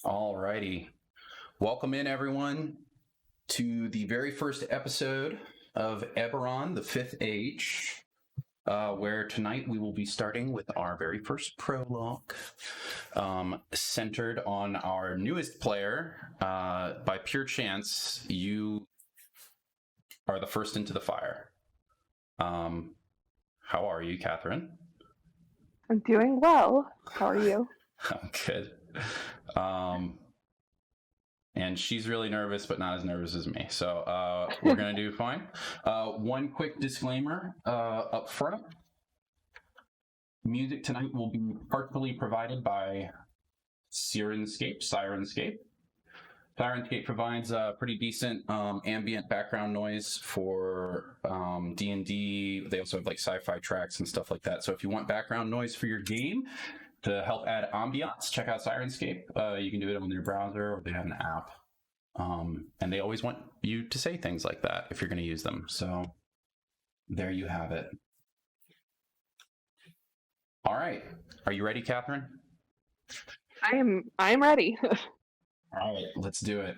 Alrighty. Welcome in, everyone, to the very first episode of Eberron, the Fifth Age, where tonight we will be starting with our very first prologue, centered on our newest player. By pure chance, you are the first into the fire. How are you, Catherine? I'm doing well. How are you? I'm good. And she's really nervous, but not as nervous as me. So we're going to do fine. One quick disclaimer up front. Music tonight will be partially provided by Syrinscape. Syrinscape provides a pretty decent ambient background noise for D&D. They also have like sci-fi tracks and stuff like that. So if you want background noise for your game, to help add ambiance, check out Syrinscape. You can do it on your browser, or they have an app. And they always want you to say things like that if you're going to use them. So there you have it. All right. Are you ready, Catherine? I'm ready. All right, let's do it.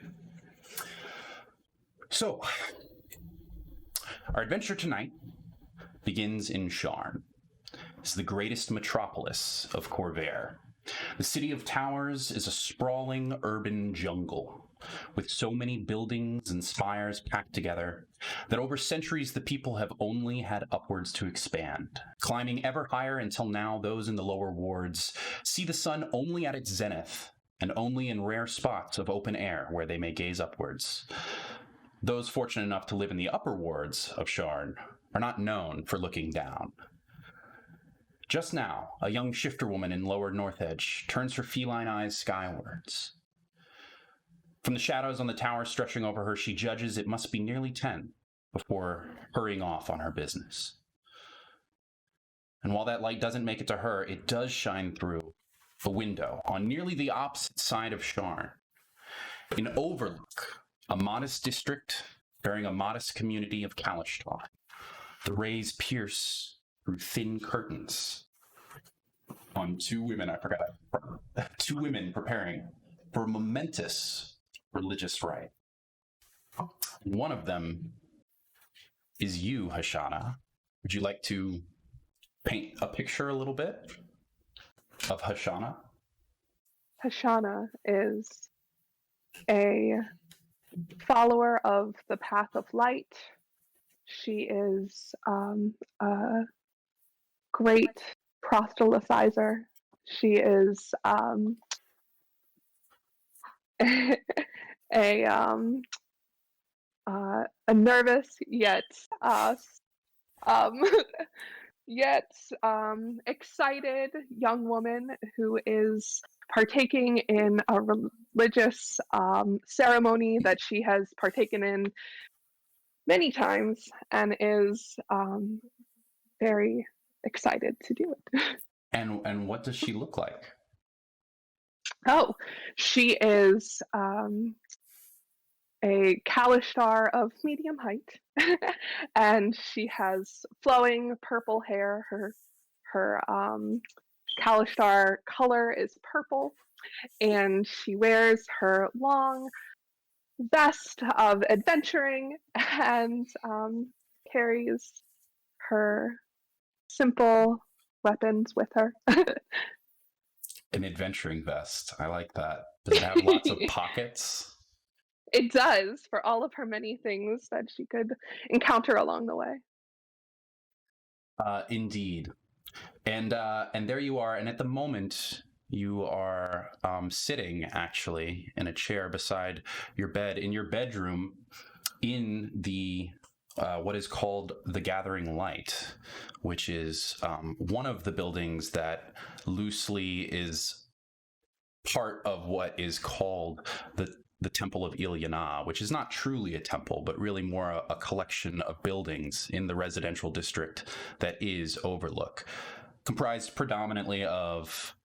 So, our adventure tonight begins in Sharn. It's the greatest metropolis of Corvair. The city of towers is a sprawling urban jungle, with so many buildings and spires packed together that over centuries the people have only had upwards to expand, climbing ever higher until now those in the lower wards see the sun only at its zenith, and only in rare spots of open air where they may gaze upwards. Those fortunate enough to live in the upper wards of Sharn are not known for looking down. Just now, a young shifter woman in lower North Edge turns her feline eyes skywards. From the shadows on the tower stretching over her, she judges it must be nearly 10 before hurrying off on her business. And while that light doesn't make it to her, it does shine through a window on nearly the opposite side of Sharn. In Overlook, a modest district bearing a modest community of Kalashtar, the rays pierce through thin curtains on two women preparing for a momentous religious rite. One of them is you, Hashanna. Would you like to paint a picture a little bit of Hashanna? Hashanna is a follower of the path of light. She is a great proselytizer. She is a nervous yet excited young woman who is partaking in a religious ceremony that she has partaken in many times and is very excited to do it. And what does she look like? Oh, she is a Kalashtar of medium height, and she has flowing purple hair. Her Kalashtar color is purple, and she wears her long vest of adventuring and carries her simple weapons with her. An adventuring vest. I like that. Does it have lots of pockets? It does, for all of her many things that she could encounter along the way. Indeed. And there you are. And at the moment, you are sitting, actually, in a chair beside your bed in your bedroom in the what is called the Gathering Light, which is one of the buildings that loosely is part of what is called the Temple of Ilyana, which is not truly a temple, but really more a collection of buildings in the residential district that is Overlook, comprised predominantly of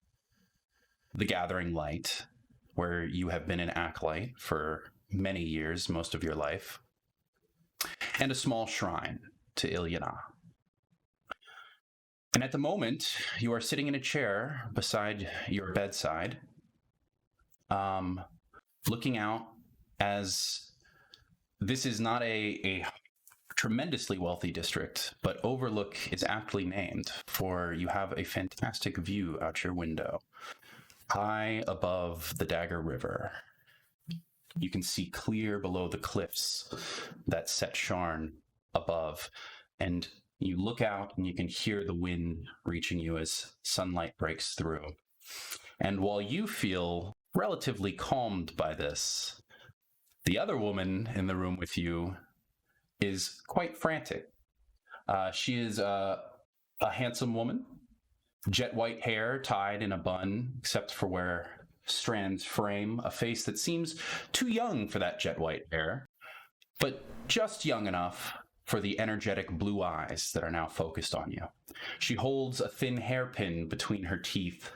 the Gathering Light, where you have been an acolyte for many years, most of your life, and a small shrine to Ilyana. And at the moment, you are sitting in a chair beside your bedside, looking out, as this is not a tremendously wealthy district, but Overlook is aptly named, for you have a fantastic view out your window. High above the Dagger River, you can see clear below the cliffs that set Sharn above, and you look out and you can hear the wind reaching you as sunlight breaks through. And while you feel relatively calmed by this, the other woman in the room with you is quite frantic. She is a handsome woman, jet white hair tied in a bun, except for where strands frame a face that seems too young for that jet white hair, but just young enough for the energetic blue eyes that are now focused on you. She holds a thin hairpin between her teeth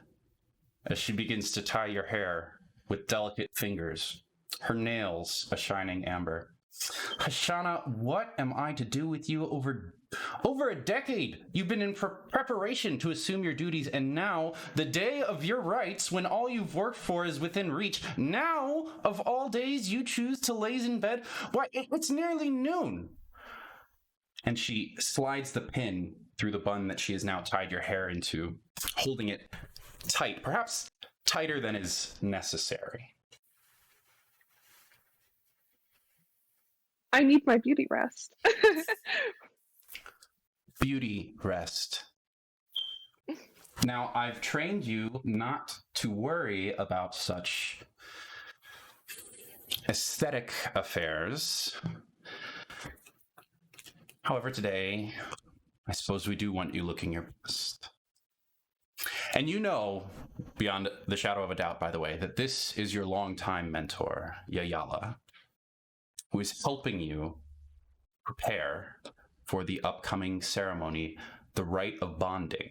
as she begins to tie your hair with delicate fingers, her nails a shining amber. Hashanna, what am I to do with you over a decade? You've been in preparation to assume your duties, and now, the day of your rites, when all you've worked for is within reach, now, of all days, you choose to laze in bed? Why, it's nearly noon. And she slides the pin through the bun that she has now tied your hair into, holding it tight, perhaps tighter than is necessary. I need my beauty rest. Beauty rest. Now, I've trained you not to worry about such aesthetic affairs. However, today, I suppose we do want you looking your best. And you know, beyond the shadow of a doubt, by the way, that this is your longtime mentor, Yayala, who is helping you prepare for the upcoming ceremony, the Rite of Bonding,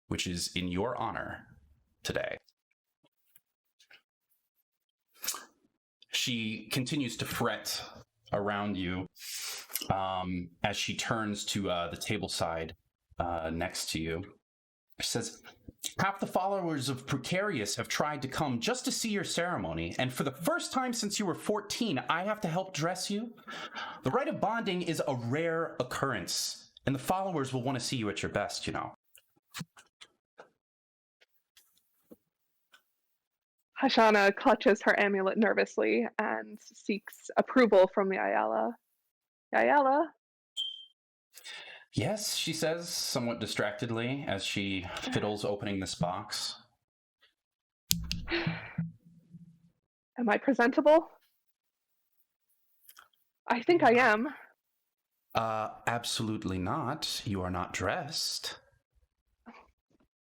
which is in your honor today. She continues to fret around you as she turns to the table side next to you. She says, half the followers of Precarious have tried to come just to see your ceremony, and for the first time since you were 14, I have to help dress you? The Rite of Bonding is a rare occurrence, and the followers will want to see you at your best, you know. Hashanna clutches her amulet nervously and seeks approval from the Ayala. Ayala? Yes, she says, somewhat distractedly, as she fiddles opening this box. Am I presentable? I think I am. Absolutely not. You are not dressed.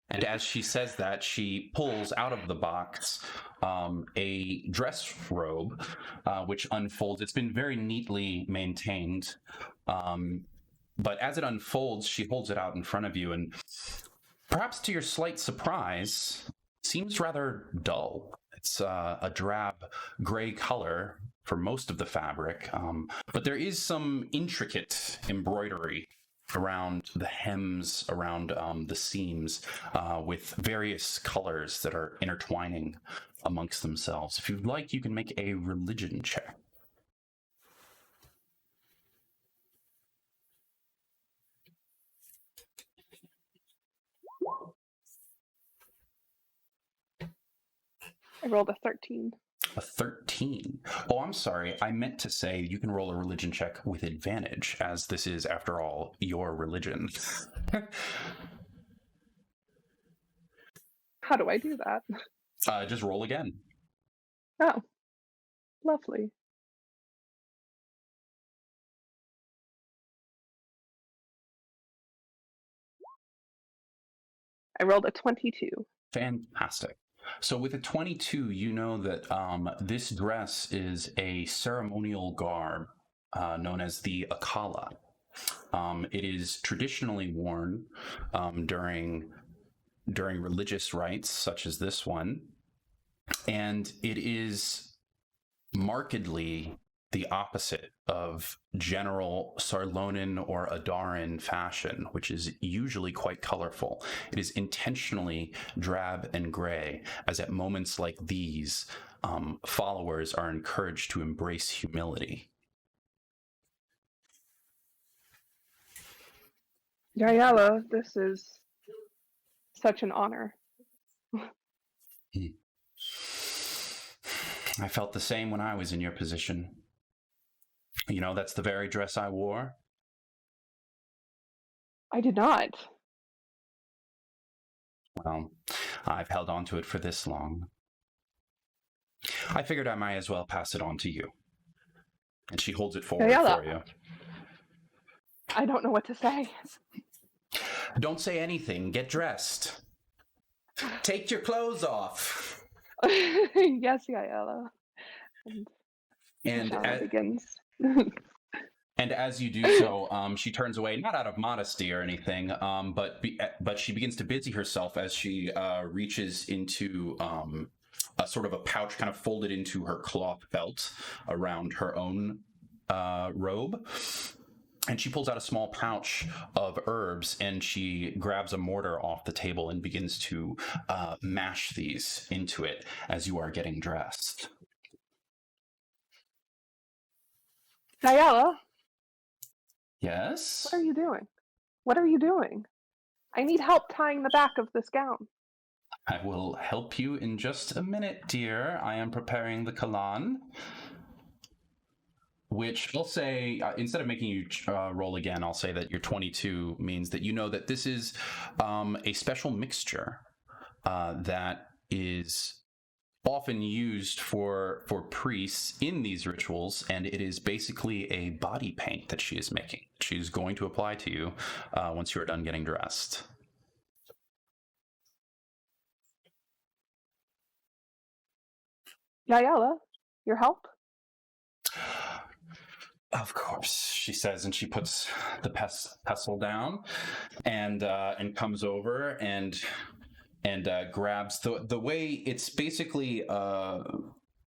And as she says that, she pulls out of the box a dress robe, which unfolds. It's been very neatly maintained. But as it unfolds, she holds it out in front of you, and perhaps to your slight surprise, seems rather dull. It's a drab gray color for most of the fabric, but there is some intricate embroidery around the hems, around the seams, with various colors that are intertwining amongst themselves. If you'd like, you can make a religion check. I rolled a 13. A 13. Oh, I'm sorry. I meant to say you can roll a religion check with advantage, as this is, after all, your religion. How do I do that? Just roll again. Oh, lovely. I rolled a 22. Fantastic. So with a 22, you know that this dress is a ceremonial garb known as the acolyte. It is traditionally worn during religious rites, such as this one, and it is markedly the opposite of general Sarlonin or Adaran fashion, which is usually quite colorful. It is intentionally drab and gray, as at moments like these, followers are encouraged to embrace humility. Yayala, this is such an honor. I felt the same when I was in your position. You know, that's the very dress I wore. I did not. Well, I've held on to it for this long. I figured I might as well pass it on to you. And she holds it forward for you. I don't know what to say. Don't say anything. Get dressed. Take your clothes off. Yes, Yayala. And Hashanna begins. And as you do so, she turns away, not out of modesty or anything, but she begins to busy herself as she reaches into a sort of a pouch kind of folded into her cloth belt around her own robe. And she pulls out a small pouch of herbs, and she grabs a mortar off the table and begins to mash these into it as you are getting dressed. Yayala? Yes? What are you doing? What are you doing? I need help tying the back of this gown. I will help you in just a minute, dear. I am preparing the kalan, which I'll say, instead of making you roll again, I'll say that your 22 means that you know that this is a special mixture that is often used for priests in these rituals, and it is basically a body paint that she is making. She's going to apply to you once you are done getting dressed. Yayala, your help? Of course, she says, and she puts the pestle down and comes over and grabs the way it's basically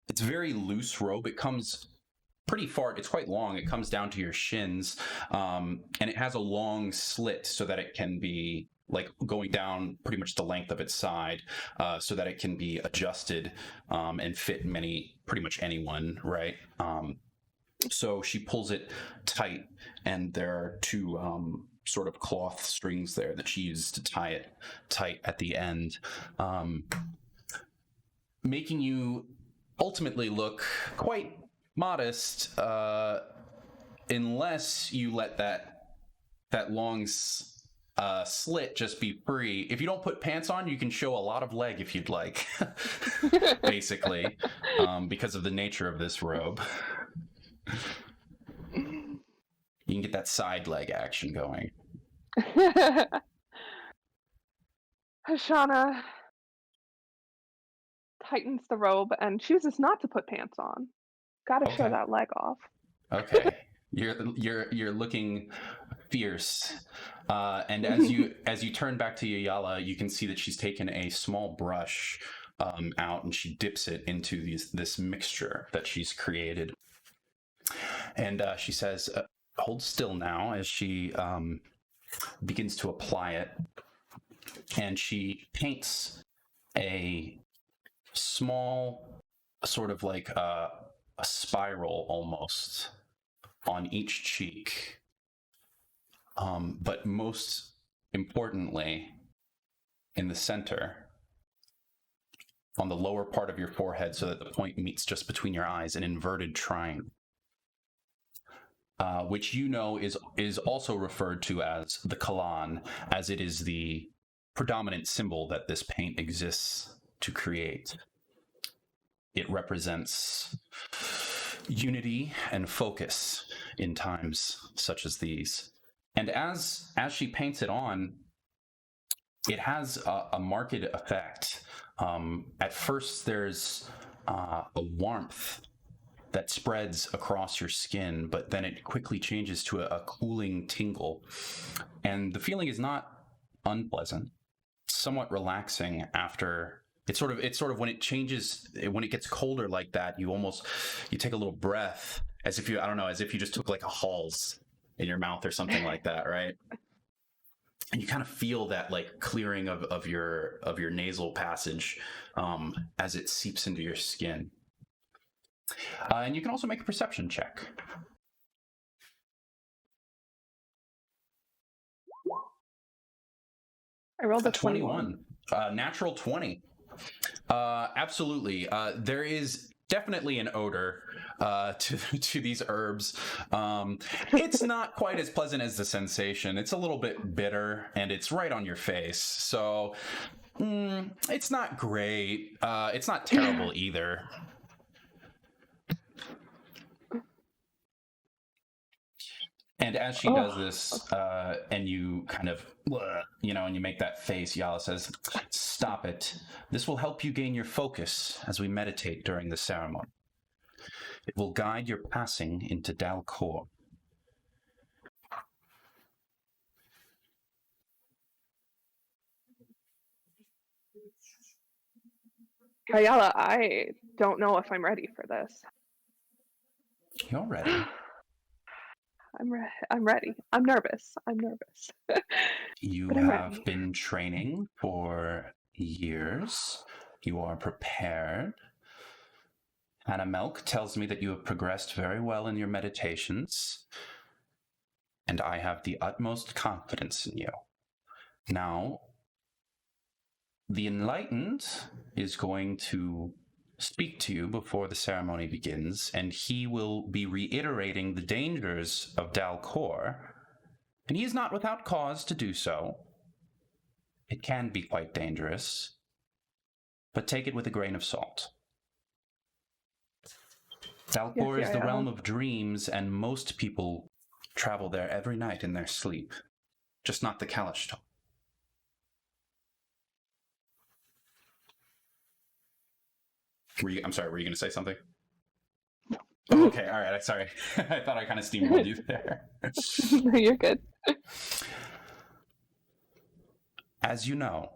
it's very loose robe. It comes pretty far. It's quite long. It comes down to your shins, and it has a long slit so that it can be like going down pretty much the length of its side, so that it can be adjusted and fit pretty much anyone, right? So she pulls it tight, and there are two sort of cloth strings there that she uses to tie it tight at the end, making you ultimately look quite modest, unless you let that long slit just be free. If you don't put pants on, you can show a lot of leg if you'd like, basically, because of the nature of this robe. You can get that side leg action going. Hashanna tightens the robe and chooses not to put pants on. Gotta show that leg off. Okay. You're looking fierce. And as you turn back to Yayala, you can see that she's taken a small brush out, and she dips it into this mixture that she's created. And she says, hold still now, as she begins to apply it. And she paints a small sort of like a spiral almost on each cheek. But most importantly, in the center, on the lower part of your forehead, so that the point meets just between your eyes, an inverted triangle. Which you know is also referred to as the kalan, as it is the predominant symbol that this paint exists to create. It represents unity and focus in times such as these. And as she paints it on, it has a marked effect. At first, there's a warmth that spreads across your skin, but then it quickly changes to a cooling tingle. And the feeling is not unpleasant, somewhat relaxing after. It's sort of when it changes, when it gets colder like that, you take a little breath, as if you, I don't know, as if you just took like a Halls in your mouth or something like that, right? And you kind of feel that like clearing of your nasal passage as it seeps into your skin. And you can also make a perception check. I rolled a 21. Natural 20. Absolutely. There is definitely an odor to these herbs. It's not quite as pleasant as the sensation. It's a little bit bitter, and it's right on your face. So it's not great. It's not terrible either. And as she does this, and you kind of, and you make that face, Yala says, "Stop it. This will help you gain your focus as we meditate during the ceremony. It will guide your passing into Dalcor." Yala, I don't know if I'm ready for this. You're ready. I'm ready. I'm nervous. You have been training for years. You are prepared. Hannah Melk tells me that you have progressed very well in your meditations, and I have the utmost confidence in you. Now, the Enlightened is going to speak to you before the ceremony begins, and he will be reiterating the dangers of Dalcor, and he is not without cause to do so. It can be quite dangerous, but take it with a grain of salt. Dalcor is the realm of dreams, and most people travel there every night in their sleep, just not the Kalashtar. I'm sorry, were you going to say something? Oh, okay, all right, sorry. I thought I kind of steamrolled you there. No, you're good. As you know,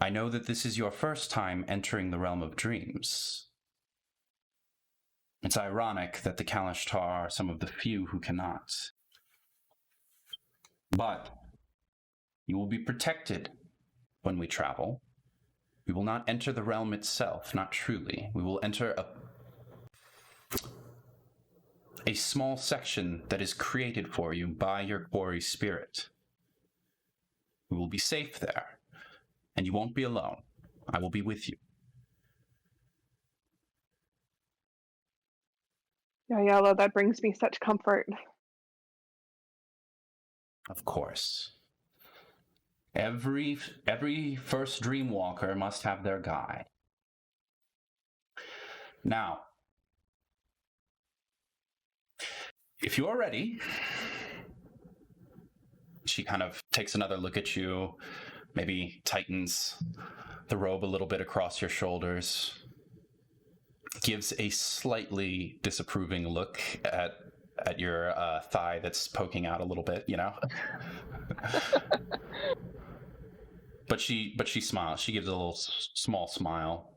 I know that this is your first time entering the realm of dreams. It's ironic that the Kalashtar are some of the few who cannot. But you will be protected when we travel. We will not enter the realm itself, not truly. We will enter a small section that is created for you by your quori spirit. We will be safe there, and you won't be alone. I will be with you. Yala, that brings me such comfort. Of course. Every first dreamwalker must have their guide. Now, if you're ready, she kind of takes another look at you, maybe tightens the robe a little bit across your shoulders, gives a slightly disapproving look at your thigh that's poking out a little bit, But she smiles. She gives a little small smile.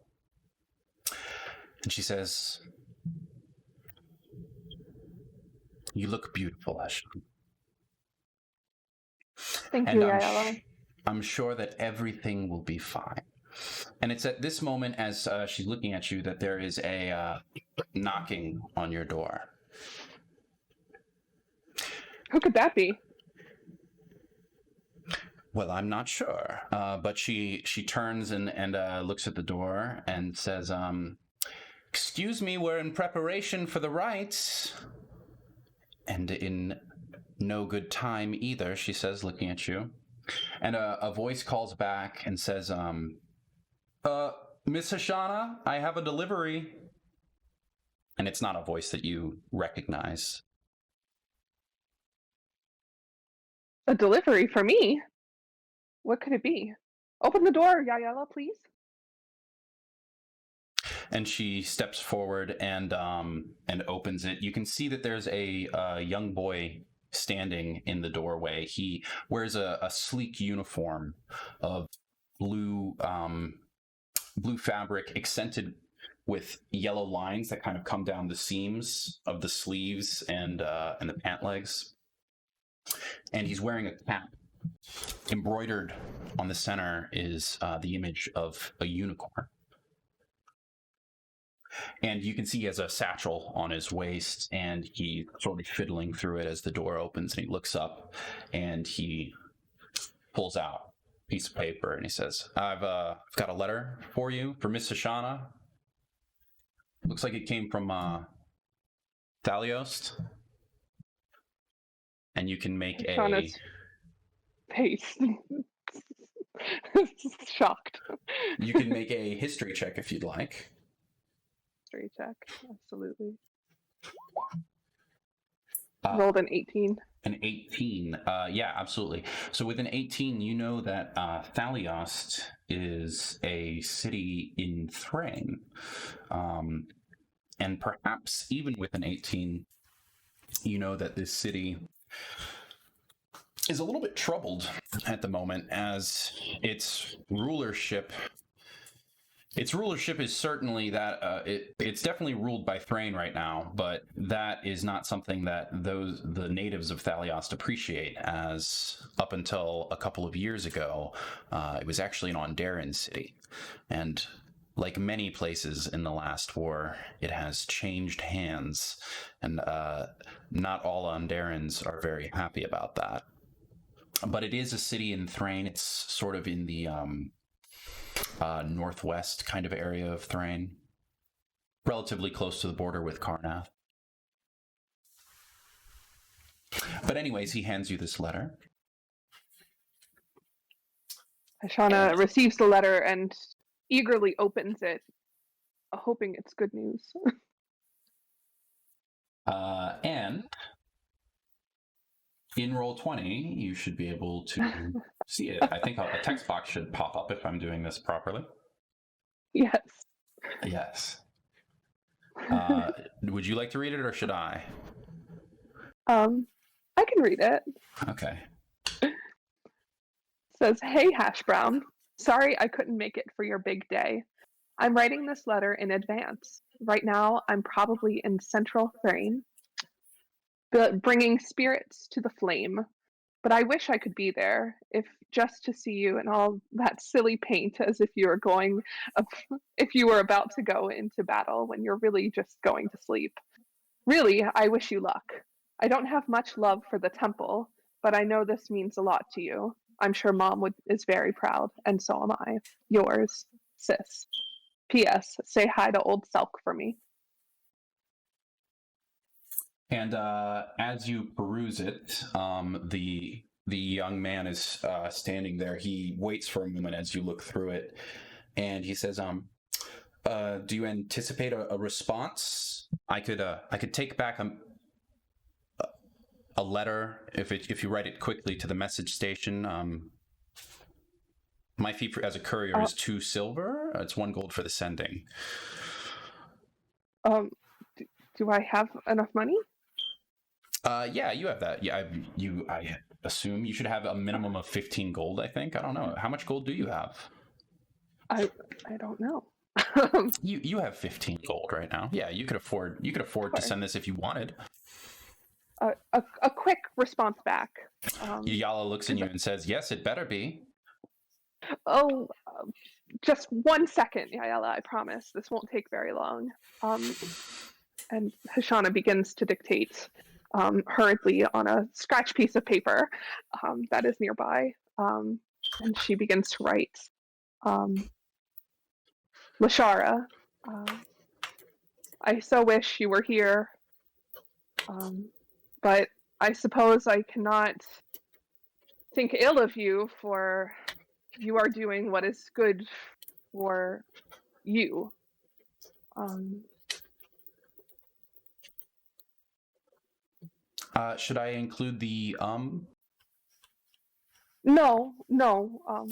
And she says, "You look beautiful, Hashanna. Thank you, Yala. I'm sure that everything will be fine." And it's at this moment, as she's looking at you, that there is a knocking on your door. Who could that be? Well, I'm not sure, but she turns and looks at the door and says, "Excuse me, we're in preparation for the rites." And in no good time either, she says, looking at you. And a voice calls back and says, "Miss Hashanna, I have a delivery." And it's not a voice that you recognize. A delivery for me? What could it be? Open the door, Yala, please. And she steps forward and opens it. You can see that there's a young boy standing in the doorway. He wears a sleek uniform of blue fabric, accented with yellow lines that kind of come down the seams of the sleeves and the pant legs. And he's wearing a cap. Embroidered on the center is the image of a unicorn. And you can see he has a satchel on his waist, and he's sort of fiddling through it as the door opens, and he looks up and he pulls out a piece of paper and he says, I've got a letter for you for Miss Hashanna. Looks like it came from Thaliost. And you can make Hashanna's face. Shocked. You can make a history check if you'd like. History check, absolutely. Rolled an 18. An 18, yeah, absolutely. So with an 18, you know that Thaliost is a city in Thrain. And perhaps even with an 18, you know that this city is a little bit troubled at the moment, as its rulership is certainly that it's definitely ruled by Thrain right now, but that is not something that the natives of Thaliost appreciate, as up until a couple of years ago, it was actually an Onderan city. And like many places in the last war, it has changed hands, and not all Onderans are very happy about that. But it is a city in Thrain. It's sort of in the northwest kind of area of Thrain, relatively close to the border with Karnath. But anyways, he hands you this letter. Hashanna receives the letter and eagerly opens it, hoping it's good news. And in Roll20, you should be able to see it. I think a text box should pop up if I'm doing this properly. Yes. Yes. Would you like to read it, or should I? I can read it. Okay. It says, "Hey, Hash Brown. Sorry I couldn't make it for your big day. I'm writing this letter in advance. Right now, I'm probably in Central Thrain, bringing spirits to the flame. But I wish I could be there, if just to see you in all that silly paint, as if you were about to go into battle when you're really just going to sleep. Really, I wish you luck. I don't have much love for the temple, but I know this means a lot to you. I'm sure Mom is very proud, and so am I. Yours, Sis. P.S. Say hi to old Selk for me." And as you peruse it, the young man is standing there. He waits for a moment as you look through it, and he says, "Do you anticipate a response? I could take back a letter if you write it quickly to the message station. My fee as a courier is 2 silver. It's 1 gold for the sending." Do I have enough money? Yeah, you have that. Yeah, I assume you should have a minimum of 15 gold, I think. I don't know. How much gold do you have? I don't know. You have 15 gold right now. Yeah, you could afford to send this if you wanted. A quick response back. Yala looks at you and says, "Yes, it better be." Oh, just 1 second, Yala, I promise. This won't take very long. And Hashanna begins to dictate hurriedly on a scratch piece of paper that is nearby. And she begins to write, "Lashara, I so wish you were here, but I suppose I cannot think ill of you, for you are doing what is good for you. Should I include the No.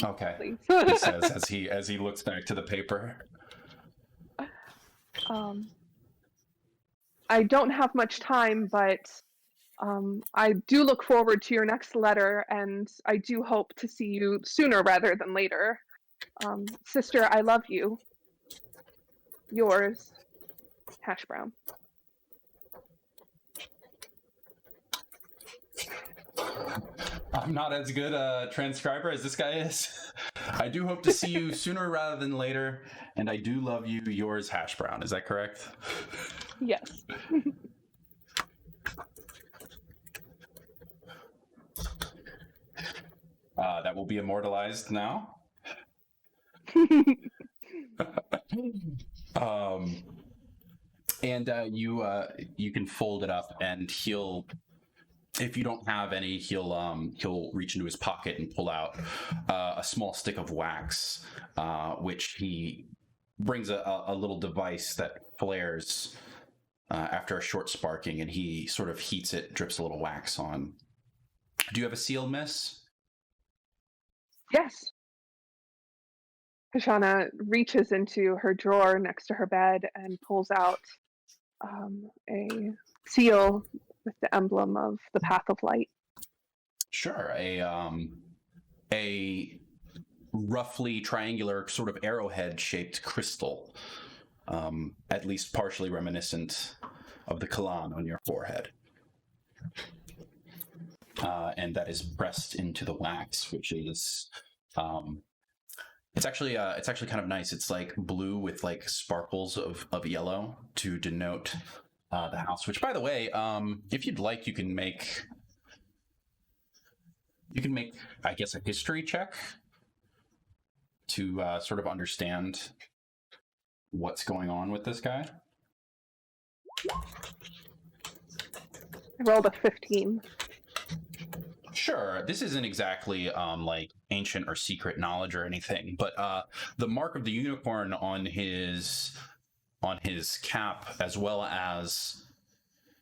Okay. Please. He says as he looks back to the paper. I don't have much time, but I do look forward to your next letter, and I do hope to see you sooner rather than later. Sister, I love you. yours, hash brown. I'm not as good a transcriber as this guy is. I do hope to see you sooner rather than later, and I do love you, yours, hash brown. Is that correct? Yes. That will be immortalized now. And you can fold it up, and he'll, if you don't have any, he'll reach into his pocket and pull out a small stick of wax, which he brings a little device that flares after a short sparking, and he sort of heats it, drips a little wax on. Do you have a seal, miss? Yes. Hashanna reaches into her drawer next to her bed and pulls out a seal with the emblem of the Path of Light. Sure. A roughly triangular sort of arrowhead-shaped crystal, at least partially reminiscent of the Kalan on your forehead. And that is pressed into the wax, which is it's actually kind of nice. It's like blue with like sparkles of yellow to denote the house. Which, by the way, if you'd like, you can make I guess a history check to sort of understand what's going on with this guy. I rolled a 15. Sure, this isn't exactly like ancient or secret knowledge or anything, but the mark of the unicorn on his cap, as well as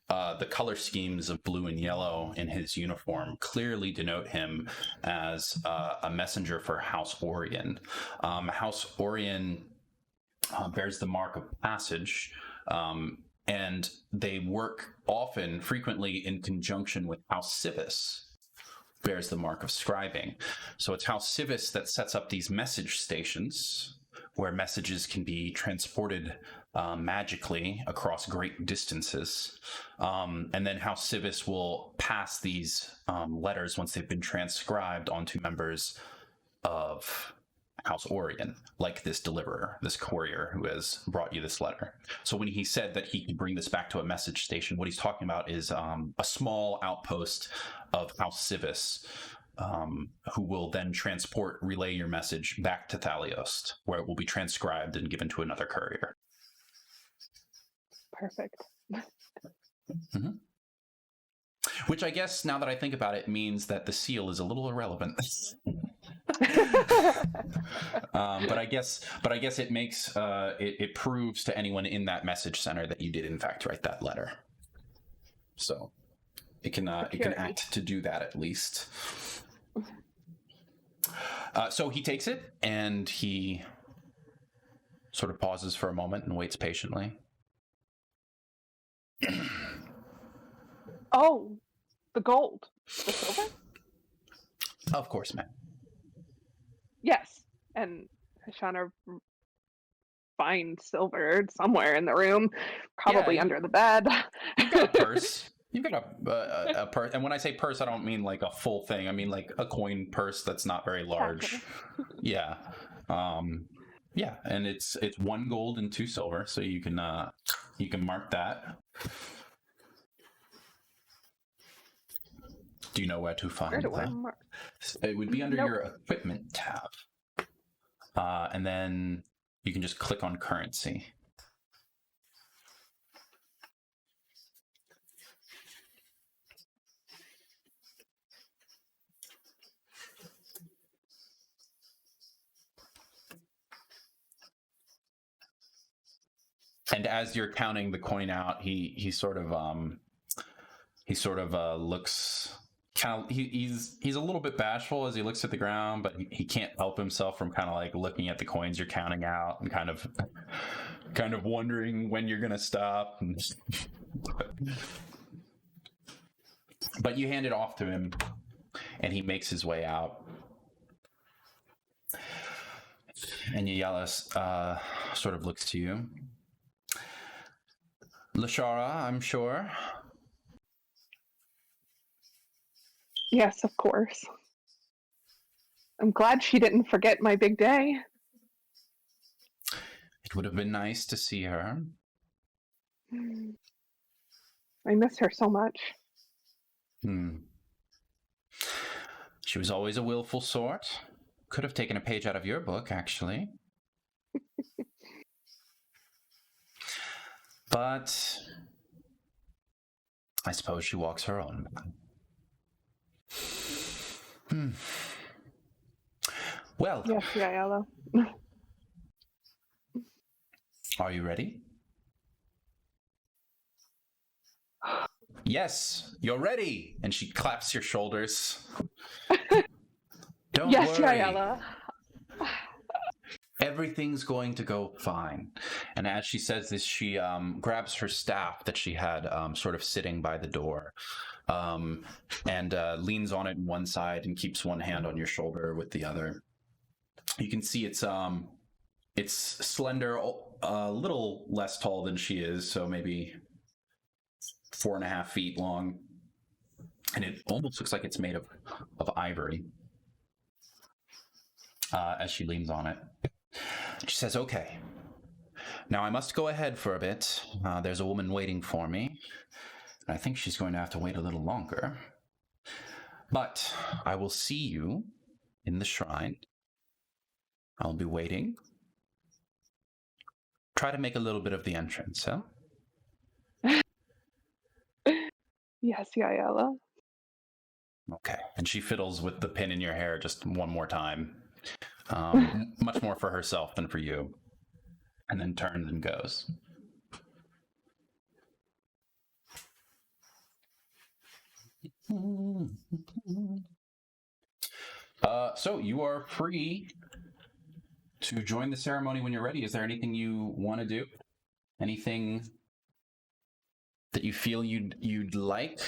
the color schemes of blue and yellow in his uniform, clearly denote him as a messenger for House Orion. House Orion bears the mark of passage, and they work frequently in conjunction with House Civis, bears the mark of scribing. So it's House Civis that sets up these message stations where messages can be transported magically across great distances. And then House Civis will pass these letters, once they've been transcribed, onto members of House Orion, like this deliverer, this courier who has brought you this letter. So when he said that he could bring this back to a message station, what he's talking about is a small outpost of House Civis, who will then relay your message back to Thaliost, where it will be transcribed and given to another courier. Perfect. Mm-hmm. Which I guess, now that I think about it, means that the seal is a little irrelevant. But I guess it makes it proves to anyone in that message center that you did in fact write that letter. So it can act to do that at least. So he takes it and he sort of pauses for a moment and waits patiently. Oh, the gold, the silver? Of course, ma'am. Yes, and Hashanna finds silver somewhere in the room, probably under the bed. You've got a purse. You've got a purse, and when I say purse, I don't mean like a full thing. I mean like a coin purse that's not very large. Yeah, yeah, and it's 1 gold and 2 silver, so you can mark that. Do you know where to find that? It would be under your equipment tab. And then you can just click on currency. And as you're counting the coin out, he sort of looks kind of, he's a little bit bashful as he looks at the ground, but he can't help himself from kind of like looking at the coins you're counting out and kind of wondering when you're gonna stop. But you hand it off to him, and he makes his way out. And Yalis sort of looks to you. Lashara, I'm sure. Yes, of course. I'm glad she didn't forget my big day. It would have been nice to see her. I miss her so much. She was always a willful sort. Could have taken a page out of your book, actually. But I suppose she walks her own. Well. Yes, Yaela. Are you ready? Yes, you're ready. And she claps your shoulders. Don't yes, worry. Yaela. Everything's going to go fine. And as she says this, she grabs her staff that she had sort of sitting by the door and leans on it on one side and keeps one hand on your shoulder with the other. You can see it's slender, a little less tall than she is, so maybe 4.5 feet long. And it almost looks like it's made of ivory as she leans on it. She says, okay, now I must go ahead for a bit. There's a woman waiting for me. And I think she's going to have to wait a little longer. But I will see you in the shrine. I'll be waiting. Try to make a little bit of the entrance, huh? Yes, Yaela. Okay. And she fiddles with the pin in your hair just one more time. Much more for herself than for you. And then turns and goes. So you are free to join the ceremony when you're ready. Is there anything you want to do? Anything that you feel you'd like?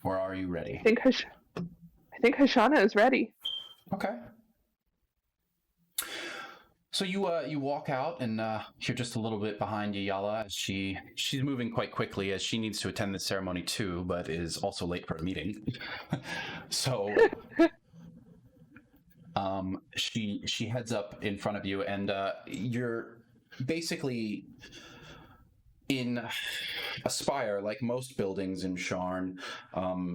Or are you ready? I think Hashanna is ready. Okay. So you walk out, and you're just a little bit behind Yaela as she's moving quite quickly as she needs to attend the ceremony too, but is also late for a meeting. So she heads up in front of you, and you're basically in a spire, like most buildings in Sharn.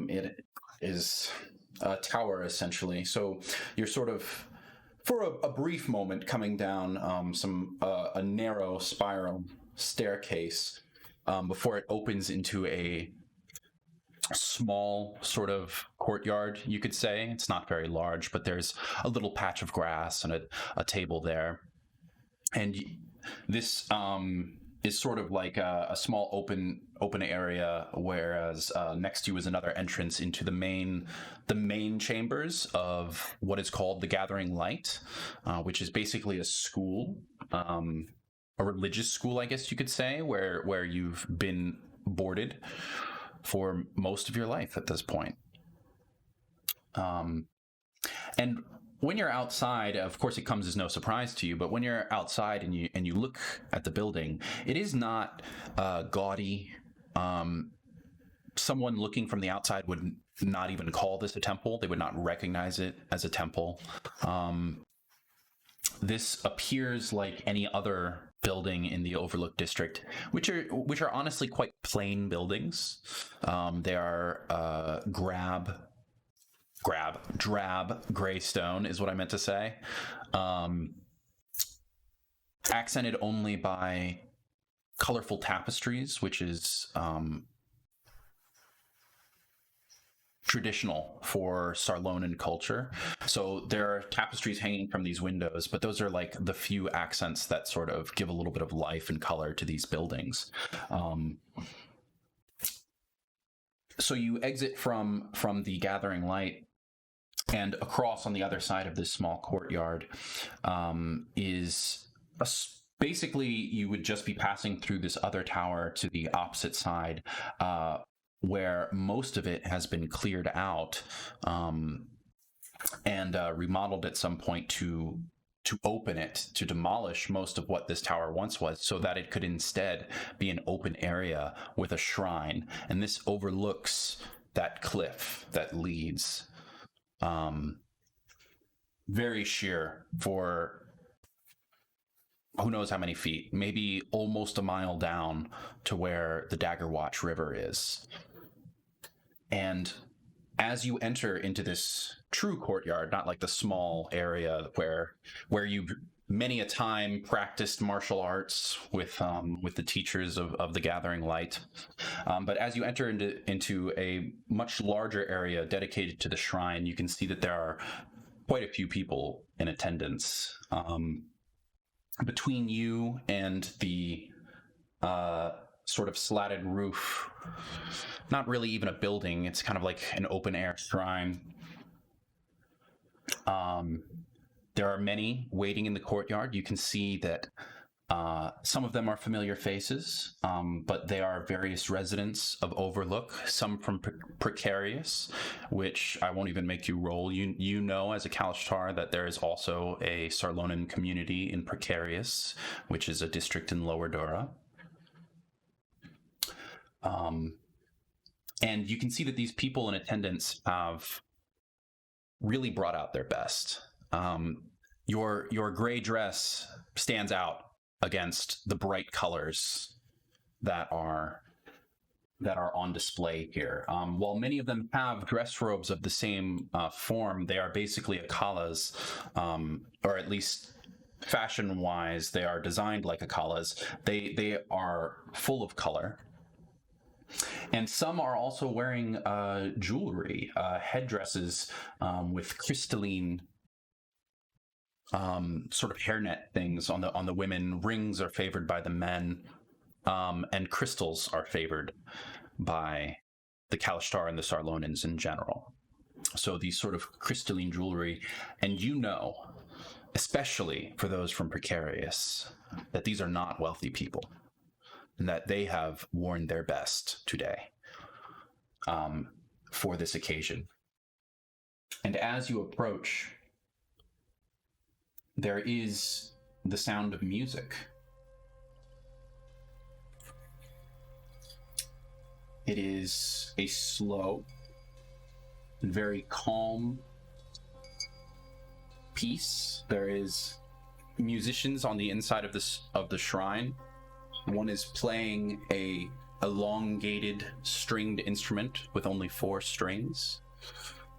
It is a tower essentially. So you're sort of, for a brief moment, coming down a narrow spiral staircase before it opens into a small sort of courtyard, you could say. It's not very large, but there's a little patch of grass and a table there. And this is sort of like a small open area, whereas next to you is another entrance into the main chambers of what is called the Gathering Light, which is basically a school, a religious school, I guess you could say, where you've been boarded for most of your life at this point. And when you're outside, of course, it comes as no surprise to you, but when you're outside and you look at the building, it is not gaudy. Someone looking from the outside would not even call this a temple. They would not recognize it as a temple. This appears like any other building in the Overlook district, which are honestly quite plain buildings. They are drab gray stone is what I meant to say. Accented only by colorful tapestries, which is traditional for Sarlonan culture. So there are tapestries hanging from these windows, but those are like the few accents that sort of give a little bit of life and color to these buildings. So you exit from the Gathering Light, and across on the other side of this small courtyard is basically you would just be passing through this other tower to the opposite side, where most of it has been cleared out and remodeled at some point to to open it, to demolish most of what this tower once was, so that it could instead be an open area with a shrine. And this overlooks that cliff that leads very sheer for who knows how many feet, maybe almost a mile down to where the Daggerwatch River is. And as you enter into this true courtyard, not like the small area where you many a time practiced martial arts with the teachers of the Gathering Light, but as you enter into a much larger area dedicated to the shrine, you can see that there are quite a few people in attendance. Between you and the sort of slatted roof, not really even a building, it's kind of like an open air shrine. There are many waiting in the courtyard. You can see that some of them are familiar faces, but they are various residents of Overlook, some from Precarious, which I won't even make you roll. You know as a Kalashtar that there is also a Sarlonan community in Precarious, which is a district in Lower Dora. And you can see that these people in attendance have really brought out their best. Your gray dress stands out against the bright colors that are on display here. While many of them have dress robes of the same form, they are basically akalas, or at least fashion-wise, they are designed like akalas. They are full of color. And some are also wearing jewelry, headdresses with crystalline sort of hairnet things on the women. Rings are favored by the men, and crystals are favored by the Kalashtar and the Sarlonans in general. So these sort of crystalline jewelry, and you know, especially for those from Precarious, that these are not wealthy people, and that they have worn their best today for this occasion. And as you approach, there is the sound of music. It is a slow and very calm piece. There is musicians on the inside of the shrine. One is playing a elongated stringed instrument with only 4 strings,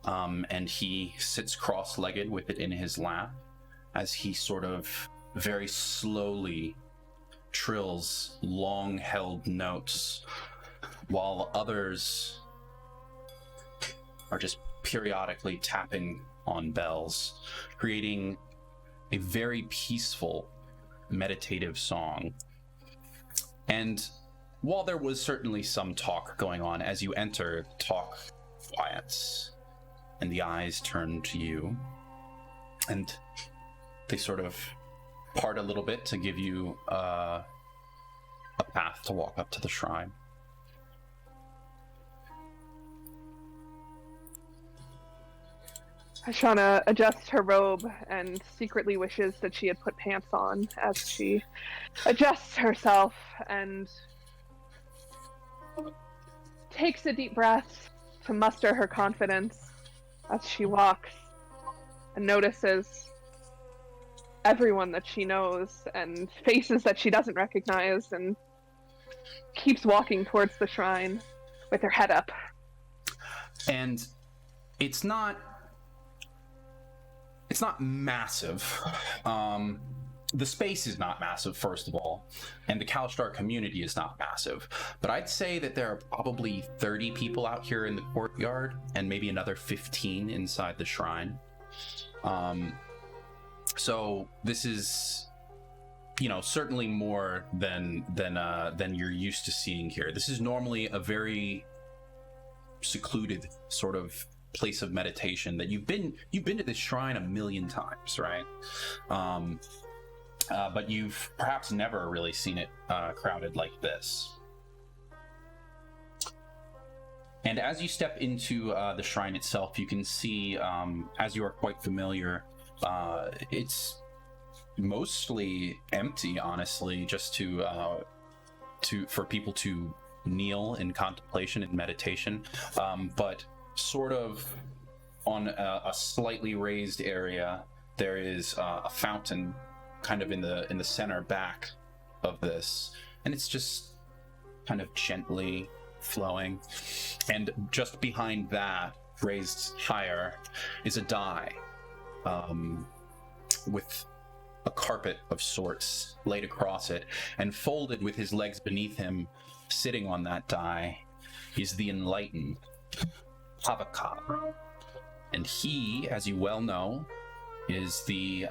and he sits cross-legged with it in his lap as he sort of very slowly trills long-held notes, while others are just periodically tapping on bells, creating a very peaceful, meditative song. And while there was certainly some talk going on, as you enter, talk quiets, and the eyes turn to you, and they sort of part a little bit to give you a path to walk up to the shrine. Hashanna adjusts her robe and secretly wishes that she had put pants on as she adjusts herself and takes a deep breath to muster her confidence as she walks and notices everyone that she knows and faces that she doesn't recognize, and keeps walking towards the shrine with her head up. And it's not massive. The space is not massive, first of all, and the Kalashtar community is not massive. But I'd say that there are probably 30 people out here in the courtyard, and maybe another 15 inside the shrine. So this is, certainly more than you're used to seeing here. This is normally a very secluded sort of place of meditation that you've been to this shrine a million times, right? But you've perhaps never really seen it crowded like this. And as you step into the shrine itself, you can see, as you are quite familiar, it's mostly empty, honestly, just for people to kneel in contemplation and meditation, but sort of on a slightly raised area, there is a fountain kind of in the center back of this, and it's just kind of gently flowing. And just behind that, raised higher, is a dais with a carpet of sorts laid across it, and folded with his legs beneath him, sitting on that dais, is the enlightened Havakar. And he, as you well know, is the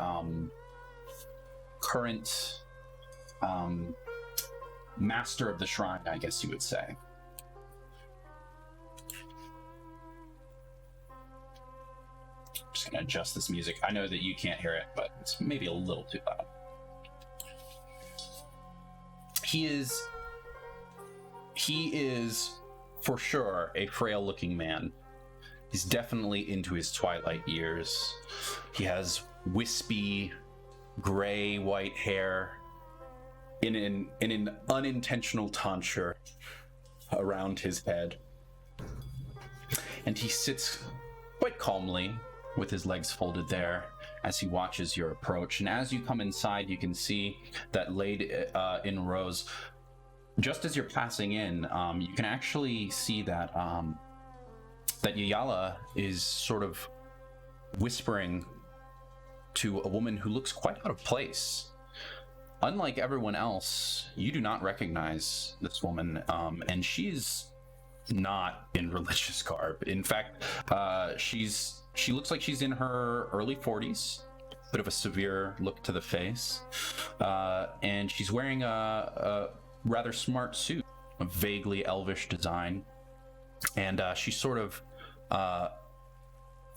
current master of the shrine, I guess you would say. Just gonna adjust this music. I know that you can't hear it, but it's maybe a little too loud. He is for sure a frail looking man. He's definitely into his twilight years. He has wispy, gray, white hair in an unintentional tonsure around his head. And he sits quite calmly with his legs folded there as he watches your approach. And as you come inside, you can see that laid in rows, just as you're passing in, you can actually see that that Yayala is sort of whispering to a woman who looks quite out of place. Unlike everyone else, you do not recognize this woman, and she's not in religious garb. In fact, she looks like she's in her early 40s, bit of a severe look to the face, and she's wearing a rather smart suit, a vaguely elvish design, and she's sort of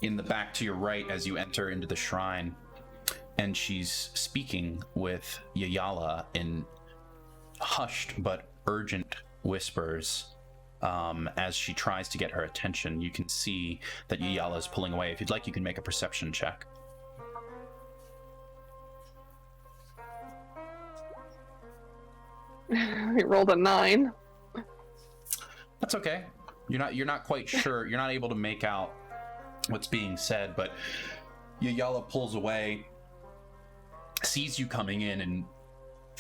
in the back to your right as you enter into the shrine, and she's speaking with Yayala in hushed but urgent whispers. As she tries to get her attention, you can see that Yayala is pulling away. If you'd like, you can make a perception check. I rolled a 9. That's okay. You're not quite sure. You're not able to make out what's being said, but Yayala pulls away, sees you coming in, and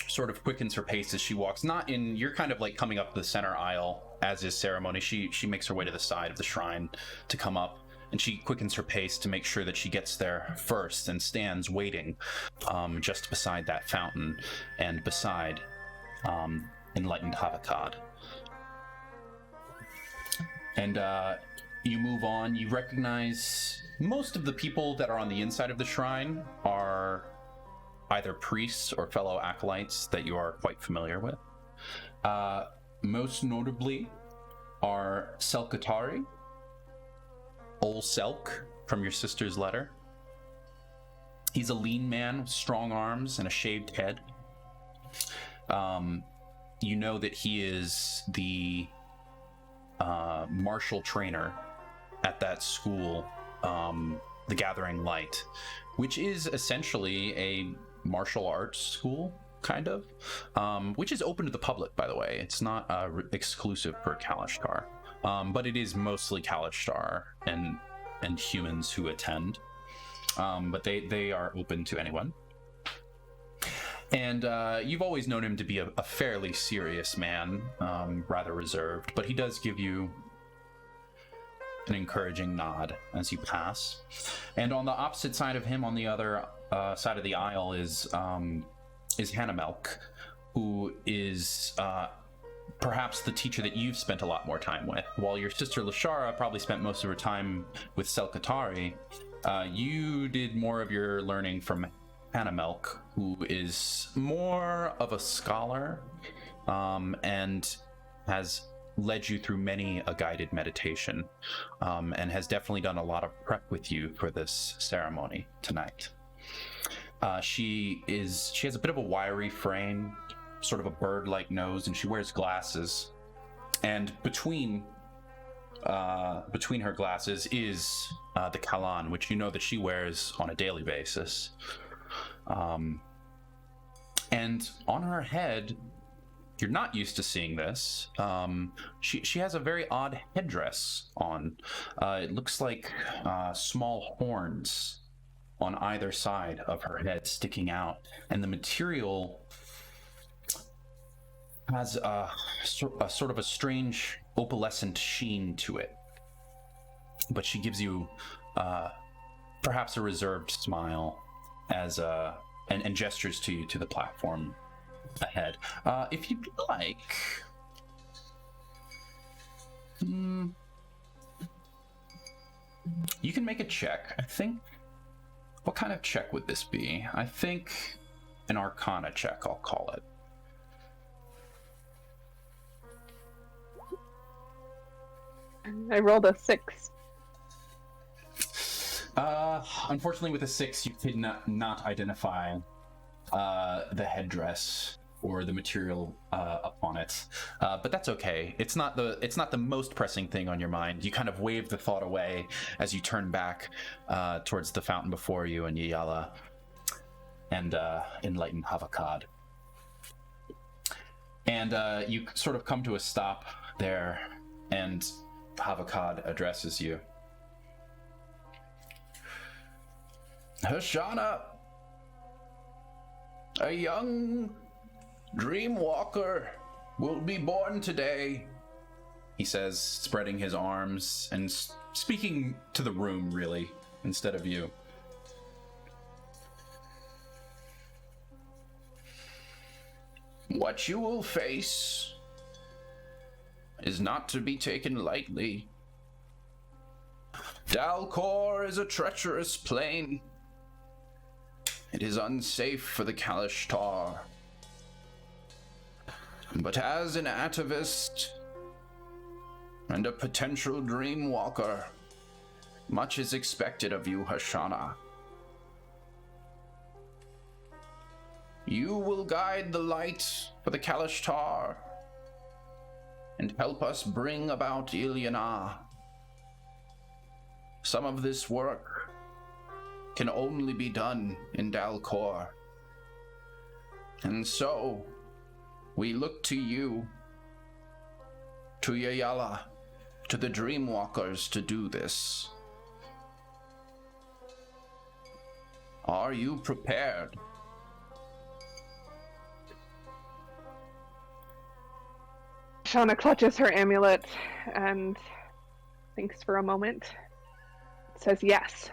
sort of quickens her pace as she walks. Not in, you're kind of like coming up the center aisle, as is ceremony. She makes her way to the side of the shrine to come up, and she quickens her pace to make sure that she gets there first, and stands waiting just beside that fountain and beside enlightened Havakad. And you move on. You recognize most of the people that are on the inside of the shrine are either priests or fellow acolytes that you are quite familiar with. Most notably are Selkatari, Ol Selk from your sister's letter. He's a lean man with strong arms and a shaved head. You know that he is the martial trainer at that school, the Gathering Light, which is essentially a martial arts school, kind of, which is open to the public, by the way. It's not exclusive for Kalashtar, but it is mostly Kalashtar and humans who attend, but they are open to anyone. And you've always known him to be a fairly serious man, rather reserved, but he does give you an encouraging nod as you pass. And on the opposite side of him, on the other side of the aisle, is Hannamelk, who is perhaps the teacher that you've spent a lot more time with. While your sister Lashara probably spent most of her time with Selkatari, you did more of your learning from Hannamelk, who is more of a scholar, and has led you through many a guided meditation, and has definitely done a lot of prep with you for this ceremony tonight. She has a bit of a wiry frame, sort of a bird-like nose, and she wears glasses. And between her glasses is the Kalan, which you know that she wears on a daily basis. And on her head, you're not used to seeing this. She has a very odd headdress on. It looks like small horns on either side of her head sticking out, and the material has a sort of a strange opalescent sheen to it. But she gives you perhaps a reserved smile as and gestures to you to the platform ahead. If you'd like, you can make a check. I think. What kind of check would this be? I think an Arcana check, I'll call it. I rolled a 6. Unfortunately, with a 6, you could not identify the headdress or the material upon it, but that's okay. It's not the most pressing thing on your mind. You kind of wave the thought away as you turn back towards the fountain before you and Yala and enlightened Havakad. And you sort of come to a stop there, and Havakad addresses you. Hashanna, a young Dreamwalker will be born today, he says, spreading his arms and speaking to the room, really, instead of you. What you will face is not to be taken lightly. Dalcor is a treacherous plane. It is unsafe for the Kalashtar. But as an atavist and a potential dreamwalker, much is expected of you, Hashanna. You will guide the light for the Kalashtar and help us bring about Ilyana. Some of this work can only be done in Dalcor. And so, we look to you, to Yayala, to the Dreamwalkers to do this. Are you prepared? Shauna clutches her amulet and thinks for a moment. Says yes,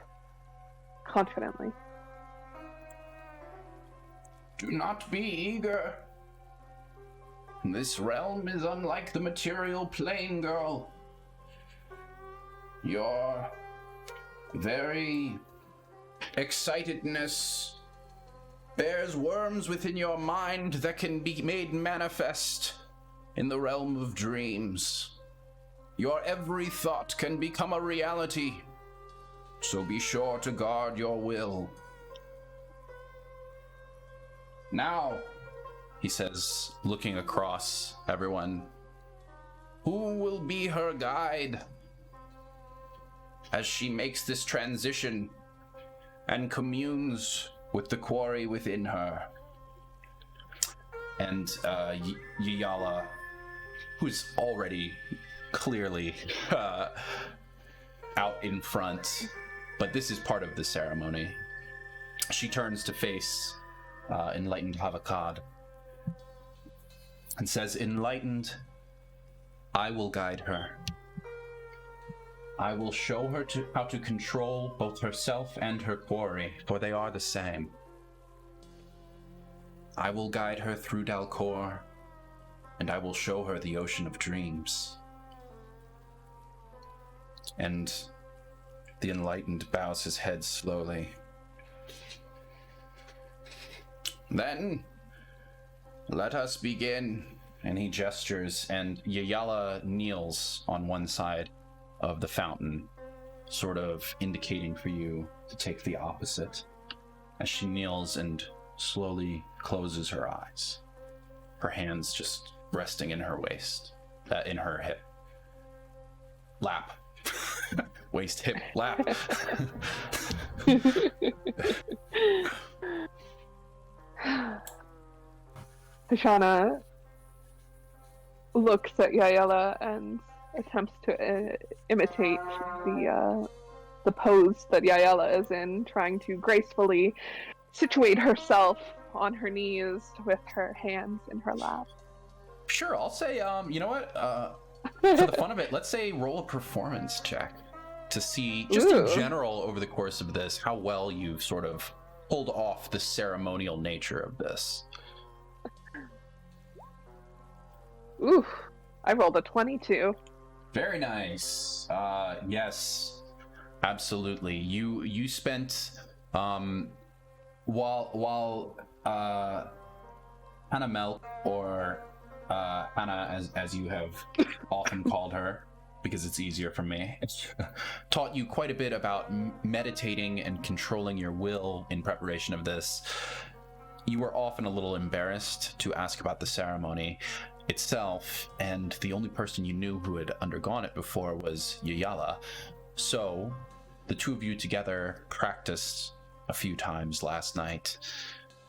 confidently. Do not be eager. This realm is unlike the material plane, girl. Your very excitedness bears worms within your mind that can be made manifest in the realm of dreams. Your every thought can become a reality, so be sure to guard your will. Now, he says, looking across everyone, who will be her guide as she makes this transition and communes with the quori within her? And Yala, who's already clearly out in front, but this is part of the ceremony, she turns to face enlightened Havakad and says, Enlightened, I will guide her. I will show her how to control both herself and her quori, for they are the same. I will guide her through Dalcor, and I will show her the ocean of dreams. And the enlightened bows his head slowly. Then, let us begin. And he gestures, and Yayala kneels on one side of the fountain, sort of indicating for you to take the opposite, as she kneels and slowly closes her eyes, her hands just resting in her waist, in her hip, lap, waist, hip, lap. Hashanna looks at Yaela and attempts to imitate the pose that Yaela is in, trying to gracefully situate herself on her knees with her hands in her lap. Sure, I'll say, you know what? For the fun of it, let's say roll a performance check to see, just in general, over the course of this, how well you've sort of pulled off the ceremonial nature of this. Ooh, I rolled a 22. Very nice. Yes, absolutely. You spent while Hannah Melk, or Hannah as you have often called her because it's easier for me, taught you quite a bit about meditating and controlling your will in preparation of this. You were often a little embarrassed to ask about the ceremony itself, and the only person you knew who had undergone it before was Yaela. So the two of you together practiced a few times last night,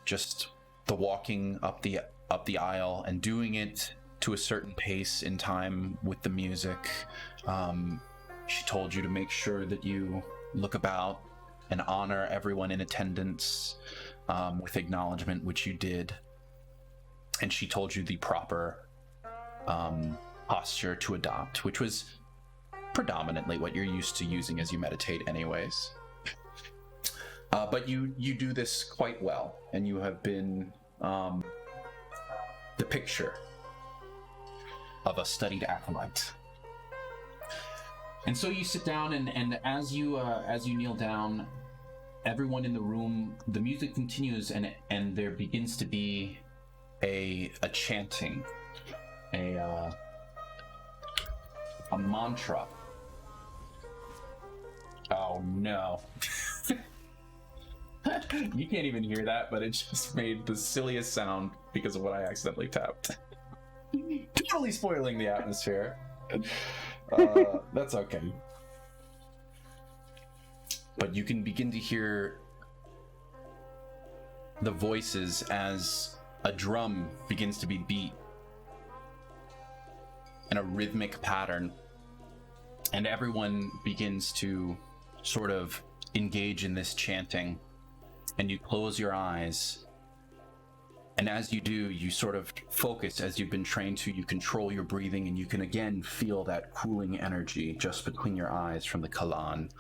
just the walking up the aisle and doing it to a certain pace in time with the music. She told you to make sure that you look about and honor everyone in attendance with acknowledgement, which you did. And she told you the proper posture to adopt, which was predominantly what you're used to using as you meditate anyways. But you do this quite well, and you have been the picture of a studied acolyte. And so you sit down, and as you kneel down, everyone in the room, the music continues, and there begins to be a chanting, a mantra. Oh no. You can't even hear that, but it just made the silliest sound because of what I accidentally tapped. Totally spoiling the atmosphere. That's okay. But you can begin to hear the voices as a drum begins to be beat in a rhythmic pattern, and everyone begins to sort of engage in this chanting. And you close your eyes, and as you do, you sort of focus as you've been trained to. You control your breathing, and you can again feel that cooling energy just between your eyes from the Kalan.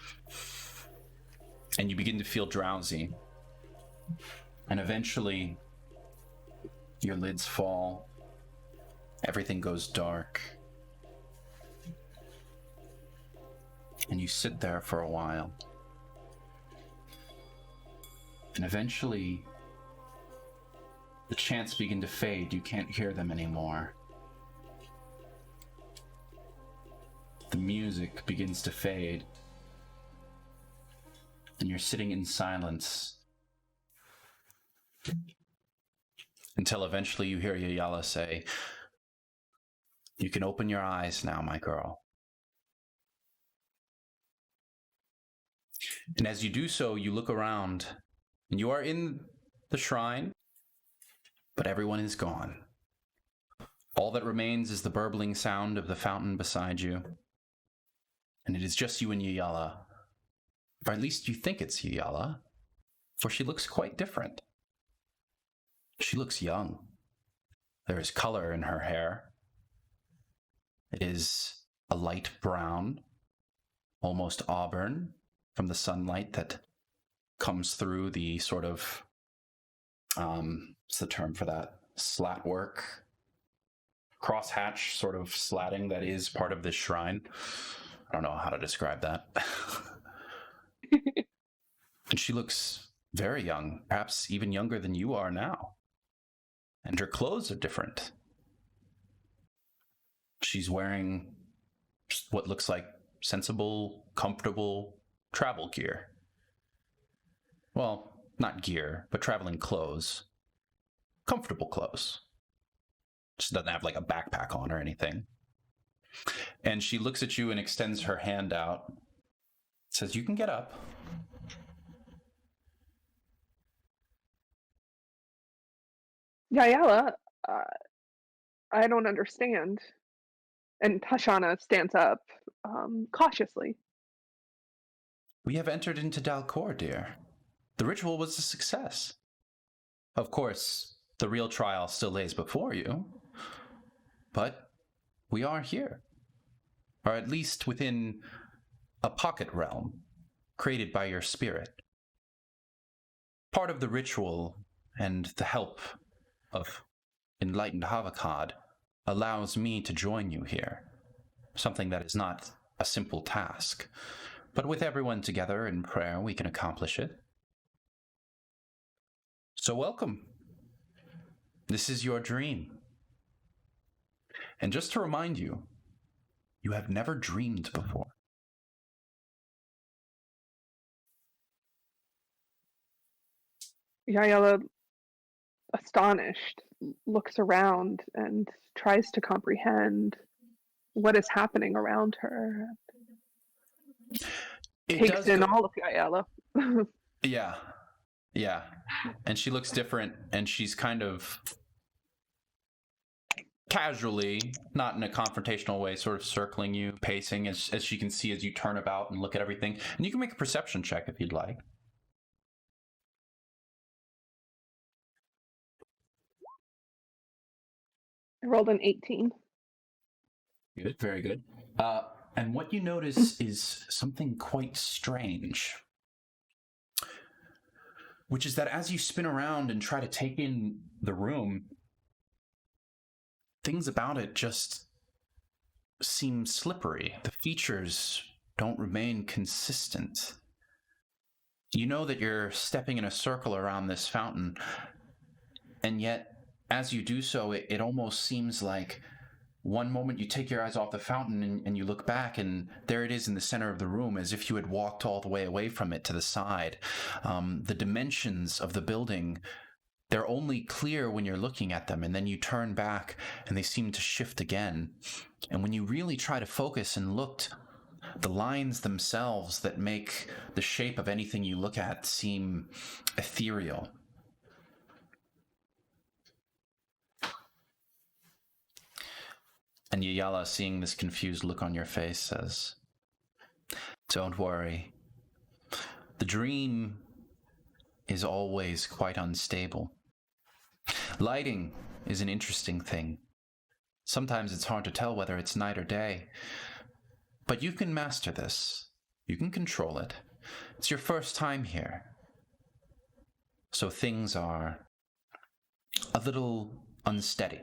And you begin to feel drowsy, and eventually your lids fall, everything goes dark, and you sit there for a while. And eventually, the chants begin to fade. You can't hear them anymore. The music begins to fade. And you're sitting in silence until eventually you hear Yaela say, "You can open your eyes now, my girl." And as you do so, you look around, and you are in the shrine, but everyone is gone. All that remains is the burbling sound of the fountain beside you, and it is just you and Yaela. Or at least you think it's Yaela, for she looks quite different. She looks young. There is color in her hair. It is a light brown, almost auburn, from the sunlight that comes through the sort of, what's the term for that? Slat work? Crosshatch sort of slatting that is part of this shrine. I don't know how to describe that. And she looks very young, perhaps even younger than you are now. And her clothes are different. She's wearing what looks like sensible, comfortable travel gear. Well, not gear, but traveling clothes. Comfortable clothes. She doesn't have like a backpack on or anything. And she looks at you and extends her hand out. Says, "You can get up." Yaela, uh, I don't understand. And Hashanna stands up, cautiously. We have entered into Dalcor, dear. The ritual was a success. Of course, the real trial still lays before you, but we are here, or at least within a pocket realm created by your spirit. Part of the ritual and the help of enlightened Havakad allows me to join you here, something that is not a simple task. But with everyone together in prayer, we can accomplish it. So welcome. This is your dream. And just to remind you, you have never dreamed before. Yaela, astonished, looks around and tries to comprehend what is happening around her. Takes in all of Yaela. Yeah. Yeah. And she looks different, and she's kind of casually, not in a confrontational way, sort of circling you, pacing as she can see as you turn about and look at everything. And you can make a perception check if you'd like. I rolled an 18. Good, very good. And what you notice is something quite strange, which is that as you spin around and try to take in the room, things about it just seem slippery. The features don't remain consistent. You know that you're stepping in a circle around this fountain, and yet as you do so, it almost seems like one moment you take your eyes off the fountain and you look back, and there it is in the center of the room, as if you had walked all the way away from it to the side. The dimensions of the building, they're only clear when you're looking at them, and then you turn back and they seem to shift again. And when you really try to focus and look, the lines themselves that make the shape of anything you look at seem ethereal. And Yaela, seeing this confused look on your face, says, "Don't worry. The dream is always quite unstable. Lighting is an interesting thing. Sometimes it's hard to tell whether it's night or day. But you can master this. You can control it. It's your first time here. So things are a little unsteady.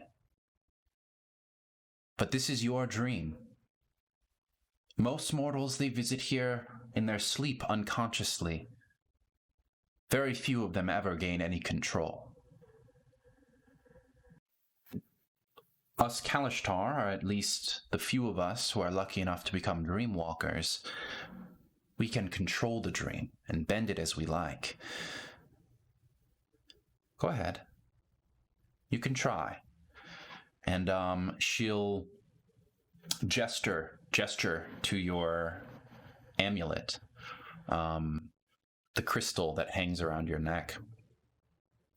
But this is your dream. Most mortals, they visit here in their sleep unconsciously. Very few of them ever gain any control. Us Kalashtar, or at least the few of us who are lucky enough to become dreamwalkers, we can control the dream and bend it as we like. Go ahead. You can try." And she'll gesture to your amulet, the crystal that hangs around your neck.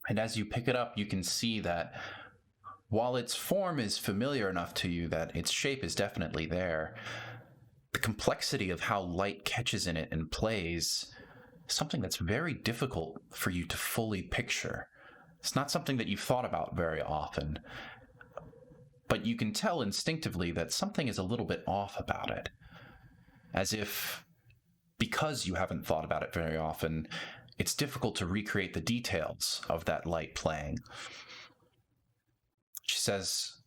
And as you pick it up, you can see that while its form is familiar enough to you that its shape is definitely there, the complexity of how light catches in it and plays is something that's very difficult for you to fully picture. It's not something that you've thought about very often. But you can tell instinctively that something is a little bit off about it. As if, because you haven't thought about it very often, it's difficult to recreate the details of that light playing. She says,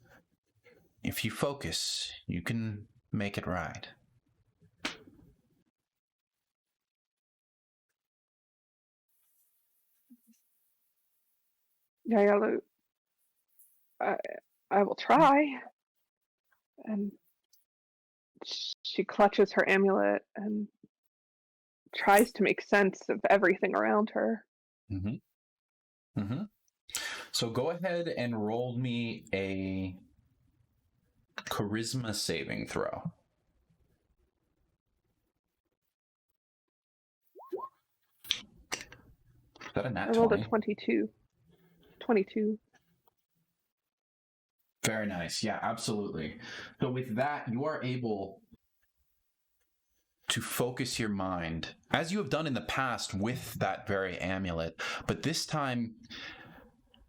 "If you focus, you can make it right." Yaela, I will try. And she clutches her amulet and tries to make sense of everything around her. Mm-hmm. Mm-hmm. So go ahead and roll me a charisma saving throw. Is that a nat 20? I rolled a 22. 22. Very nice. Yeah, absolutely. So with that, you are able to focus your mind, as you have done in the past with that very amulet, but this time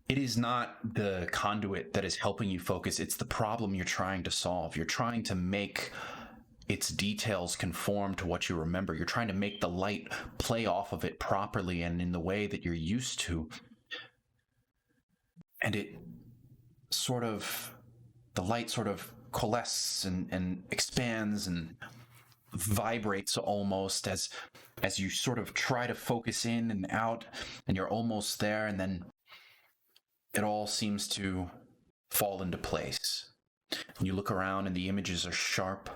it is not the conduit that is helping you focus, it's the problem you're trying to solve. You're trying to make its details conform to what you remember. You're trying to make the light play off of it properly and in the way that you're used to. And the light sort of coalesces and expands and vibrates almost as you sort of try to focus in and out, and you're almost there, and then it all seems to fall into place. And you look around and the images are sharp.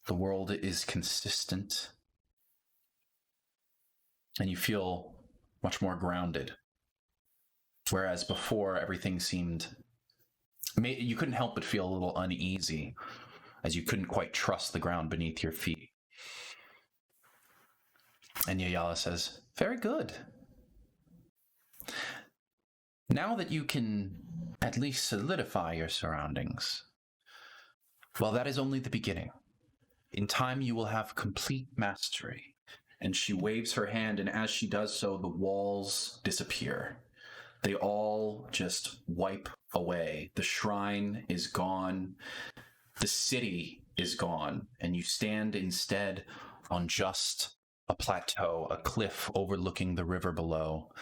The world is consistent. And you feel much more grounded. Whereas before, everything seemed... you couldn't help but feel a little uneasy, as you couldn't quite trust the ground beneath your feet. And Yayala says, "Very good. Now that you can at least solidify your surroundings, well, that is only the beginning. In time, you will have complete mastery." And she waves her hand, and as she does so, the walls disappear. They all just wipe away. The shrine is gone. The city is gone, and you stand instead on just a plateau, a cliff overlooking the river below,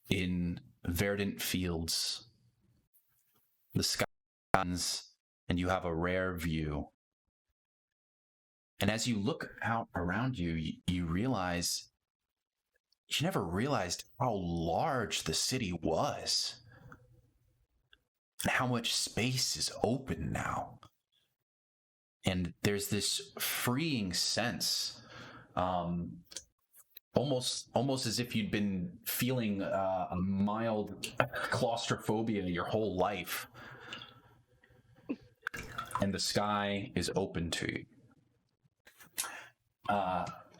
in verdant fields. The sky shines, and you have a rare view. And as you look out around you, you realize you never realized how large the city was. And how much space is open now. And there's this freeing sense, almost as if you'd been feeling a mild claustrophobia your whole life. And the sky is open to you.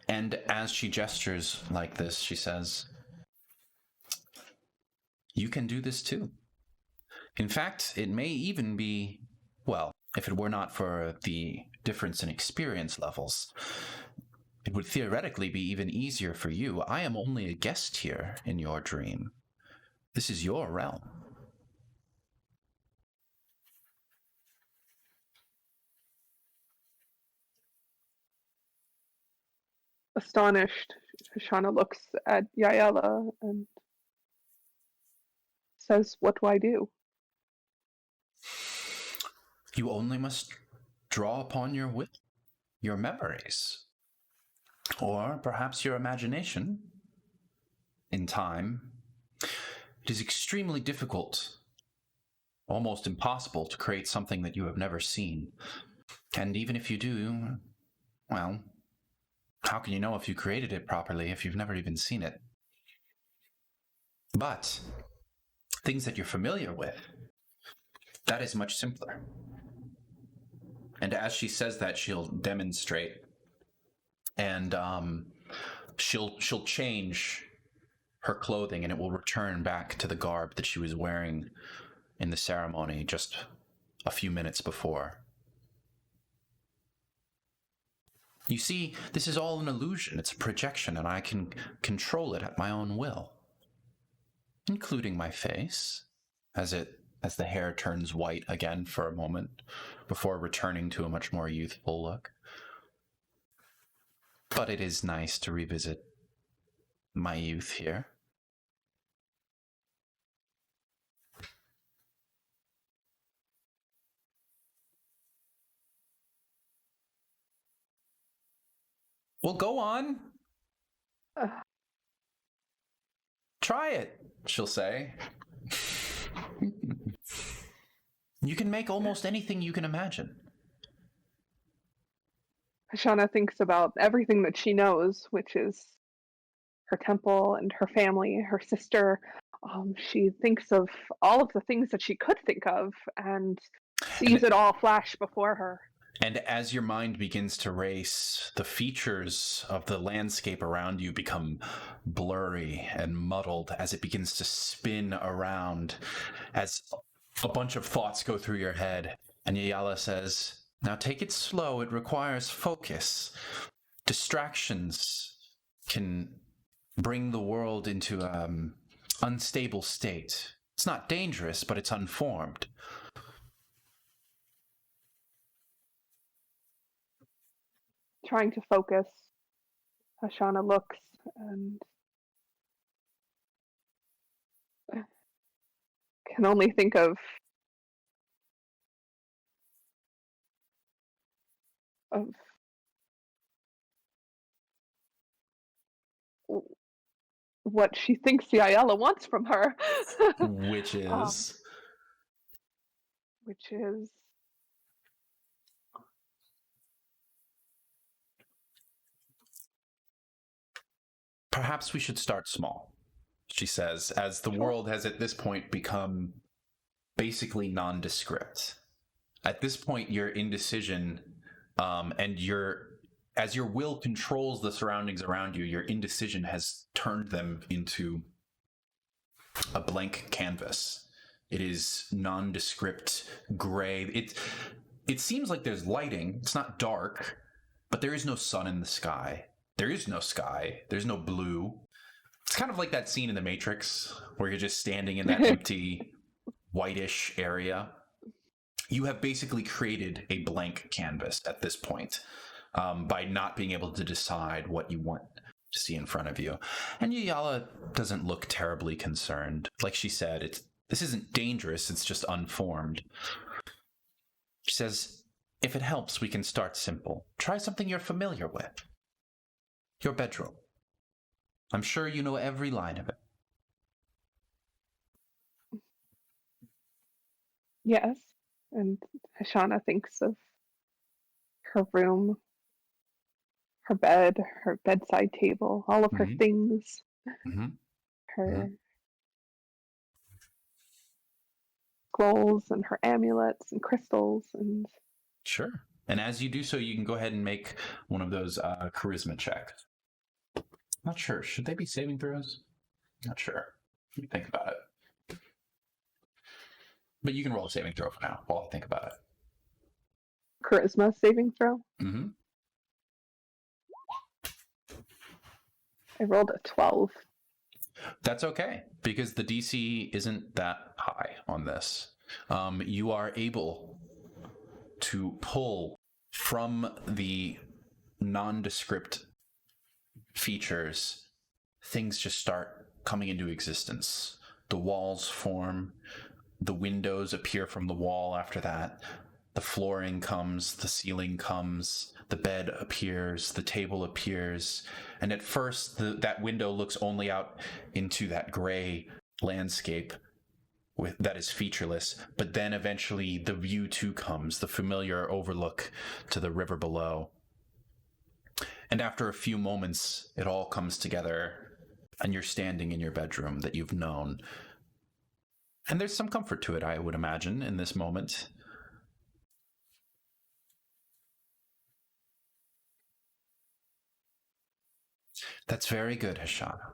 And as she gestures like this, she says, "You can do this too. In fact, it may even be, well, if it were not for the difference in experience levels, it would theoretically be even easier for you. I am only a guest here in your dream. This is your realm." Astonished, Hashanna looks at Yayala and says, "What do I do?" You only must draw upon your will, your memories, or perhaps your imagination. In time, it is extremely difficult, almost impossible, to create something that you have never seen. And even if you do, well, how can you know if you created it properly if you've never even seen it? But things that you're familiar with, that is much simpler. And as she says that, she'll demonstrate, and she'll change her clothing, and it will return back to the garb that she was wearing in the ceremony just a few minutes before. You see, this is all an illusion. It's a projection, and I can control it at my own will, including my face, as the hair turns white again for a moment before returning to a much more youthful look. But it is nice to revisit my youth here. Well, go on. Try it, she'll say. You can make almost anything you can imagine. Hashanna thinks about everything that she knows, which is her temple and her family, her sister. She thinks of all of the things that she could think of and sees it all flash before her. And as your mind begins to race, the features of the landscape around you become blurry and muddled as it begins to spin around, as A bunch of thoughts go through your head, and Yayala says, "Now take it slow. It requires focus. Distractions can bring the world into an unstable state. It's not dangerous, but it's unformed." Trying to focus, Hashanna looks and can only think of what she thinks Yayala wants from her. Which is? Which is Perhaps we should start small, she says, as the world has at this point become basically nondescript. At this point, your indecision and as your will controls the surroundings around you, your indecision has turned them into a blank canvas. It is nondescript, gray. It seems like there's lighting. It's not dark, but there is no sun in the sky. There is no sky. There's no blue. It's kind of like that scene in The Matrix where you're just standing in that empty, whitish area. You have basically created a blank canvas at this point by not being able to decide what you want to see in front of you. And Yayala doesn't look terribly concerned. Like she said, this isn't dangerous, it's just unformed. She says, "If it helps, we can start simple. Try something you're familiar with. Your bedroom. I'm sure you know every line of it." Yes. And Hashanna thinks of her room, her bed, her bedside table, all of her things, her scrolls and her amulets and crystals and... Sure. And as you do so, you can go ahead and make one of those charisma checks. Not sure. Should they be saving throws? Not sure. Let me think about it. But you can roll a saving throw for now while I think about it. Charisma saving throw? Mm-hmm. I rolled a 12. That's okay, because the DC isn't that high on this. You are able to pull from the nondescript features, things just start coming into existence. The walls form, the windows appear from the wall after that, the flooring comes, the ceiling comes, the bed appears, the table appears, and at first that window looks only out into that gray landscape that is featureless, but then eventually the view too comes, the familiar overlook to the river below. And after a few moments, it all comes together, and you're standing in your bedroom that you've known. And there's some comfort to it, I would imagine, in this moment. That's very good, Hashanna.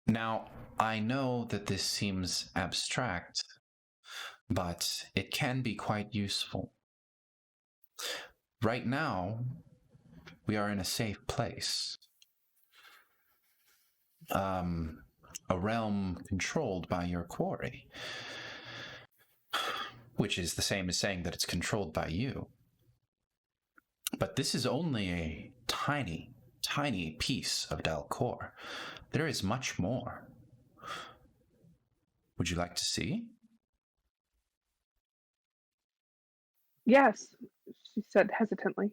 Now, I know that this seems abstract, but it can be quite useful. Right now, we are in a safe place. A realm controlled by your quori, which is the same as saying that it's controlled by you. But this is only a tiny, tiny piece of Dalcor. There is much more. Would you like to see? Yes, she said hesitantly.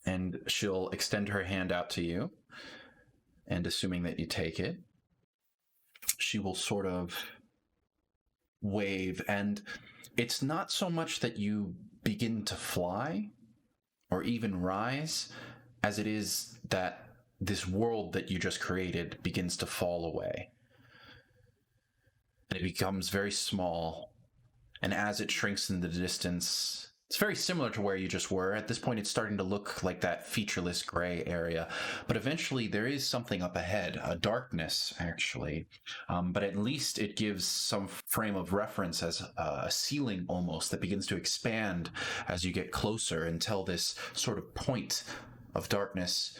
And she'll extend her hand out to you, and assuming that you take it, she will sort of wave, and it's not so much that you begin to fly or even rise as it is that this world that you just created begins to fall away. And it becomes very small, and as it shrinks in the distance, It's very similar to where you just were. At this point, it's starting to look like that featureless gray area. But eventually, there is something up ahead, a darkness, actually. But at least it gives some frame of reference as a ceiling almost that begins to expand as you get closer until this sort of point of darkness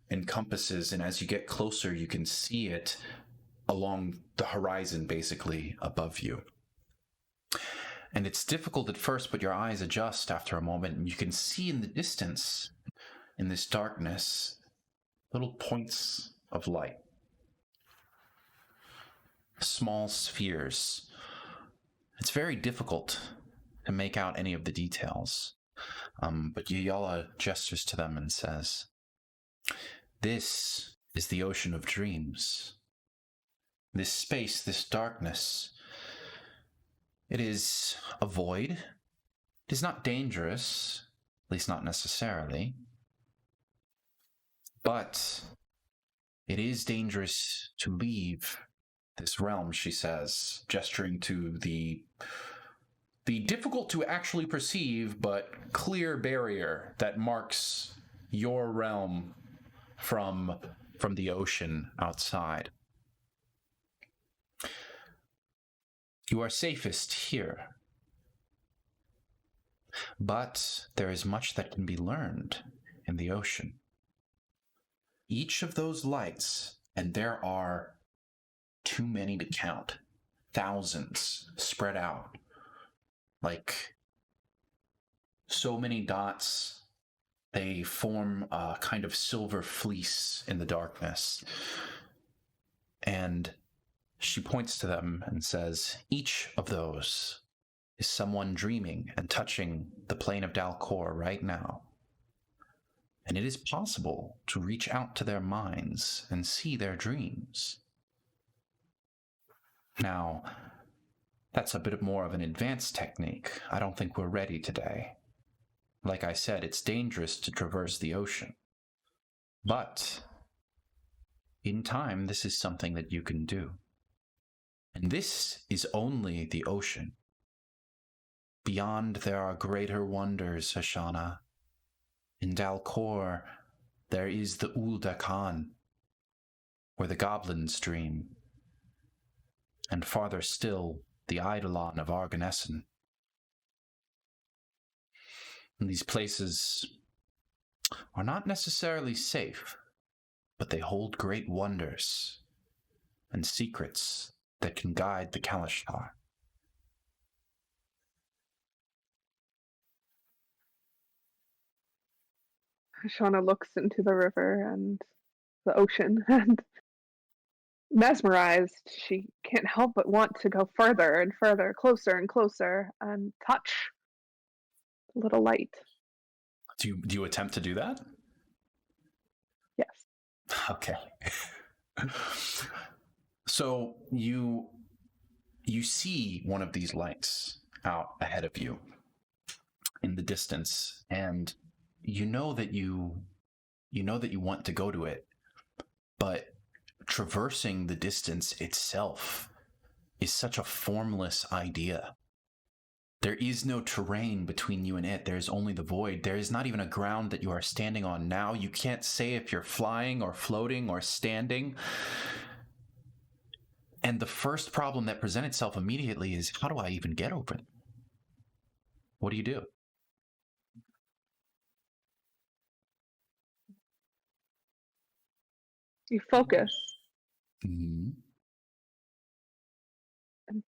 encompasses. And as you get closer, you can see it along the horizon, basically, above you. And it's difficult at first, but your eyes adjust after a moment, and you can see in the distance, in this darkness, little points of light. Small spheres. It's very difficult to make out any of the details, but Yala gestures to them and says, "This is the ocean of dreams. This space, this darkness, it is a void. It is not dangerous, at least not necessarily. But it is dangerous to leave this realm," she says, gesturing to the difficult to actually perceive but clear barrier that marks your realm from the ocean outside. You are safest here. But there is much that can be learned in the ocean. Each of those lights, and there are too many to count, thousands spread out, like so many dots, they form a kind of silver fleece in the darkness. And she points to them and says, "Each of those is someone dreaming and touching the plane of Dalcor right now. And it is possible to reach out to their minds and see their dreams." Now, that's a bit more of an advanced technique. I don't think we're ready today. Like I said, it's dangerous to traverse the ocean. But in time, this is something that you can do. And this is only the ocean. Beyond there are greater wonders, Hashanna. In Dalcor, there is the Uldakan, where the goblins dream. And farther still, the Eidolon of Arganessen. And these places are not necessarily safe, but they hold great wonders and secrets that can guide the Kalashtar. Hashanna looks into the river and the ocean, and mesmerized, she can't help but want to go further and further, closer and closer, and touch the little light. Do you attempt to do that? Yes. Okay. So you see one of these lights out ahead of you in the distance, and you know that you want to go to it, but traversing the distance itself is such a formless idea. There is no terrain between you and it. There is only the void. There is not even a ground that you are standing on now. You can't say if you're flying or floating or standing. And the first problem that presents itself immediately is, how do I even get over it? What do you do? You focus. Mm-hmm. And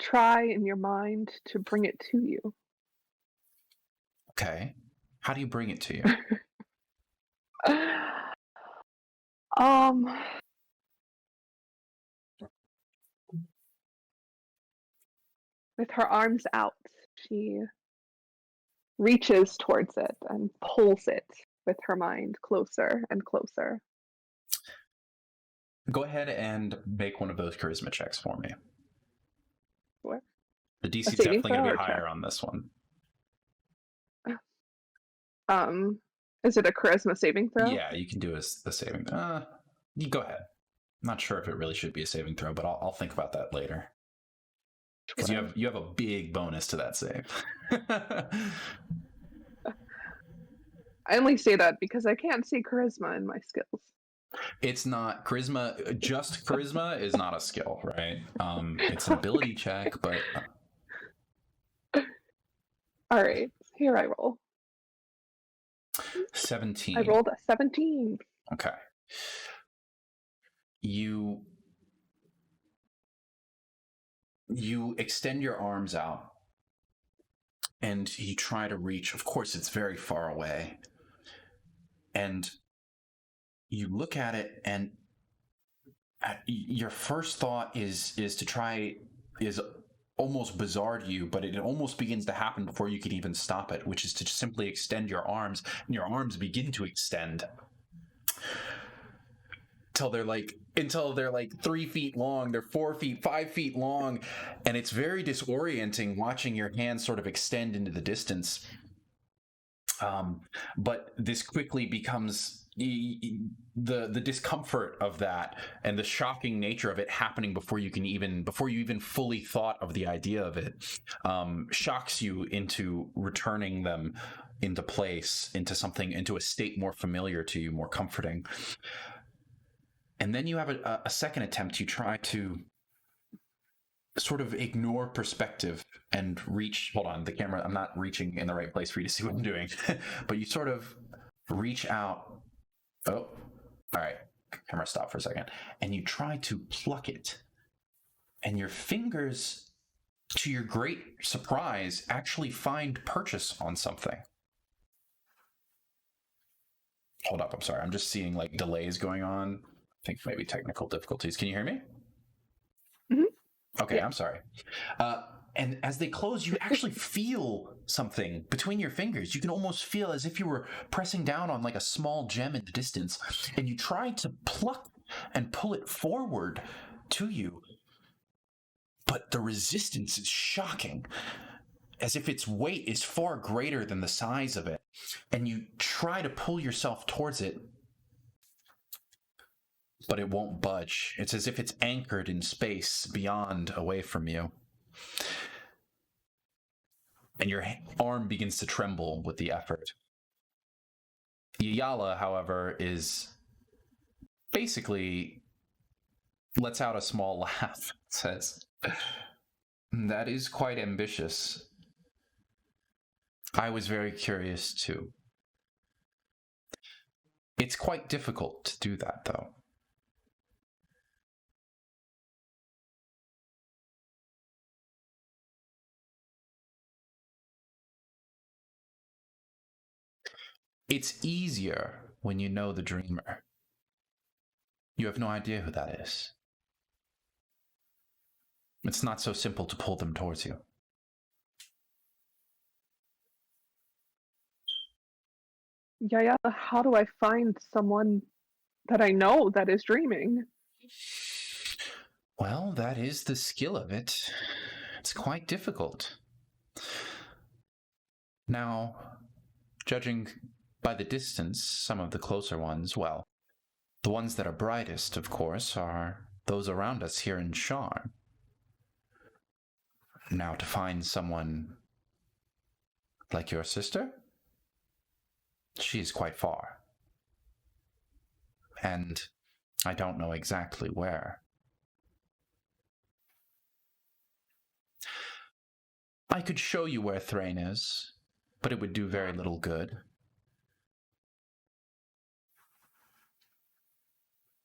try in your mind to bring it to you. Okay. How do you bring it to you? With her arms out, she reaches towards it and pulls it with her mind closer and closer. Go ahead and make one of those charisma checks for me. What? The DC is definitely going to be higher on this one. Is it a charisma saving throw? Yeah, you can do a saving. You go ahead. I'm not sure if it really should be a saving throw, but I'll think about that later. Because you have a big bonus to that save. I only say that because I can't see charisma in my skills. It's not charisma. Just charisma is not a skill, right? It's an ability check, but all right, here I roll. 17. I rolled a 17. Okay. You extend your arms out and you try to reach. Of course, it's very far away. And you look at it, and your first thought is to try, is almost bizarre to you, but it almost begins to happen before you can even stop it, which is to just simply extend your arms, and your arms begin to extend until they're like 3 feet long, they're 4 feet, 5 feet long, and it's very disorienting watching your hands sort of extend into the distance. But this quickly becomes the discomfort of that and the shocking nature of it happening before you even fully thought of the idea of it, shocks you into returning them into place, into a state more familiar to you, more comforting. And then you have a second attempt. You try to sort of ignore perspective and reach. Hold on, the camera. I'm not reaching in the right place for you to see what I'm doing. But you sort of reach out. Oh, all right. Camera, stop for a second. And you try to pluck it. And your fingers, to your great surprise, actually find purchase on something. Hold up. I'm sorry. I'm just seeing like delays going on. I think maybe technical difficulties. Can you hear me? Mm-hmm. Okay, yeah. I'm sorry. And as they close, you actually feel something between your fingers. You can almost feel as if you were pressing down on like a small gem in the distance. And you try to pluck and pull it forward to you. But the resistance is shocking, as if its weight is far greater than the size of it. And you try to pull yourself towards it, but it won't budge. It's as if it's anchored in space beyond, away from you. And your arm begins to tremble with the effort. Yala, however, is basically lets out a small laugh. Says, "That is quite ambitious. I was very curious too. It's quite difficult to do that, though." It's easier when you know the dreamer. You have no idea who that is. It's not so simple to pull them towards you. Yeah, how do I find someone that I know that is dreaming? Well, that is the skill of it. It's quite difficult. Now, judging by the distance, some of the closer ones, well, the ones that are brightest, of course, are those around us here in Sharn. Now, to find someone like your sister, she is quite far. And I don't know exactly where. I could show you where Thrain is, but it would do very little good.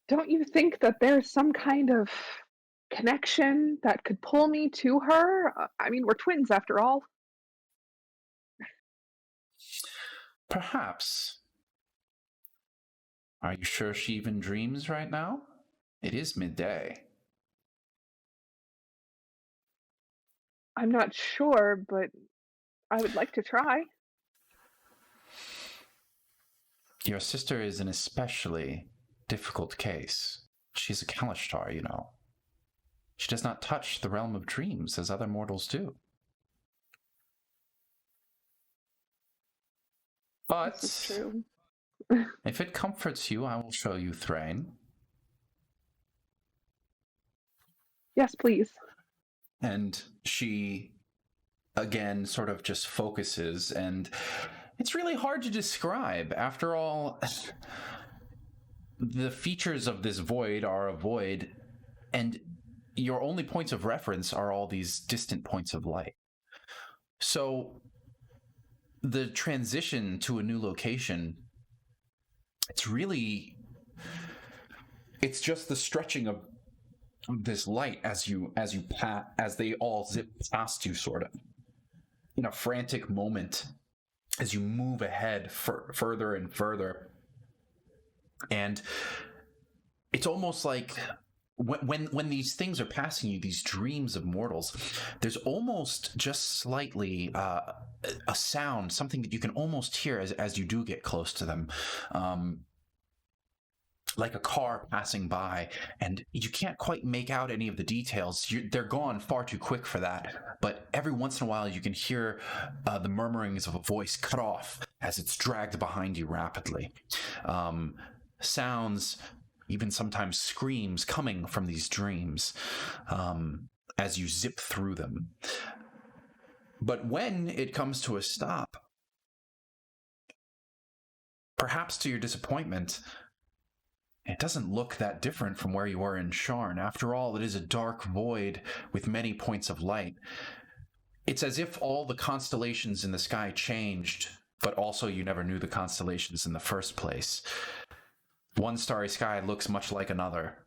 Don't you think that there's some kind of connection that could pull me to her? I mean, we're twins after all. Perhaps. Are you sure she even dreams right now? It is midday. I'm not sure, but I would like to try. Your sister is an especially difficult case. She's a Kalashtar, you know. She does not touch the realm of dreams as other mortals do. But This is true. If it comforts you, I will show you Thrain. Yes, please. And she, again, sort of just focuses, and it's really hard to describe. After all, the features of this void are a void, and your only points of reference are all these distant points of light. So the transition to a new location, it's just the stretching of this light as they all zip past you, sort of in a frantic moment as you move ahead further and further. And it's almost like when these things are passing you, these dreams of mortals, there's almost just slightly a sound, something that you can almost hear as you do get close to them, like a car passing by, and you can't quite make out any of the details. They're gone far too quick for that, but every once in a while you can hear the murmurings of a voice cut off as it's dragged behind you rapidly. Sounds, even sometimes screams, coming from these dreams as you zip through them. But when it comes to a stop, perhaps to your disappointment, it doesn't look that different from where you were in Sharn. After all, it is a dark void with many points of light. It's as if all the constellations in the sky changed, but also you never knew the constellations in the first place. One starry sky looks much like another.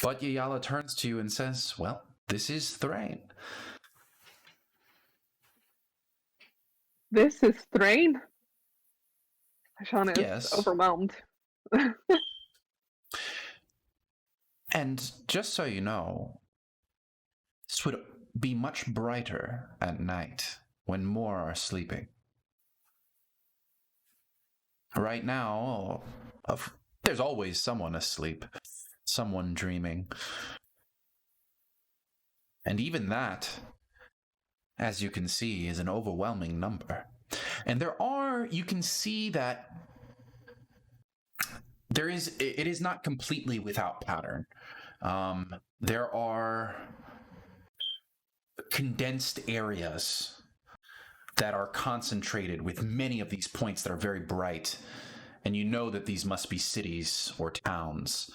But Yayala turns to you and says, well, this is Thrain. This is Thrain? Hashanna is Yes. overwhelmed. And just so you know, this would be much brighter at night when more are sleeping. Right now, there's always someone asleep, someone dreaming. And even that, as you can see, is an overwhelming number. And you can see that it is not completely without pattern. There are condensed areas that are concentrated with many of these points that are very bright, and you know that these must be cities or towns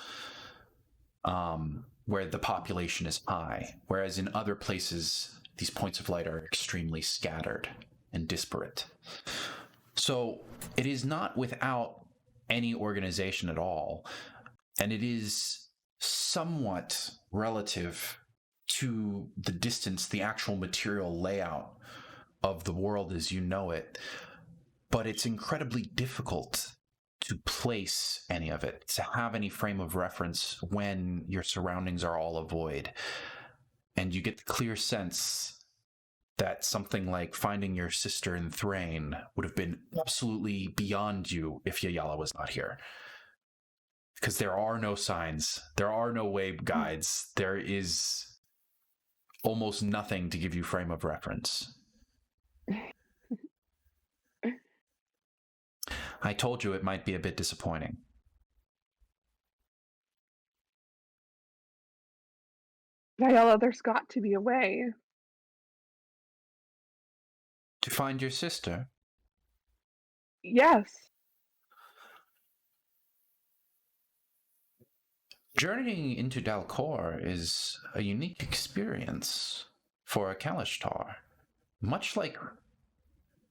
where the population is high, whereas in other places these points of light are extremely scattered and disparate. So it is not without any organization at all, and it is somewhat relative to the distance, the actual material layout of the world as you know it, but it's incredibly difficult to place any of it, to have any frame of reference when your surroundings are all a void. And you get the clear sense that something like finding your sister in Thrain would have been absolutely beyond you if Yayala was not here. Because there are no signs, there are no way guides, there is almost nothing to give you frame of reference. I told you it might be a bit disappointing. Yayala, there's got to be a way. To find your sister? Yes. Journeying into Dalcor is a unique experience for a Kalashtar. Much like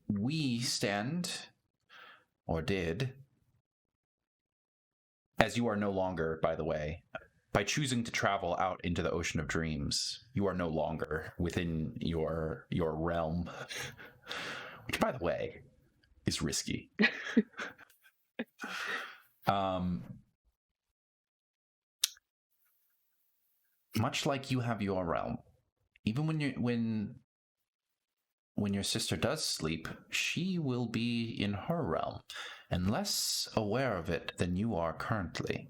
we stand, or did, as you are no longer, by the way, by choosing to travel out into the Ocean of Dreams, you are no longer within your realm, which, by the way, is risky. Much like you have your realm, even when your sister does sleep, she will be in her realm, and less aware of it than you are currently.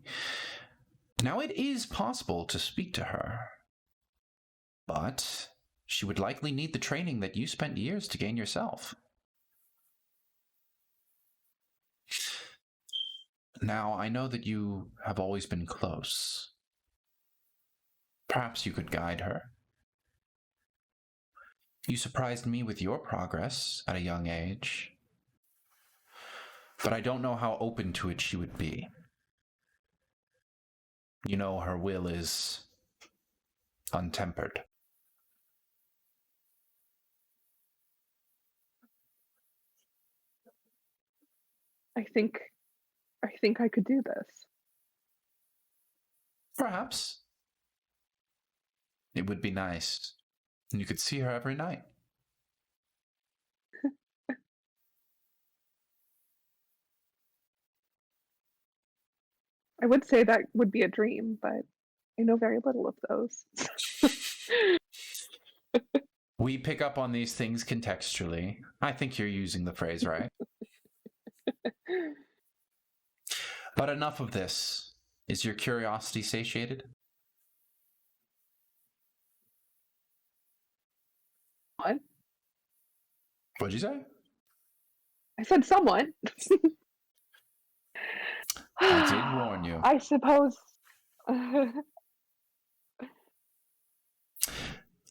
Now, it is possible to speak to her, but she would likely need the training that you spent years to gain yourself. Now, I know that you have always been close. Perhaps you could guide her. You surprised me with your progress at a young age, but I don't know how open to it she would be. You know, her will is untempered. I think I could do this. Perhaps. It would be nice. And you could see her every night. I would say that would be a dream, but I know very little of those. We pick up on these things contextually. I think you're using the phrase right. But enough of this. Is your curiosity satiated? What? What'd you say? I said somewhat. I did warn you. I suppose.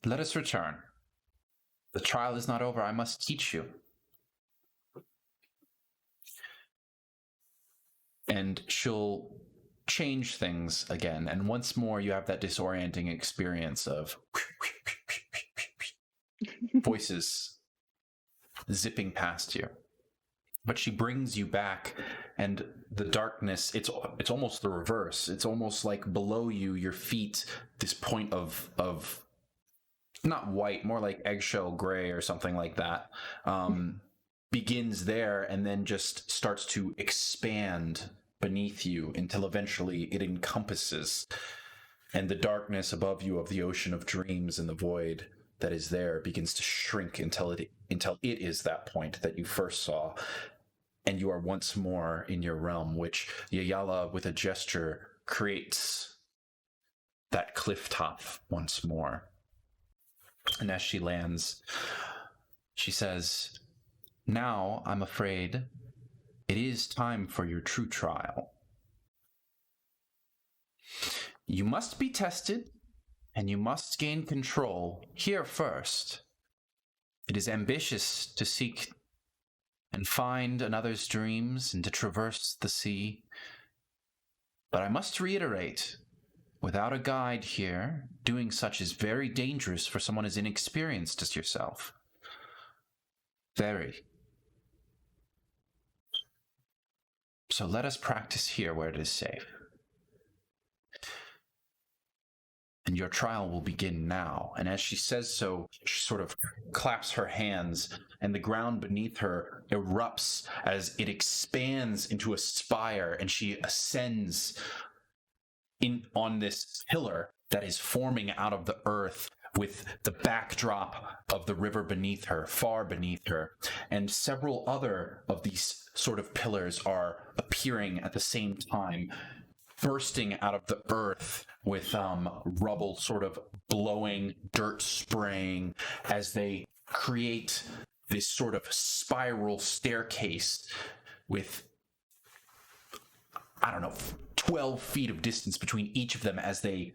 Let us return. The trial is not over. I must teach you. And she'll change things again. And once more, you have that disorienting experience of voices zipping past you. But she brings you back, and the darkness, it's almost the reverse. It's almost like below you, your feet, this point of not white, more like eggshell gray or something like that, begins there and then just starts to expand beneath you until eventually it encompasses, and the darkness above you of the ocean of dreams and the void that is there begins to shrink until it is that point that you first saw, and you are once more in your realm, which Yayala, with a gesture, creates that cliff top once more. And as she lands, she says, "Now, I'm afraid, it is time for your true trial. You must be tested, and you must gain control here first. It is ambitious to seek and find another's dreams and to traverse the sea. But I must reiterate, without a guide here, doing such is very dangerous for someone as inexperienced as yourself. Very. So let us practice here where it is safe. And your trial will begin now." And as she says so, she sort of claps her hands, and the ground beneath her erupts as it expands into a spire, and she ascends on this pillar that is forming out of the earth, with the backdrop of the river beneath her, far beneath her. And several other of these sort of pillars are appearing at the same time, bursting out of the earth with rubble sort of blowing, dirt spraying, as they create this sort of spiral staircase with, 12 feet of distance between each of them as they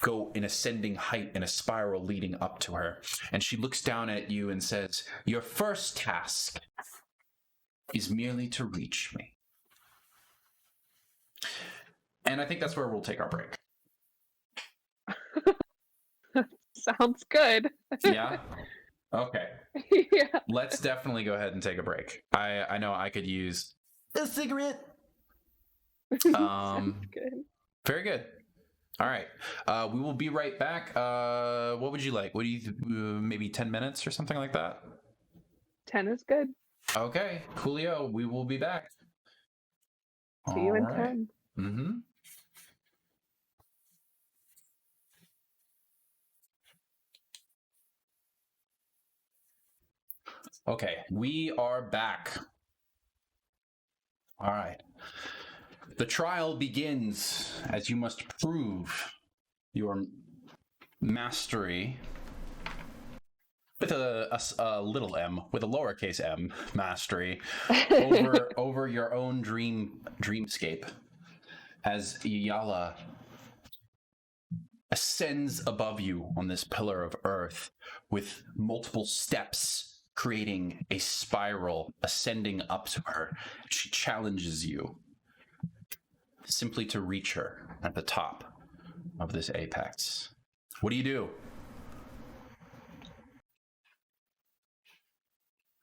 go in ascending height in a spiral leading up to her. And she looks down at you and says, "Your first task is merely to reach me." And I think that's where we'll take our break. Sounds good. Yeah? Okay. Yeah. Let's definitely go ahead and take a break. I know I could use a cigarette. Sounds good. Very good. All right. We will be right back. What would you like? What do you maybe 10 minutes or something like that? 10 is good. Okay. Coolio. We will be back. See you in 10. Mm-hmm. Okay, we are back. All right. The trial begins as you must prove your mastery with a little m, with a lowercase m, mastery over your own dreamscape, as Yala ascends above you on this pillar of earth with multiple steps creating a spiral ascending up to her. She challenges you simply to reach her at the top of this apex. What do you do?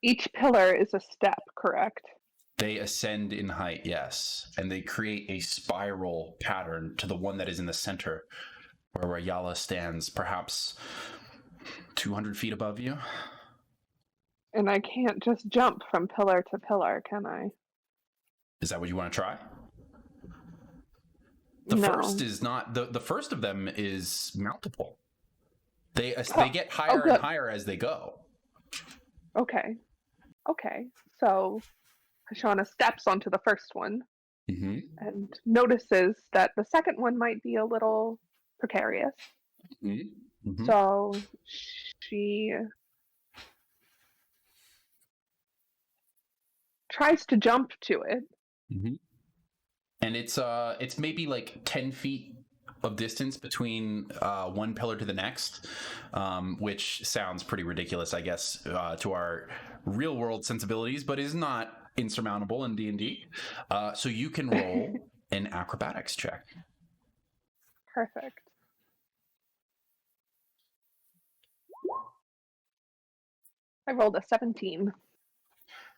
Each pillar is a step, correct? They ascend in height, yes, and they create a spiral pattern to the one that is in the center, where Ayala stands, perhaps 200 feet above you. And I can't just jump from pillar to pillar, can I? Is that what you want to try? No. First is not the first of them is mountable. They get higher and higher as they go. Okay. So Hashanna steps onto the first one and notices that the second one might be a little precarious. So she tries to jump to it. And it's maybe like 10 feet of distance between one pillar to the next, which sounds pretty ridiculous, I guess, to our real world sensibilities, but is not insurmountable in D&D. So you can roll an acrobatics check. Perfect. I rolled a 17.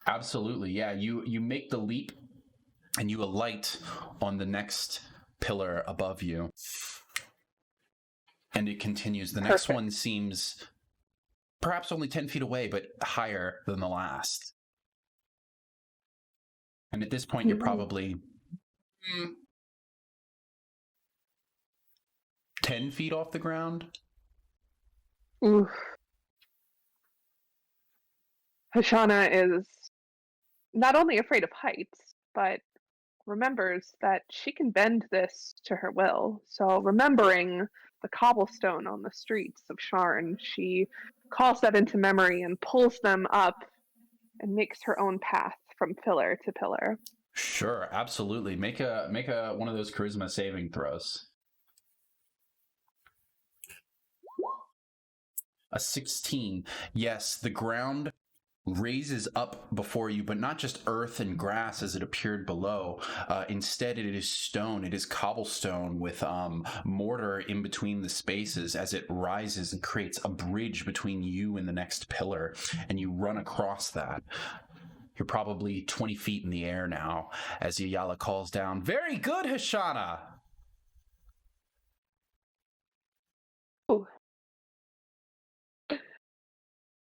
Absolutely, yeah. You make the leap and you alight on the next pillar above you. And it continues. The next one seems perhaps only 10 feet away, but higher than the last. And at this point, you're probably 10 feet off the ground. Oof. Hashanna is not only afraid of heights, but remembers that she can bend this to her will. So remembering the cobblestone on the streets of Sharn, she calls that into memory and pulls them up and makes her own path from pillar to pillar. Sure, absolutely. Make a one of those charisma saving throws. A 16. Yes, the ground raises up before you, but not just earth and grass as it appeared below. Instead, it is stone. It is cobblestone with mortar in between the spaces as it rises and creates a bridge between you and the next pillar, and you run across that. You're probably 20 feet in the air now as Ayala calls down, "Very good, Hashanna!" Ooh.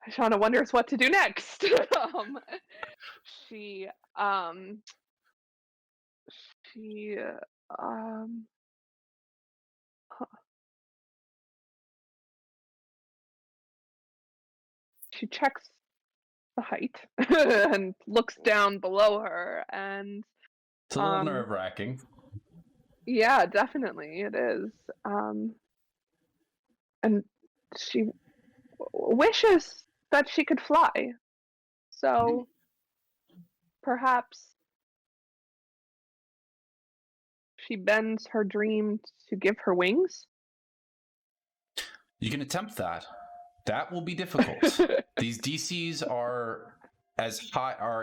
Hashanna wonders what to do next. She checks the height and looks down below her, and it's a little nerve-wracking. Yeah, definitely it is. And she wishes that she could fly. So perhaps she bends her dream to give her wings. You can attempt that. That will be difficult. These DCs are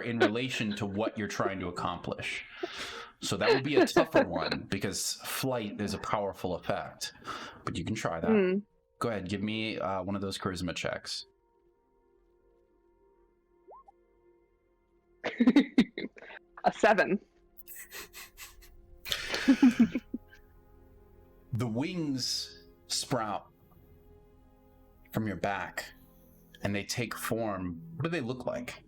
in relation to what you're trying to accomplish. So that would be a tougher one because flight is a powerful effect. But you can try that. Go ahead, give me one of those charisma checks. A 7. The wings sprout from your back and they take form. What do they look like?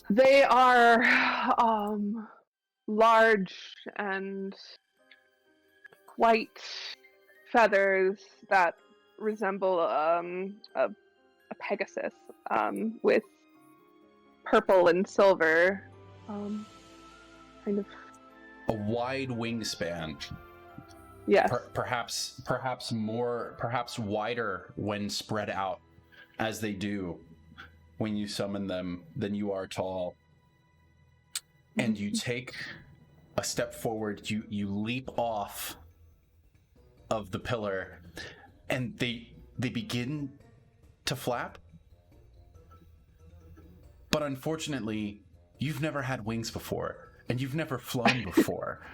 They are large and white feathers that resemble a Pegasus with purple and silver kind of a wide wingspan. Yes. Perhaps wider when spread out as they do when you summon them than you are tall. And you take a step forward, you leap off of the pillar, and they begin to flap. But unfortunately, you've never had wings before, and you've never flown before.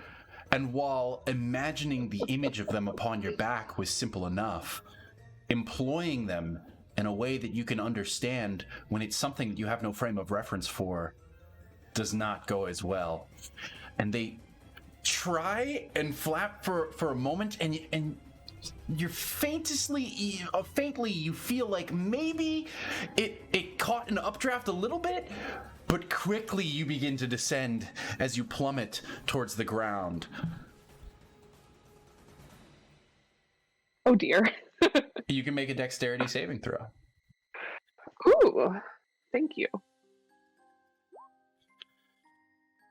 And while imagining the image of them upon your back was simple enough, employing them in a way that you can understand when it's something that you have no frame of reference for does not go as well. And they try and flap for a moment, and you're faintly you feel like maybe it caught an updraft a little bit, but quickly you begin to descend as you plummet towards the ground. Oh dear. You can make a dexterity saving throw. Ooh, thank you.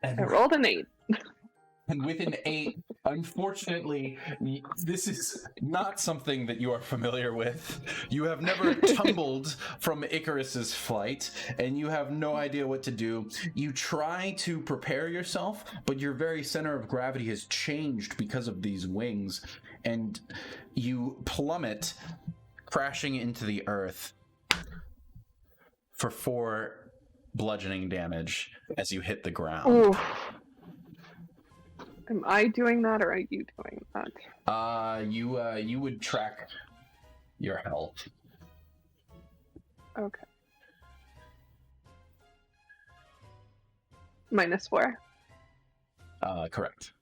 And I rolled an 8. And with an 8, unfortunately, this is not something that you are familiar with. You have never tumbled from Icarus's flight, and you have no idea what to do. You try to prepare yourself, but your very center of gravity has changed because of these wings, and you plummet, crashing into the earth for 4 bludgeoning damage as you hit the ground. Ooh. Am I doing that, or are you doing that? You would track your health. Okay. -4. Correct.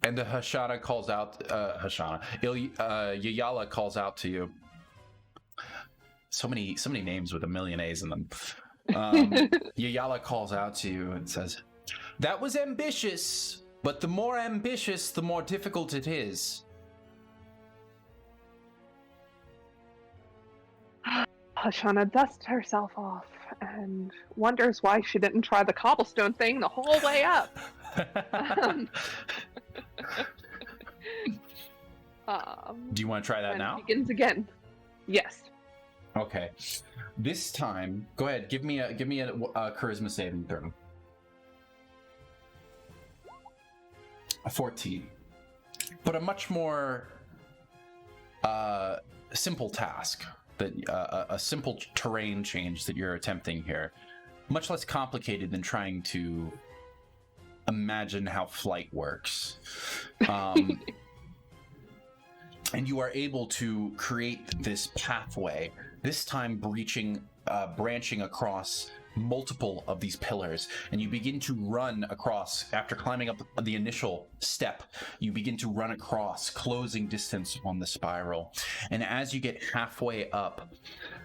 And the Hashanna calls out. Yayala calls out to you. So many names with a million A's in them. Yayala calls out to you and says, "That was ambitious, but the more ambitious, the more difficult it is." Hashanna dusts herself off and wonders why she didn't try the cobblestone thing the whole way up. Do you want to try that now? Begins again. Yes. Okay. This time, go ahead. Give me a charisma saving throw. A 14. But a much more simple task, that a simple terrain change that you're attempting here. Much less complicated than trying to imagine how flight works. And you are able to create this pathway, this time branching across multiple of these pillars, and you begin to run across. After climbing up the initial step, you begin to run across, closing distance on the spiral. And as you get halfway up,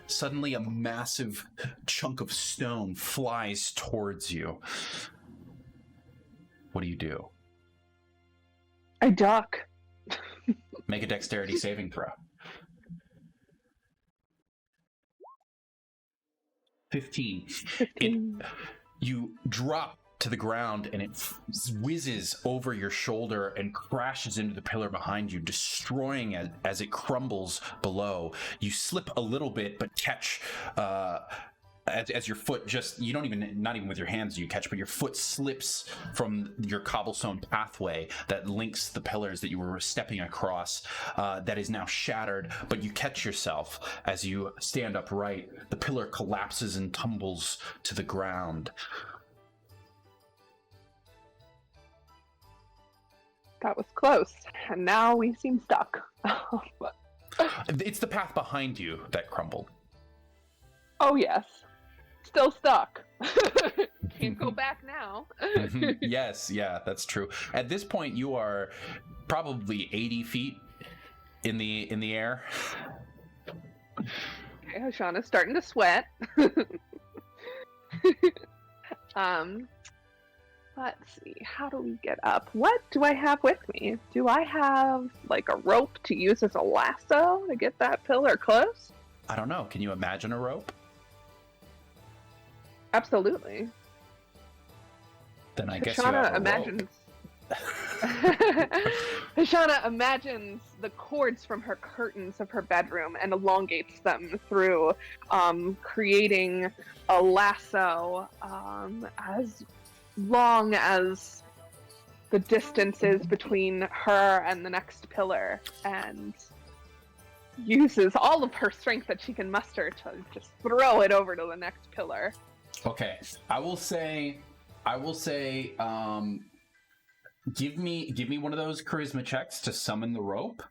suddenly a massive chunk of stone flies towards you. What do? I duck. Make a dexterity saving throw. 15. You drop to the ground, and it whizzes over your shoulder and crashes into the pillar behind you, destroying it as it crumbles below. You slip a little bit, but catch as your foot not even with your hands do you catch, but your foot slips from your cobblestone pathway that links the pillars that you were stepping across, that is now shattered, but you catch yourself as you stand upright. The pillar collapses and tumbles to the ground. That was close, and now we seem stuck. It's the path behind you that crumbled. Oh yes. Still stuck. Can't go back now. Yes, yeah, that's true. At this point, you are probably 80 feet in the air. Okay, Hashanna's starting to sweat. Let's see. How do we get up? What do I have with me? Do I have like a rope to use as a lasso to get that pillar close? I don't know. Can you imagine a rope? Absolutely. Then I guess Hashanna you have a imagines. rope. Hashanna imagines the cords from her curtains of her bedroom and elongates them through, creating a lasso as long as the distance is between her and the next pillar, and uses all of her strength that she can muster to just throw it over to the next pillar. Okay, I will say, give me one of those charisma checks to summon the rope,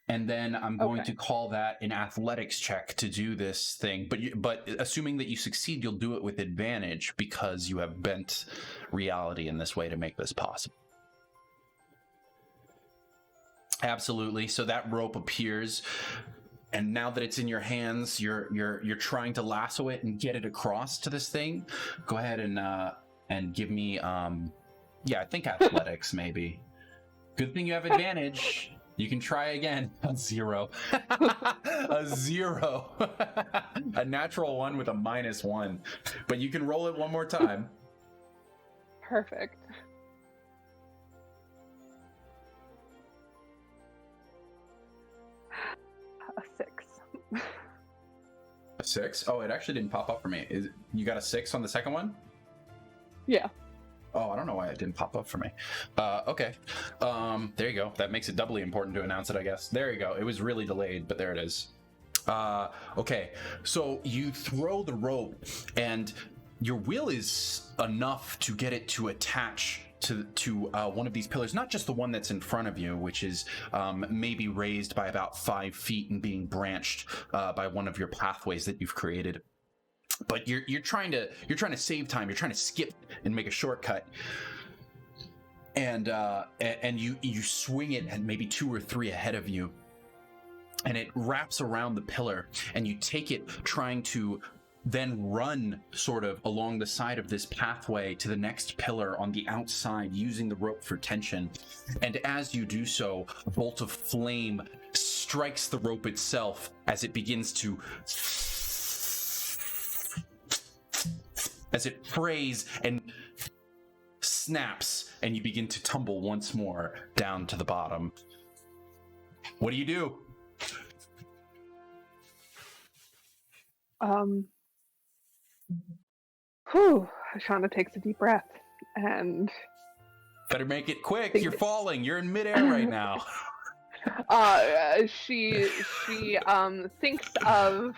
and then I'm going to call that an athletics check to do this thing. But assuming that you succeed, you'll do it with advantage because you have bent reality in this way to make this possible. Absolutely. So that rope appears, and now that it's in your hands, you're trying to lasso it and get it across to this thing. Go ahead and give me yeah, I think athletics maybe. Good thing you have advantage. You can try again. A 0. A 0. A natural 1 with a -1. But you can roll it one more time. Perfect. A 6. A 6? Oh, it actually didn't pop up for me. You got a 6 on the second one? Yeah. Oh, I don't know why it didn't pop up for me. Okay. There you go. That makes it doubly important to announce it, I guess. There you go. It was really delayed, but there it is. Okay. So you throw the rope, and your will is enough to get it to attach to one of these pillars, not just the one that's in front of you, which is maybe raised by about 5 feet and being branched by one of your pathways that you've created. But you're trying to save time. You're trying to skip and make a shortcut, and you swing it at maybe 2 or 3 ahead of you, and it wraps around the pillar, and you take it trying to then run sort of along the side of this pathway to the next pillar on the outside, using the rope for tension. And as you do so, a bolt of flame strikes the rope itself as it begins to, as it frays and snaps, and you begin to tumble once more down to the bottom. What do you do? Hashanna takes a deep breath and better make it quick. You're falling. You're in midair right now. She thinks of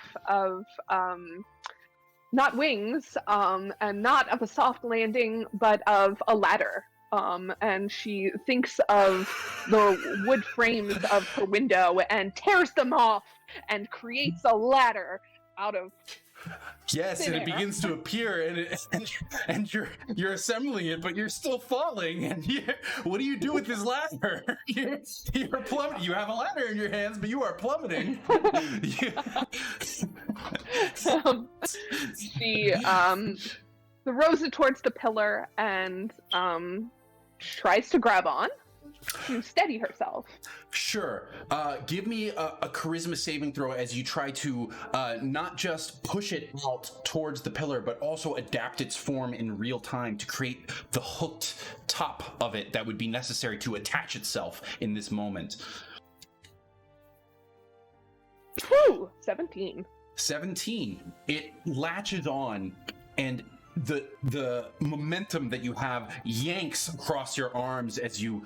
not wings, and not of a soft landing, but of a ladder. And she thinks of the wood frames of her window and tears them off and creates a ladder out of yes, and it begins to appear, and you're assembling it, but you're still falling. And what do you do with this ladder? You're plummeting. You have a ladder in your hands, but you are plummeting. She throws it towards the pillar and tries to grab on to steady herself. Sure. Give me a charisma saving throw as you try to not just push it out towards the pillar, but also adapt its form in real time to create the hooked top of it that would be necessary to attach itself in this moment. Whew, 17. 17. It latches on, and the momentum that you have yanks across your arms as you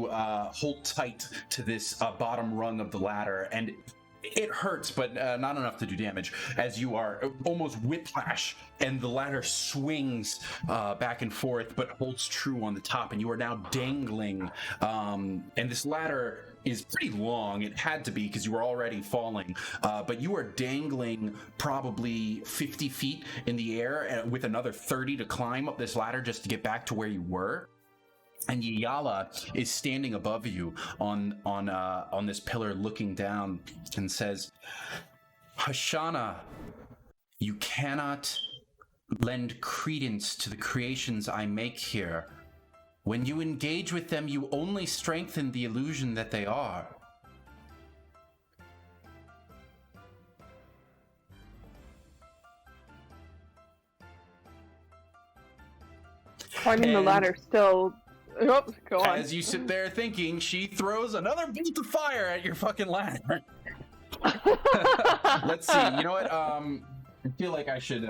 hold tight to this bottom rung of the ladder, and it hurts, but not enough to do damage, as you are almost whiplash, and the ladder swings back and forth, but holds true on the top, and you are now dangling, and this ladder is pretty long. It had to be because you were already falling, but you are dangling probably 50 feet in the air with another 30 to climb up this ladder just to get back to where you were. And Yala is standing above you on this pillar, looking down, and says, "Hashanna, you cannot lend credence to the creations I make here. When you engage with them, you only strengthen the illusion that they are." Climbing the ladder still Oh, go on. As you sit there thinking, she throws another bolt of fire at your fucking ladder. Let's see. You know what? I feel like I should.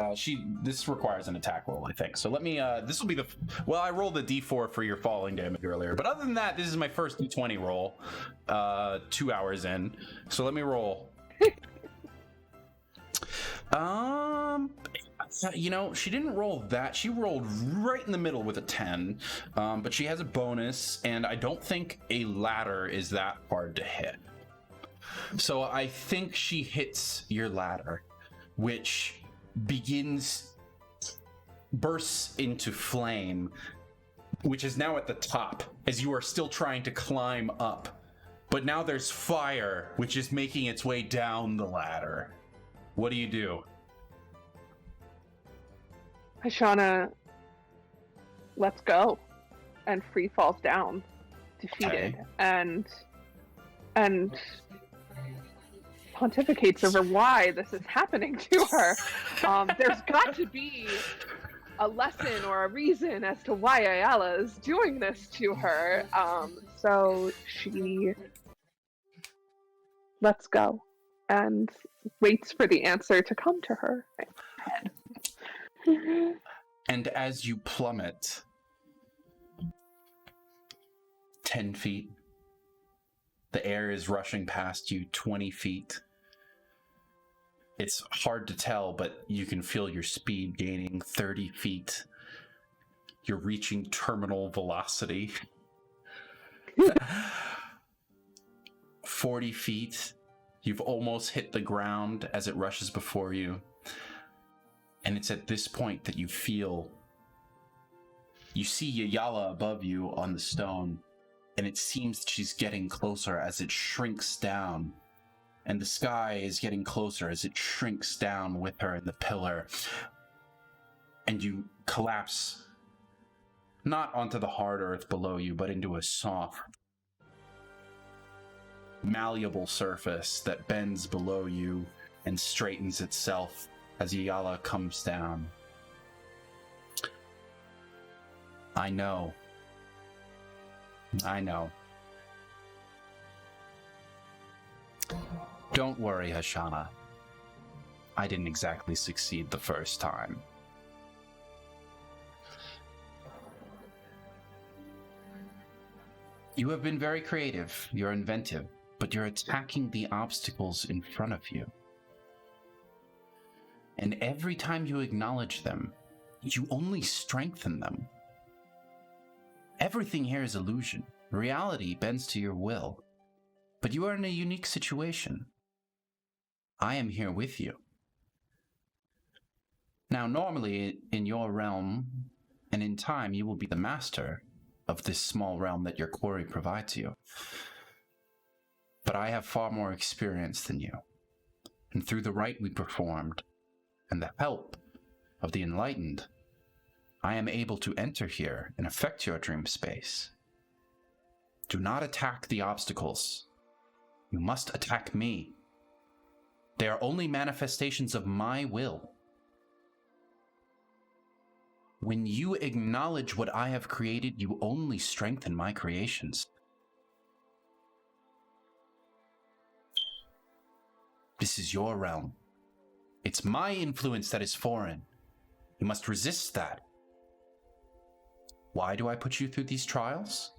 This requires an attack roll, I think. So let me. This will be the. Well, I rolled the d4 for your falling damage earlier, but other than that, this is my first d20 roll. 2 hours in, so let me roll. You know, she didn't roll that. She rolled right in the middle with a 10, but she has a bonus, and I don't think a ladder is that hard to hit. So I think she hits your ladder, which bursts into flame, which is now at the top, as you are still trying to climb up. But now there's fire, which is making its way down the ladder. What do you do? Hashanna lets go and free falls down, defeated, Okay. and pontificates over why this is happening to her. There's got to be a lesson or a reason as to why Ayala is doing this to her. So she lets go and waits for the answer to come to her head. And as you plummet 10 feet, the air is rushing past you 20 feet. It's hard to tell, but you can feel your speed gaining 30 feet. You're reaching terminal velocity. 40 feet. You've almost hit the ground as it rushes before you. And it's at this point that you see Yayala above you on the stone, and it seems she's getting closer as it shrinks down. And the sky is getting closer as it shrinks down with her in the pillar. And you collapse, not onto the hard earth below you, but into a soft, malleable surface that bends below you and straightens itself as Yayala comes down. I know. Don't worry, Hashanna. I didn't exactly succeed the first time. You have been very creative, you're inventive, but you're attacking the obstacles in front of you. And every time you acknowledge them, you only strengthen them. Everything here is illusion. Reality bends to your will. But you are in a unique situation. I am here with you. Now, normally, in your realm, and in time, you will be the master of this small realm that your quori provides you. But I have far more experience than you. And through the rite we performed, and the help of the enlightened, I am able to enter here and affect your dream space. Do not attack the obstacles. You must attack me. They are only manifestations of my will. When you acknowledge what I have created, you only strengthen my creations. This is your realm. It's my influence that is foreign. You must resist that. Why do I put you through these trials?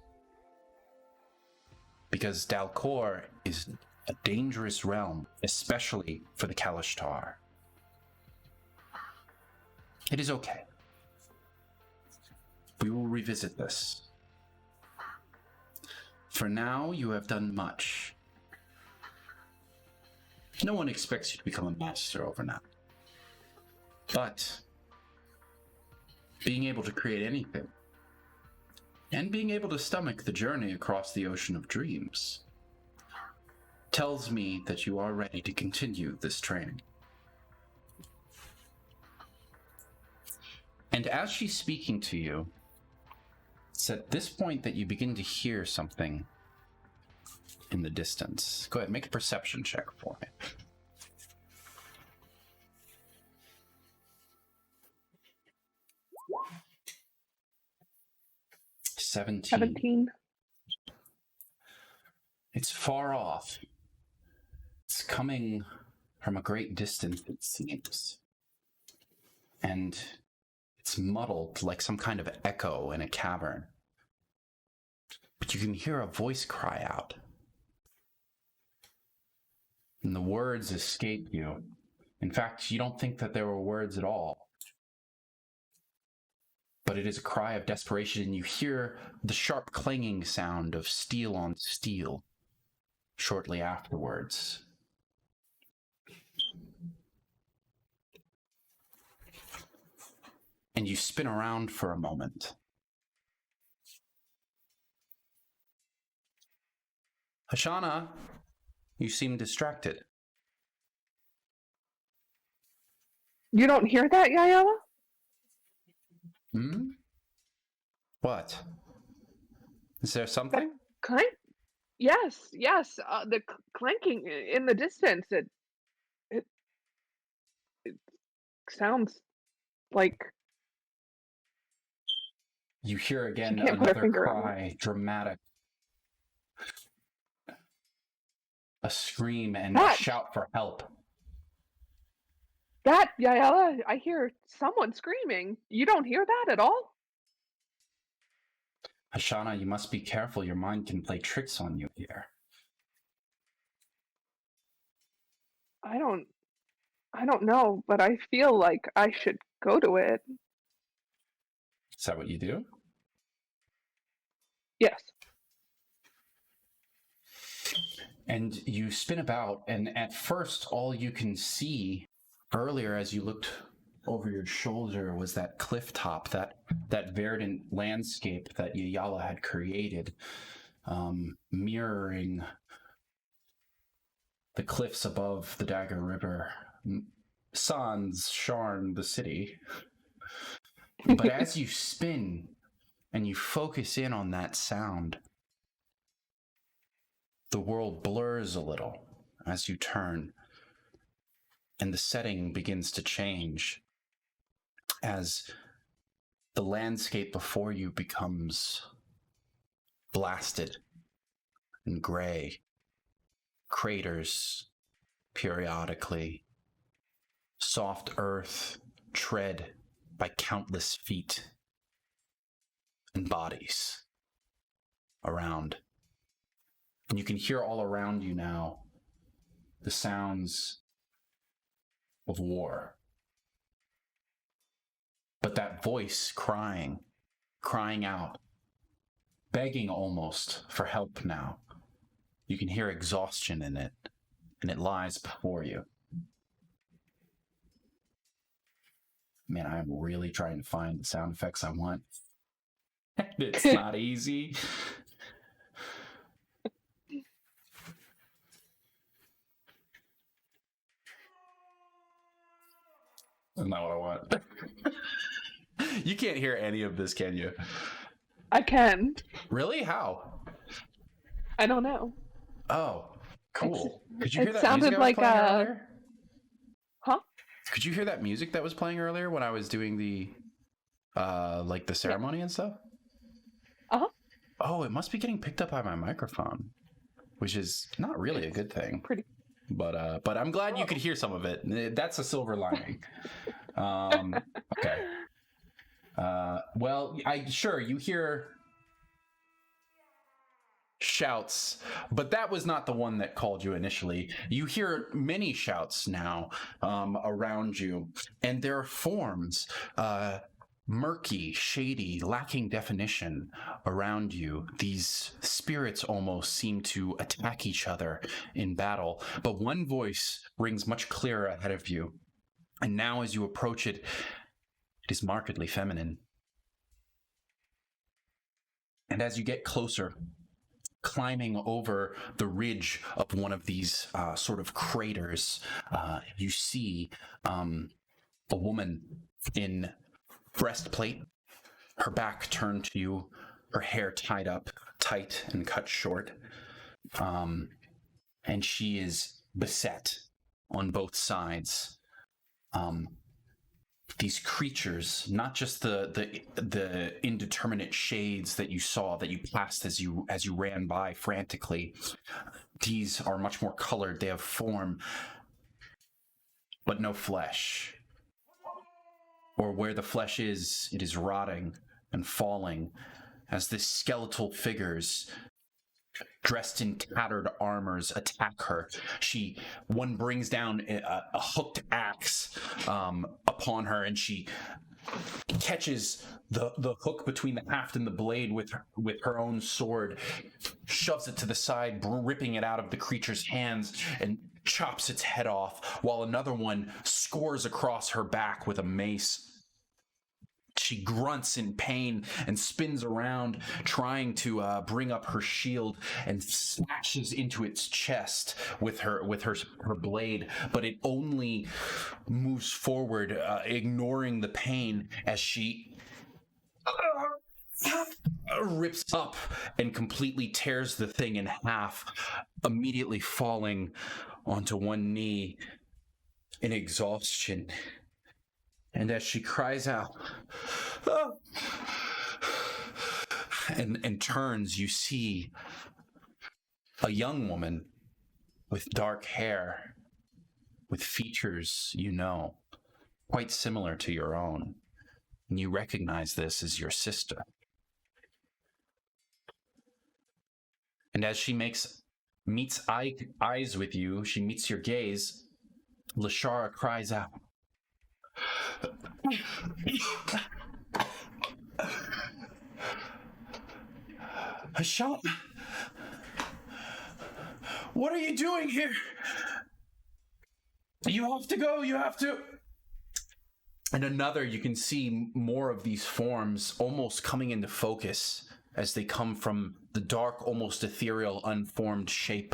Because Dalcor is a dangerous realm, especially for the Kalashtar. It is okay. We will revisit this. For now, you have done much. No one expects you to become a master overnight. But being able to create anything, and being able to stomach the journey across the ocean of dreams, tells me that you are ready to continue this training. And as she's speaking to you, it's at this point that you begin to hear something in the distance. Go ahead, make a perception check for me. 17. 17. It's far off. It's coming from a great distance, it seems. And it's muddled like some kind of echo in a cavern. But you can hear a voice cry out. And the words escape you. In fact, you don't think that there were words at all. But it is a cry of desperation, and you hear the sharp clanging sound of steel on steel shortly afterwards. And you spin around for a moment. Hashanna, you seem distracted. You don't hear that, Yayala? Hmm? What? Is there something? Clank? Yes. The clanking in the distance. It sounds like... You hear again can't put her another finger on cry, dramatic. A scream and That- a shout for help. That, Yayala, I hear someone screaming. You don't hear that at all? Hashanna, you must be careful. Your mind can play tricks on you here. I don't know, but I feel like I should go to it. Is that what you do? Yes. And you spin about, and at first all you can see earlier as you looked over your shoulder was that cliff top, that verdant landscape that Yayala had created, mirroring the cliffs above the Dagger River, sans Sharn, the city. But as you spin and you focus in on that sound, the world blurs a little as you turn, and the setting begins to change as the landscape before you becomes blasted and gray. Craters periodically, soft earth tread by countless feet and bodies around. And you can hear all around you now the sounds of war. But that voice crying out, begging almost for help now. You can hear exhaustion in it, and it lies before you. Man, I'm really trying to find the sound effects I want. It's not easy. That's not what I want. You can't hear any of this, can you? I can. Really? How? I don't know. Oh, cool. Could you hear It that sounded music I was like playing a... earlier? Huh? Could you hear that music that was playing earlier when I was doing the like the ceremony and stuff? Uh-huh. Oh, it must be getting picked up by my microphone, which is not really a good thing. Pretty. But I'm glad you could hear some of it. That's a silver lining. Okay. Well, you hear shouts, but that was not the one that called you initially. You hear many shouts now around you, and there are forms, murky, shady, lacking definition around you. These spirits almost seem to attack each other in battle, but one voice rings much clearer ahead of you, and now as you approach it, it is markedly feminine. And as you get closer, climbing over the ridge of one of these sort of craters, you see a woman in breastplate, her back turned to you, her hair tied up tight and cut short, and she is beset on both sides. these creatures, not just the indeterminate shades that you saw, that you passed as you ran by frantically. These are much more colored. They have form, but no flesh. Or where the flesh is, it is rotting and falling as the skeletal figures dressed in tattered armors attack her. One brings down a hooked axe upon her, and she catches the hook between the haft and the blade with her own sword, shoves it to the side, ripping it out of the creature's hands, and chops its head off, while another one scores across her back with a mace. She grunts in pain and spins around, trying to bring up her shield, and slashes into its chest with her blade, but it only moves forward, ignoring the pain as she rips up and completely tears the thing in half, immediately falling onto one knee in exhaustion. And as she cries out, "Oh!" and turns, you see a young woman with dark hair, with features quite similar to your own. And you recognize this as your sister. And as she meets eyes with you, she meets your gaze, Lashara cries out, "Hashanna, what are you doing here? You have to go, you have to..." And you can see more of these forms almost coming into focus as they come from the dark, almost ethereal, unformed shape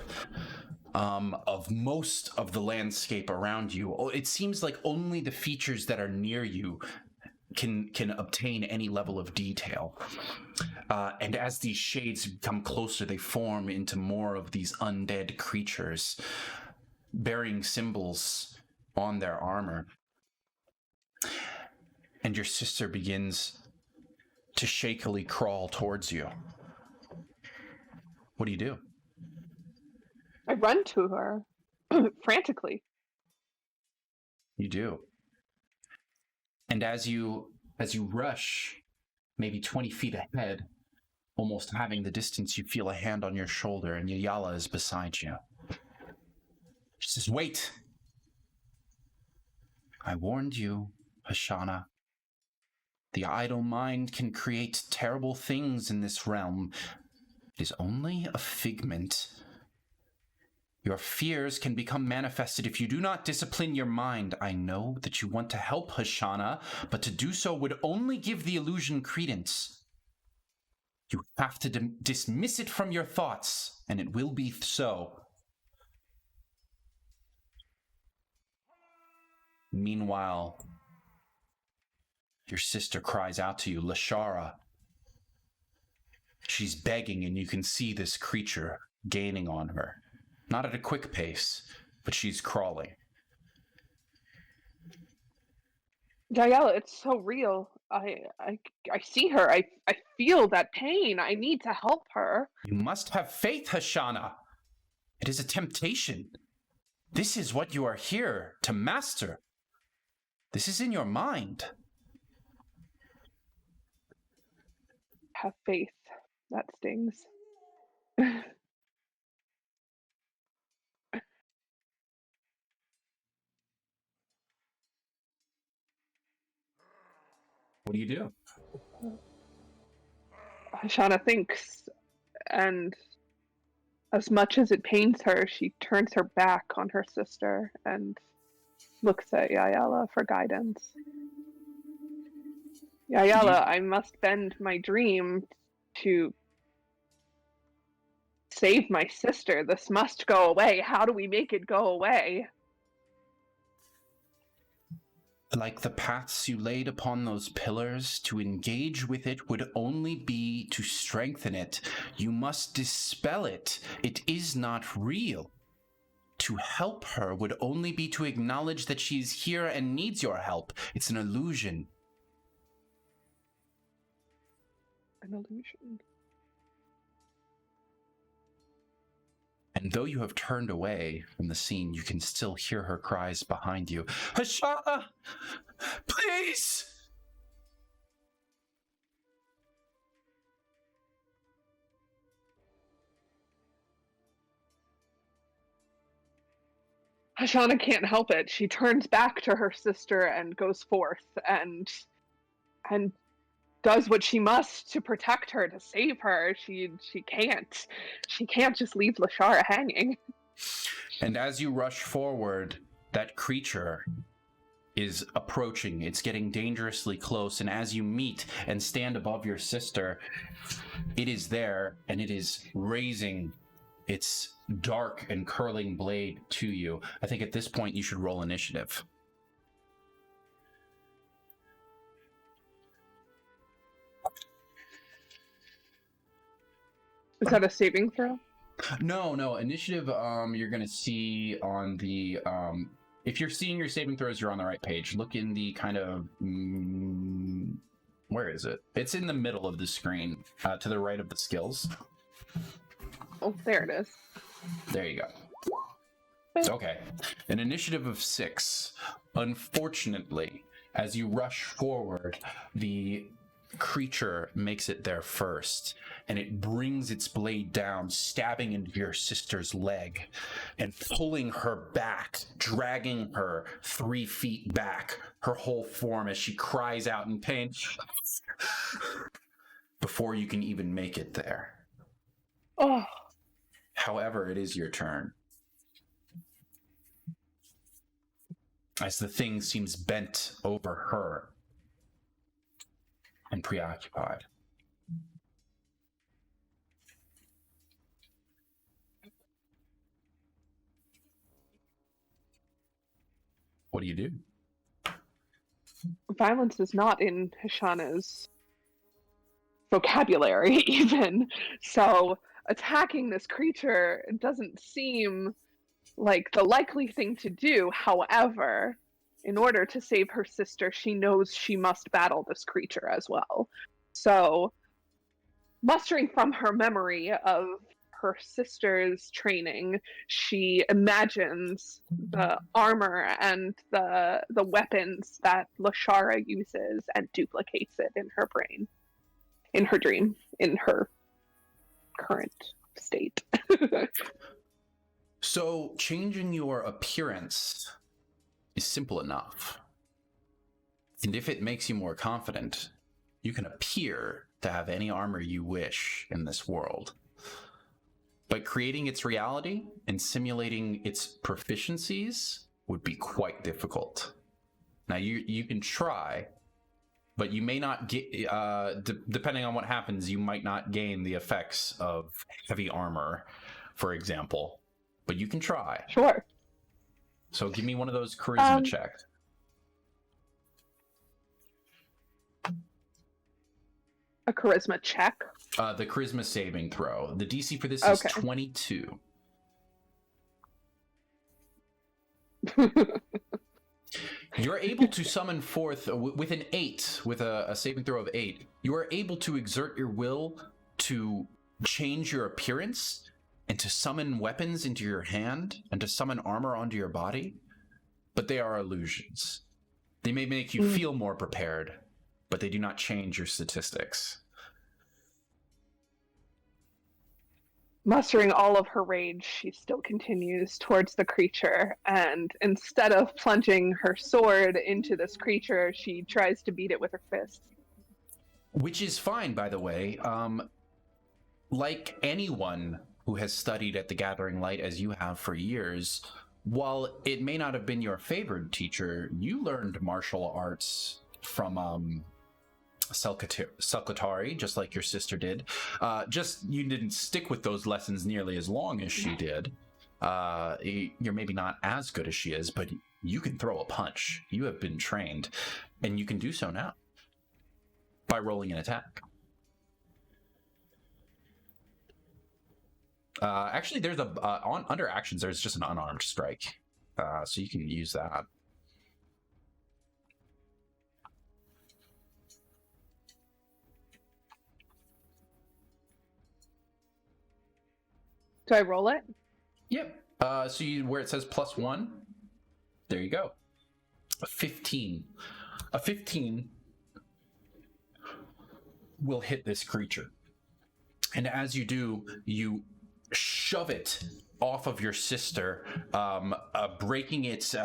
of most of the landscape around you. It seems like only the features that are near you can obtain any level of detail. And as these shades come closer, they form into more of these undead creatures, bearing symbols on their armor. And your sister begins to shakily crawl towards you. What do you do? I run to her frantically. You do. And as you rush maybe 20 feet ahead, almost having the distance, you feel a hand on your shoulder, and Yayala is beside you. She says, "Wait! I warned you, Hashanna. The idle mind can create terrible things in this realm. It is only a figment. Your fears can become manifested if you do not discipline your mind. I know that you want to help Hashanna, but to do so would only give the illusion credence. You have to dismiss it from your thoughts, and it will be so." Meanwhile, your sister cries out to you, "Lashara." She's begging, and you can see this creature gaining on her. Not at a quick pace, but she's crawling. Yayala, it's so real. I see her. I feel that pain. I need to help her. You must have faith, Hashanna. It is a temptation. This is what you are here to master. This is in your mind. Have faith. That stings. What do you do? Hashanna thinks, and as much as it pains her, she turns her back on her sister and looks at Yayala for guidance. Yayala, I must bend my dream to save my sister. This must go away. How do we make it go away? Like the paths you laid upon those pillars, to engage with it would only be to strengthen it. You must dispel it. It is not real. to help her would only be to acknowledge that she's here and needs your help. It's an illusion. An illusion. And though you have turned away from the scene, you can still hear her cries behind you. Hashanna! Please! Hashanna can't help it. She turns back to her sister and goes forth and does what she must to protect her, to save her. She can't just leave Lashara hanging. And as you rush forward, that creature is approaching. It's getting dangerously close, and as you meet and stand above your sister, it is there, and it is raising its dark and curling blade to you. I think at this point you should roll initiative. Is that a saving throw? No. Initiative, you're going to see on the... if you're seeing your saving throws, you're on the right page. Look in the kind of... where is it? It's in the middle of the screen, to the right of the skills. Oh, there it is. There you go. Okay. An initiative of 6. Unfortunately, as you rush forward, the creature makes it there first, and it brings its blade down, stabbing into your sister's leg and pulling her back, dragging her 3 feet back, her whole form as she cries out in pain before you can even make it there. Oh. However, it is your turn. As the thing seems bent over her and preoccupied. What do you do? Violence is not in Hashanna's vocabulary, even. So attacking this creature doesn't seem like the likely thing to do. However, in order to save her sister, she knows she must battle this creature as well. So, mustering from her memory of her sister's training, she imagines the armor and the weapons that Lashara uses and duplicates it in her brain, in her dream, in her current state. So, changing your appearance is simple enough. And if it makes you more confident, you can appear to have any armor you wish in this world. But creating its reality and simulating its proficiencies would be quite difficult. Now, you can try, but you may not get, depending on what happens, you might not gain the effects of heavy armor, for example. But you can try. Sure. So give me one of those charisma checks. A charisma check? The charisma saving throw. The DC for this is 22. You're able to summon forth, with an 8, with a saving throw of 8, you are able to exert your will to change your appearance and to summon weapons into your hand and to summon armor onto your body, but they are illusions. They may make you feel more prepared, but they do not change your statistics. Mustering all of her rage, she still continues towards the creature, and instead of plunging her sword into this creature, she tries to beat it with her fist. Which is fine, by the way. Like anyone who has studied at the Gathering Light as you have for years, while it may not have been your favored teacher, you learned martial arts from Selkatari, just like your sister did. Just you didn't stick with those lessons nearly as long as she did. You're maybe not as good as she is, but you can throw a punch. You have been trained, and you can do so now by rolling an attack. Actually, there's under actions. There's just an unarmed strike, so you can use that. Do I roll it? Yep. So where it says +1, there you go. A 15. A 15 will hit this creature. And as you do, you shove it off of your sister, breaking its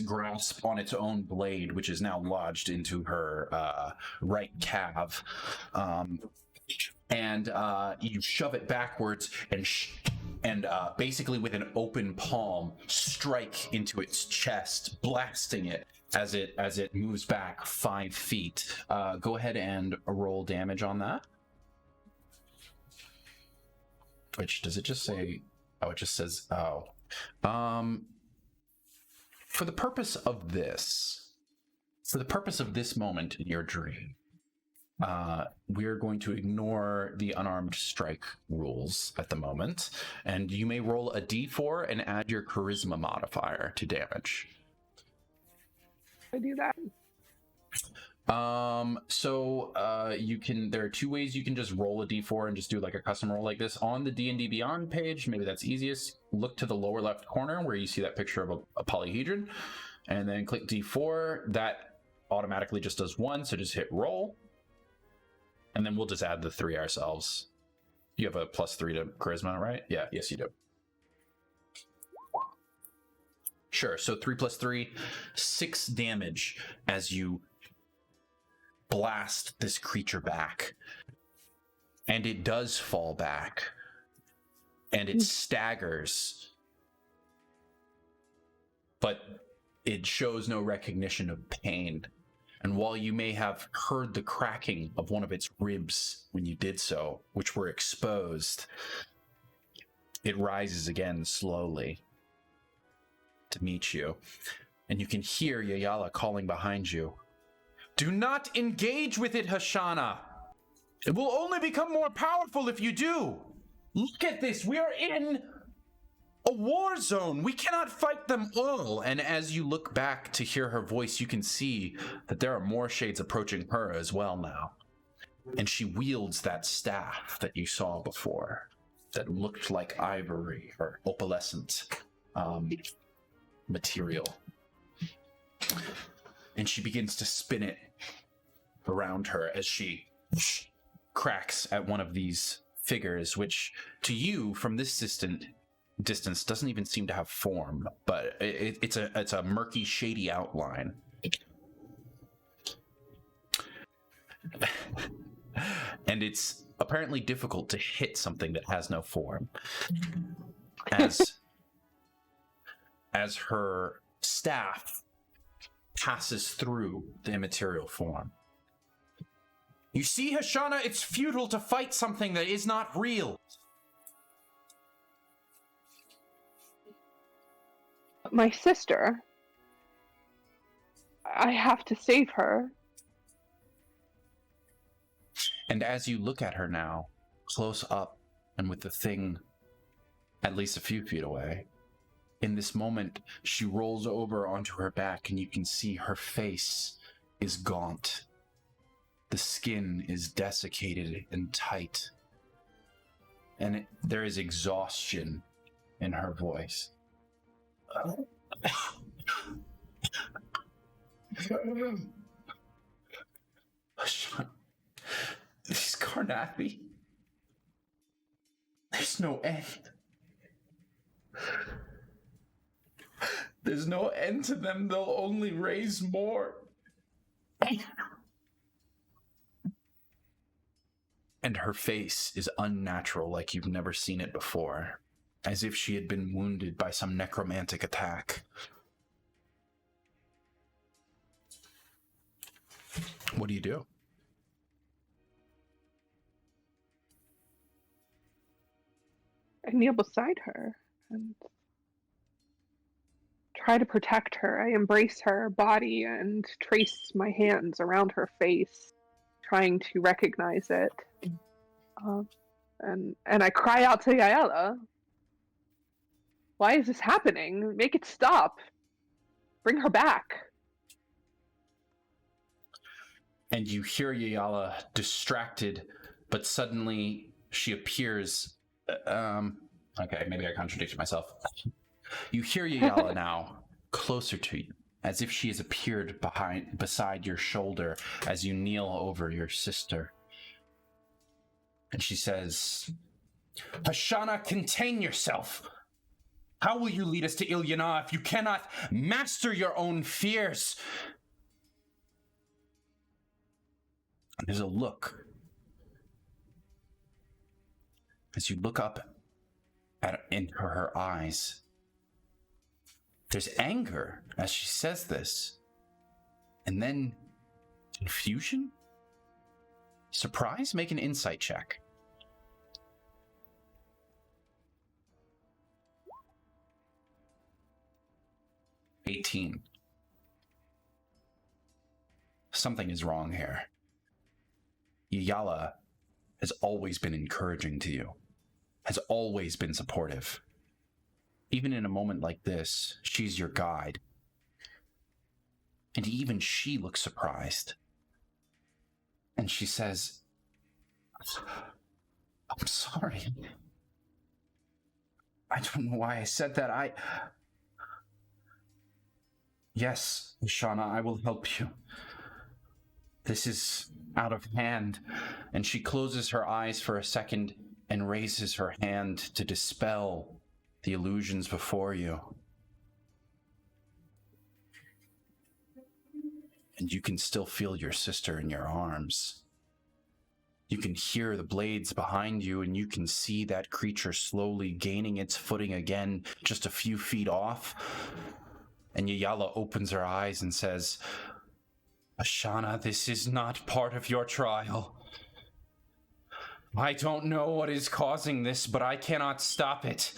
grasp on its own blade, which is now lodged into her right calf. And you shove it backwards and basically with an open palm strike into its chest, blasting it as it moves back 5 feet. Go ahead and roll damage on that. Which does it just say? Oh, it just says for the purpose of this moment in your dream, we're going to ignore the unarmed strike rules at the moment, and you may roll a d4 and add your charisma modifier to damage. I do that. You can, there are 2 ways you can just roll a d4 and just do like a custom roll like this. On the D&D Beyond page, maybe that's easiest. Look to the lower left corner where you see that picture of a polyhedron, and then click d4. That automatically just does 1, so just hit roll. And then we'll just add the 3 ourselves. You have a +3 to charisma, right? Yeah, yes you do. Sure, so 3 + 3, 6 damage as you blast this creature back. And it does fall back. And it staggers. But it shows no recognition of pain. And while you may have heard the cracking of one of its ribs when you did so, which were exposed, it rises again slowly to meet you. And you can hear Yayala calling behind you. Do not engage with it, Hashanna. It will only become more powerful if you do. Look at this. We are in a war zone. We cannot fight them all. And as you look back to hear her voice, you can see that there are more shades approaching her as well now. And she wields that staff that you saw before that looked like ivory or opalescent material. And she begins to spin it around her as she cracks at one of these figures, which to you from this distance doesn't even seem to have form, but it's a murky, shady outline. And it's apparently difficult to hit something that has no form, as her staff passes through the immaterial form. You see, Hashanna, it's futile to fight something that is not real. My sister. I have to save her. And as you look at her now, close up and with the thing at least a few feet away, in this moment, she rolls over onto her back and you can see her face is gaunt. The skin is desiccated and tight. And there is exhaustion in her voice. These Carnathi. There's no end. There's no end to them. They'll only raise more. And her face is unnatural, like you've never seen it before, as if she had been wounded by some necromantic attack. What do you do? I kneel beside her and try to protect her. I embrace her body and trace my hands around her face, trying to recognize it. And I cry out to Yaela, why is this happening? Make it stop. Bring her back. And you hear Yayala distracted, but suddenly she appears. Okay, maybe I contradicted myself. You hear Yayala now closer to you, as if she has appeared beside your shoulder as you kneel over your sister. And she says, Hashanna, contain yourself. How will you lead us to Ilyana if you cannot master your own fears? And there's a look. As you look up into her eyes, there's anger as she says this. And then confusion? Surprise? Make an insight check. 18. Something is wrong here. Yayala has always been encouraging to you, has always been supportive. Even in a moment like this, she's your guide. And even she looks surprised. And she says, I'm sorry. I don't know why I said that. Yes, Hashanna, I will help you. This is out of hand. And she closes her eyes for a second and raises her hand to dispel the illusions before you. And you can still feel your sister in your arms. You can hear the blades behind you, and you can see that creature slowly gaining its footing again, just a few feet off. And Yayala opens her eyes and says, Hashanna, this is not part of your trial. I don't know what is causing this, but I cannot stop it.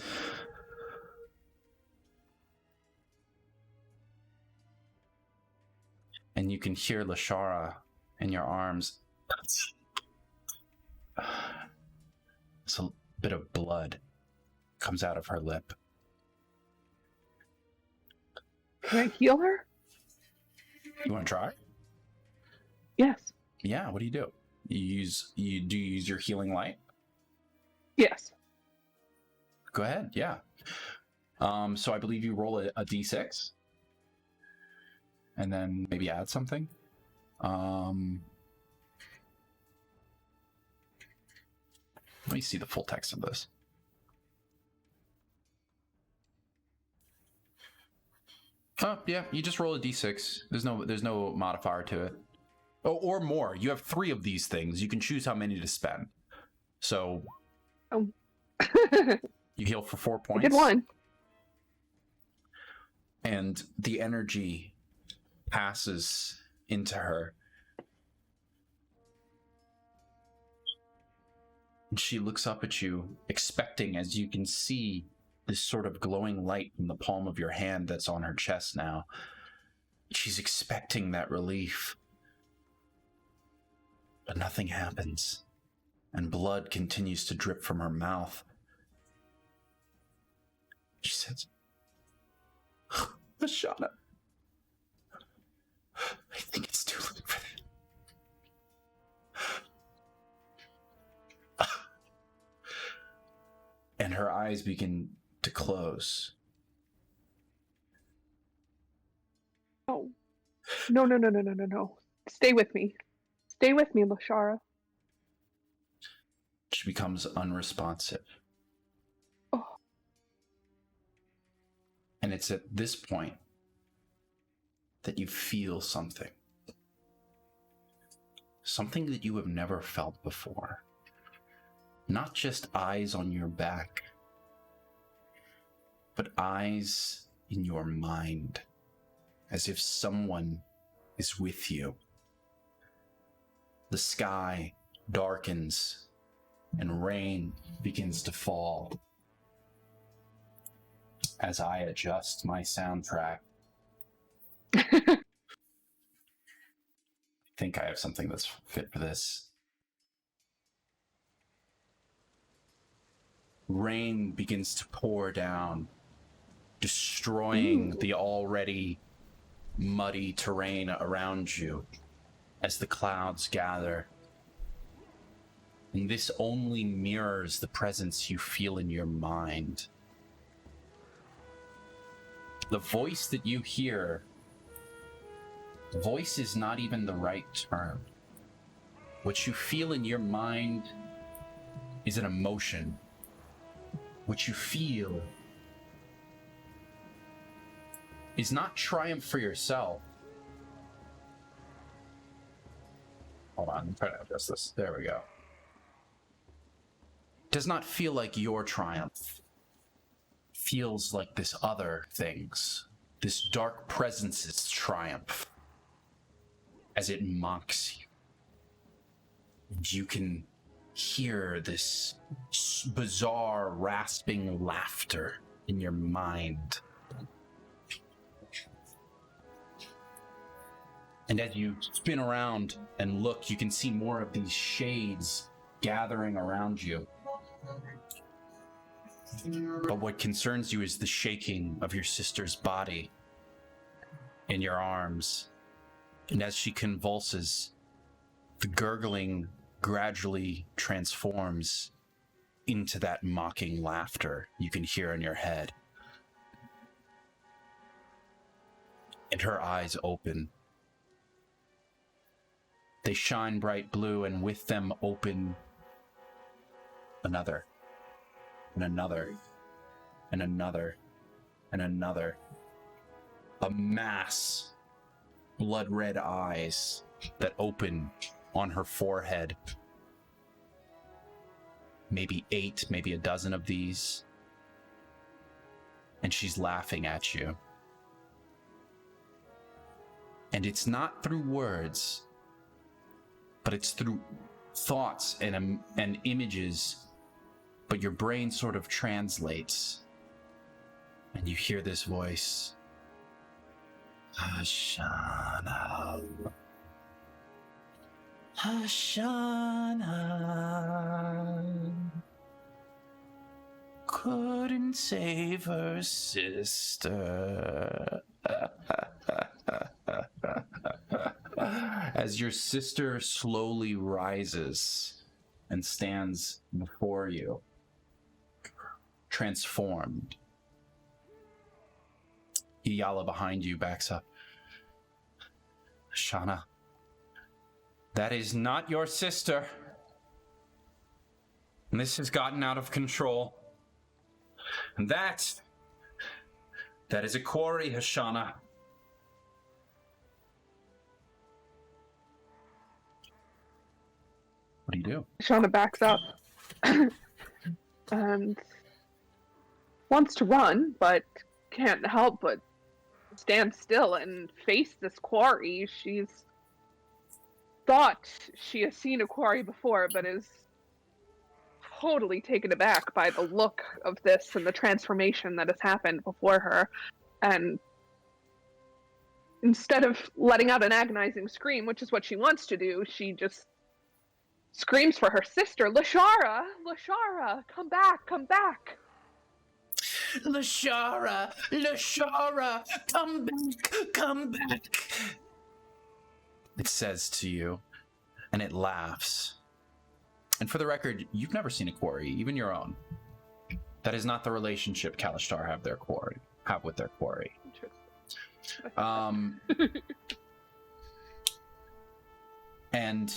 And you can hear Lashara in your arms. It's a bit of blood comes out of her lip. Can I heal her? You want to try? Yes. Yeah, what do? Do you use your healing light? Yes. Go ahead, yeah. So I believe you roll a d6. And then maybe add something. Let me see the full text of this. Oh, yeah, you just roll a d6. There's no modifier to it. Oh, or more. You have 3 of these things. You can choose how many to spend. So you heal for 4 points. I did 1. And the energy passes into her. And she looks up at you, expecting, as you can see, this sort of glowing light from the palm of your hand that's on her chest now. She's expecting that relief. But nothing happens. And blood continues to drip from her mouth. She says, Hashanna, I think it's too late for that. And her eyes begin to close. Oh. No. Stay with me. Stay with me, Lashara. She becomes unresponsive. Oh. And it's at this point that you feel something. Something that you have never felt before. Not just eyes on your back, but eyes in your mind, as if someone is with you. The sky darkens and rain begins to fall. As I adjust my soundtrack, I think I have something that's fit for this. rain begins to pour down, destroying the already muddy terrain around you as the clouds gather. And this only mirrors the presence you feel in your mind. The voice that you hear, voice is not even the right term. What you feel in your mind is an emotion. What you feel is not triumph for yourself. Hold on, I'm trying to adjust this. There we go. Does not feel like your triumph. Feels like this other thing's, this dark presence's triumph, as it mocks you. And you can hear this bizarre, rasping laughter in your mind. And as you spin around and look, you can see more of these shades gathering around you. But what concerns you is the shaking of your sister's body in your arms. And as she convulses, the gurgling gradually transforms into that mocking laughter you can hear in your head. And her eyes open. They shine bright blue, and with them open another, and another, and another, and another. A mass blood-red eyes that open on her forehead. Maybe 8, maybe a dozen of these. And she's laughing at you. And it's not through words, but it's through thoughts and images. But your brain sort of translates. And you hear this voice. Hashanna. Hashanna couldn't save her sister. As your sister slowly rises and stands before you, transformed. Iyala behind you backs up. Hashanna, that is not your sister. And this has gotten out of control. And that is a quori, Hashanna. What do you do? Hashanna backs up and wants to run, but can't help but stand still and face this quori. She's thought she has seen a quori before, but is totally taken aback by the look of this and the transformation that has happened before her. And instead of letting out an agonizing scream, which is what she wants to do, she just screams for her sister, Lashara! Lashara! Come back! Come back! Lashara! Lashara! Come back! Come back! It says to you, and it laughs. And for the record, you've never seen a quori, even your own. That is not the relationship Kalashtar have with their quori. And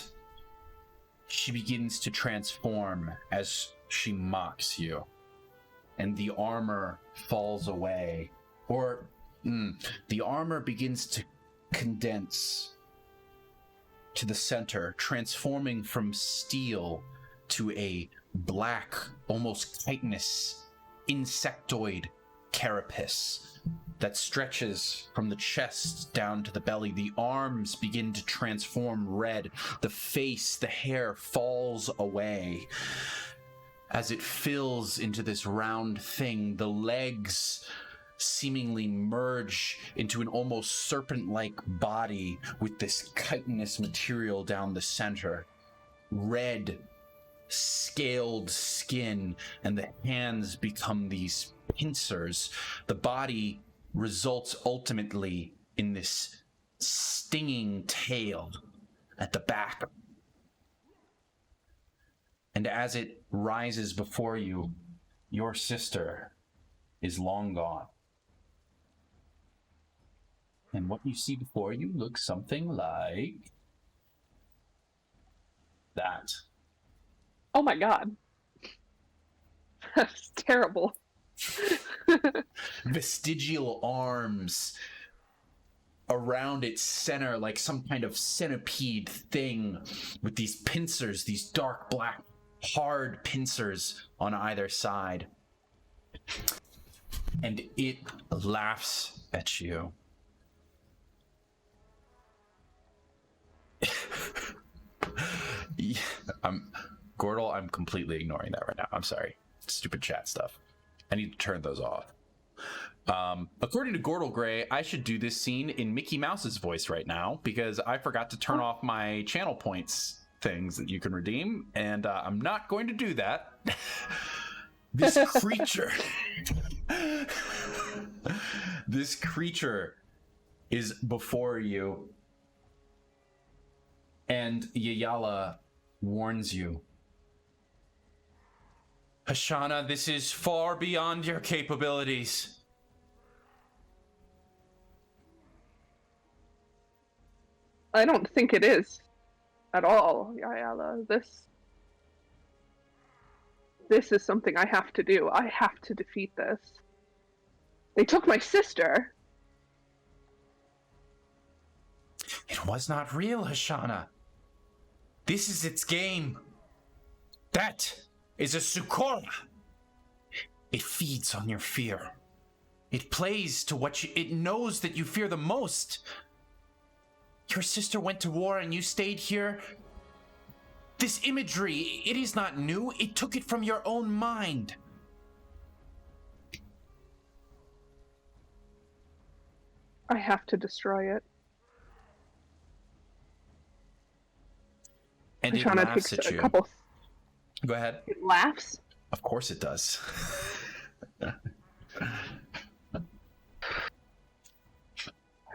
she begins to transform as she mocks you. And the armor falls away. Or the armor begins to condense to the center, transforming from steel to a black, almost chitinous, insectoid carapace that stretches from the chest down to the belly. The arms begin to transform red. The face, the hair falls away as it fills into this round thing. The legs seemingly merge into an almost serpent-like body with this chitinous material down the center. Red scaled skin, and the hands become these pincers. The body results ultimately in this stinging tail at the back. And as it rises before you, your sister is long gone. And what you see before you looks something like that. Oh my god. That's terrible. Vestigial arms around its center, like some kind of centipede thing with these pincers, these dark black, hard pincers on either side. And it laughs at you. Gordle, I'm completely ignoring that right now. I'm sorry. Stupid chat stuff. I need to turn those off. According to Gordle Gray, I should do this scene in Mickey Mouse's voice right now because I forgot to turn off my channel points things that you can redeem, and I'm not going to do that. This creature... this creature is before you, and Yayala warns you. Hashanna, this is far beyond your capabilities. I don't think it is at all, Yayala. This is something I have to do. I have to defeat this. They took my sister. It was not real, Hashanna. This is its game. That is a Sukora. It feeds on your fear. It plays to what it knows that you fear the most. Your sister went to war and you stayed here. This imagery, it is not new. It took it from your own mind. I have to destroy it. And it Hashanna laughs takes at a you. couple. Go ahead. It laughs? Of course it does.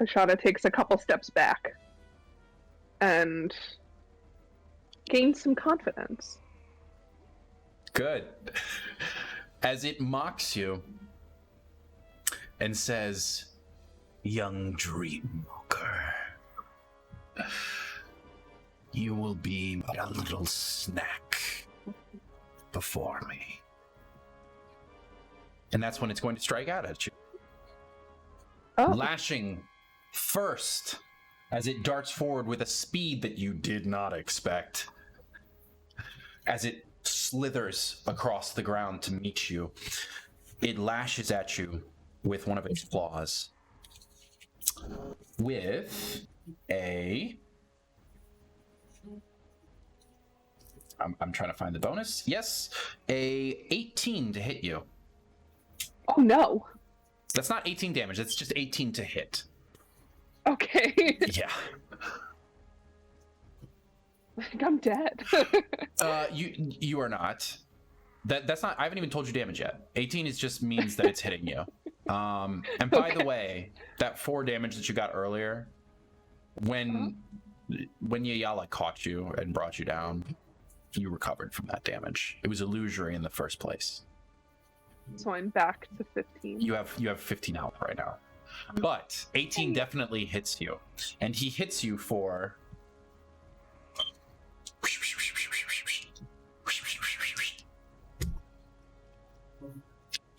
Hashanna takes a couple steps back and gains some confidence. Good. As it mocks you and says, young dream walker, you will be but a little snack before me. And that's when it's going to strike out at you. Oh. Lashing first as it darts forward with a speed that you did not expect. As it slithers across the ground to meet you, it lashes at you with one of its claws. With a... I'm trying to find the bonus. Yes, a 18 to hit you. Oh no. That's not 18 damage, that's just 18 to hit. Okay. Yeah. I think I'm dead. You are not. That's not. I haven't even told you damage yet. 18 is just means that it's hitting you. And by the way, that 4 damage that you got earlier, when Yayala caught you and brought you down, you recovered from that damage. It was illusory in the first place. So I'm back to 15. You have 15 health right now, but 18 definitely hits you, and he hits you for.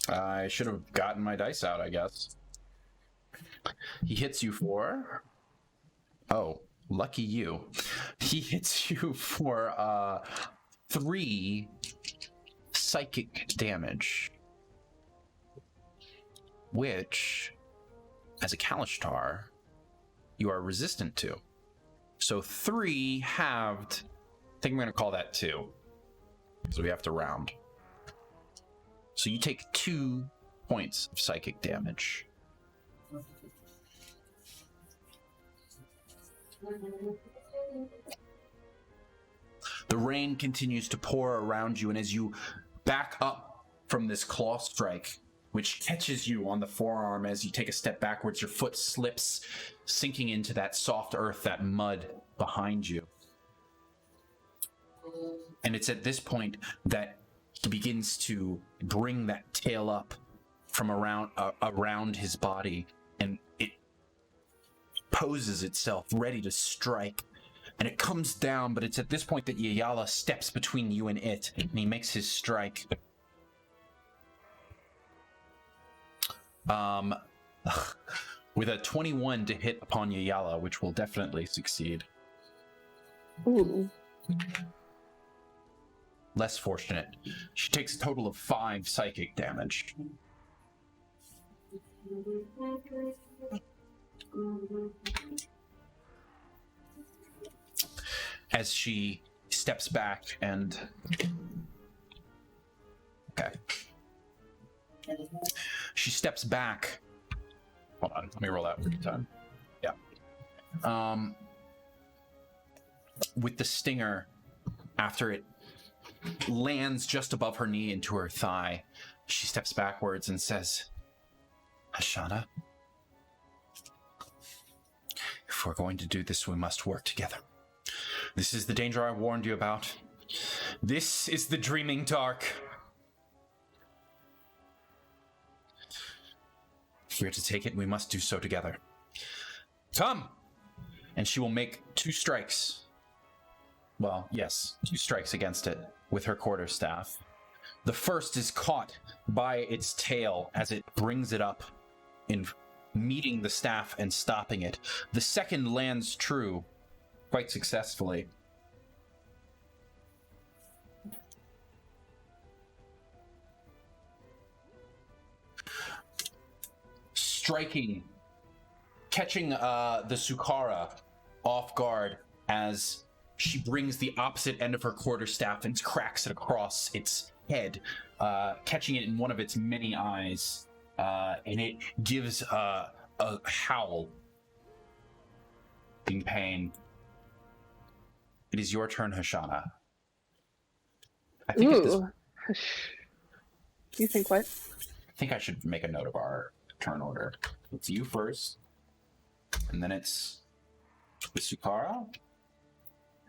I should have gotten my dice out, I guess. He hits you for... Oh, lucky you. He hits you for 3 psychic damage. Which, as a Kalashtar, you are resistant to. So 3 halved... I think I'm going to call that 2. So we have to round. So you take 2 points of psychic damage. The rain continues to pour around you, and as you back up from this claw strike, which catches you on the forearm as you take a step backwards, your foot slips, sinking into that soft earth, that mud behind you. And it's at this point that he begins to bring that tail up from around his body, and it poses itself ready to strike. And it comes down, but it's at this point that Yayala steps between you and it, and he makes his strike. With a 21 to hit upon Yayala, which will definitely succeed. Ooh. Less fortunate. She takes a total of 5 psychic damage. As she steps back and... Okay. She steps back. Hold on, let me roll that one time. Yeah. With the stinger, after it lands just above her knee into her thigh, she steps backwards and says, Hashanna, if we're going to do this, we must work together. This is the danger I warned you about. This is the dreaming dark. If we are to take it, we must do so together. Come! And she will make 2 strikes. Well, yes, 2 strikes against it with her quarterstaff. The first is caught by its tail as it brings it up, in meeting the staff and stopping it. The second lands true quite successfully. Striking, catching the Sukara off guard as she brings the opposite end of her quarterstaff and cracks it across its head, catching it in one of its many eyes, and it gives a howl in pain. It is your turn, Hashanna. I think You think what? I think I should make a note of our turn order. It's you first, and then it's Sukara,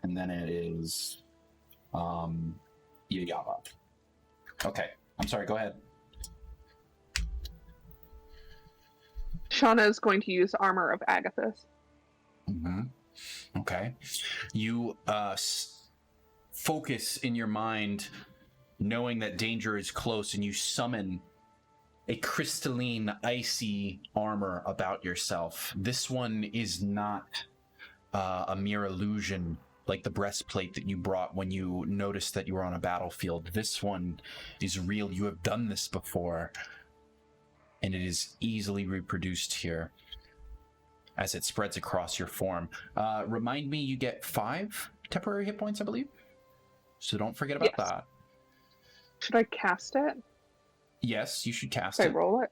and then it is Yayaba. Okay, I'm sorry, go ahead. Shauna is going to use Armor of Agathis. Mm-hmm. Okay. You focus in your mind, knowing that danger is close, and you summon a crystalline, icy armor about yourself. This one is not a mere illusion like the breastplate that you brought when you noticed that you were on a battlefield. This one is real. You have done this before, and it is easily reproduced here as it spreads across your form. Remind me, you get 5 temporary hit points, I believe. So don't forget about that. Should I cast it? Yes, you should cast Should it. I roll it?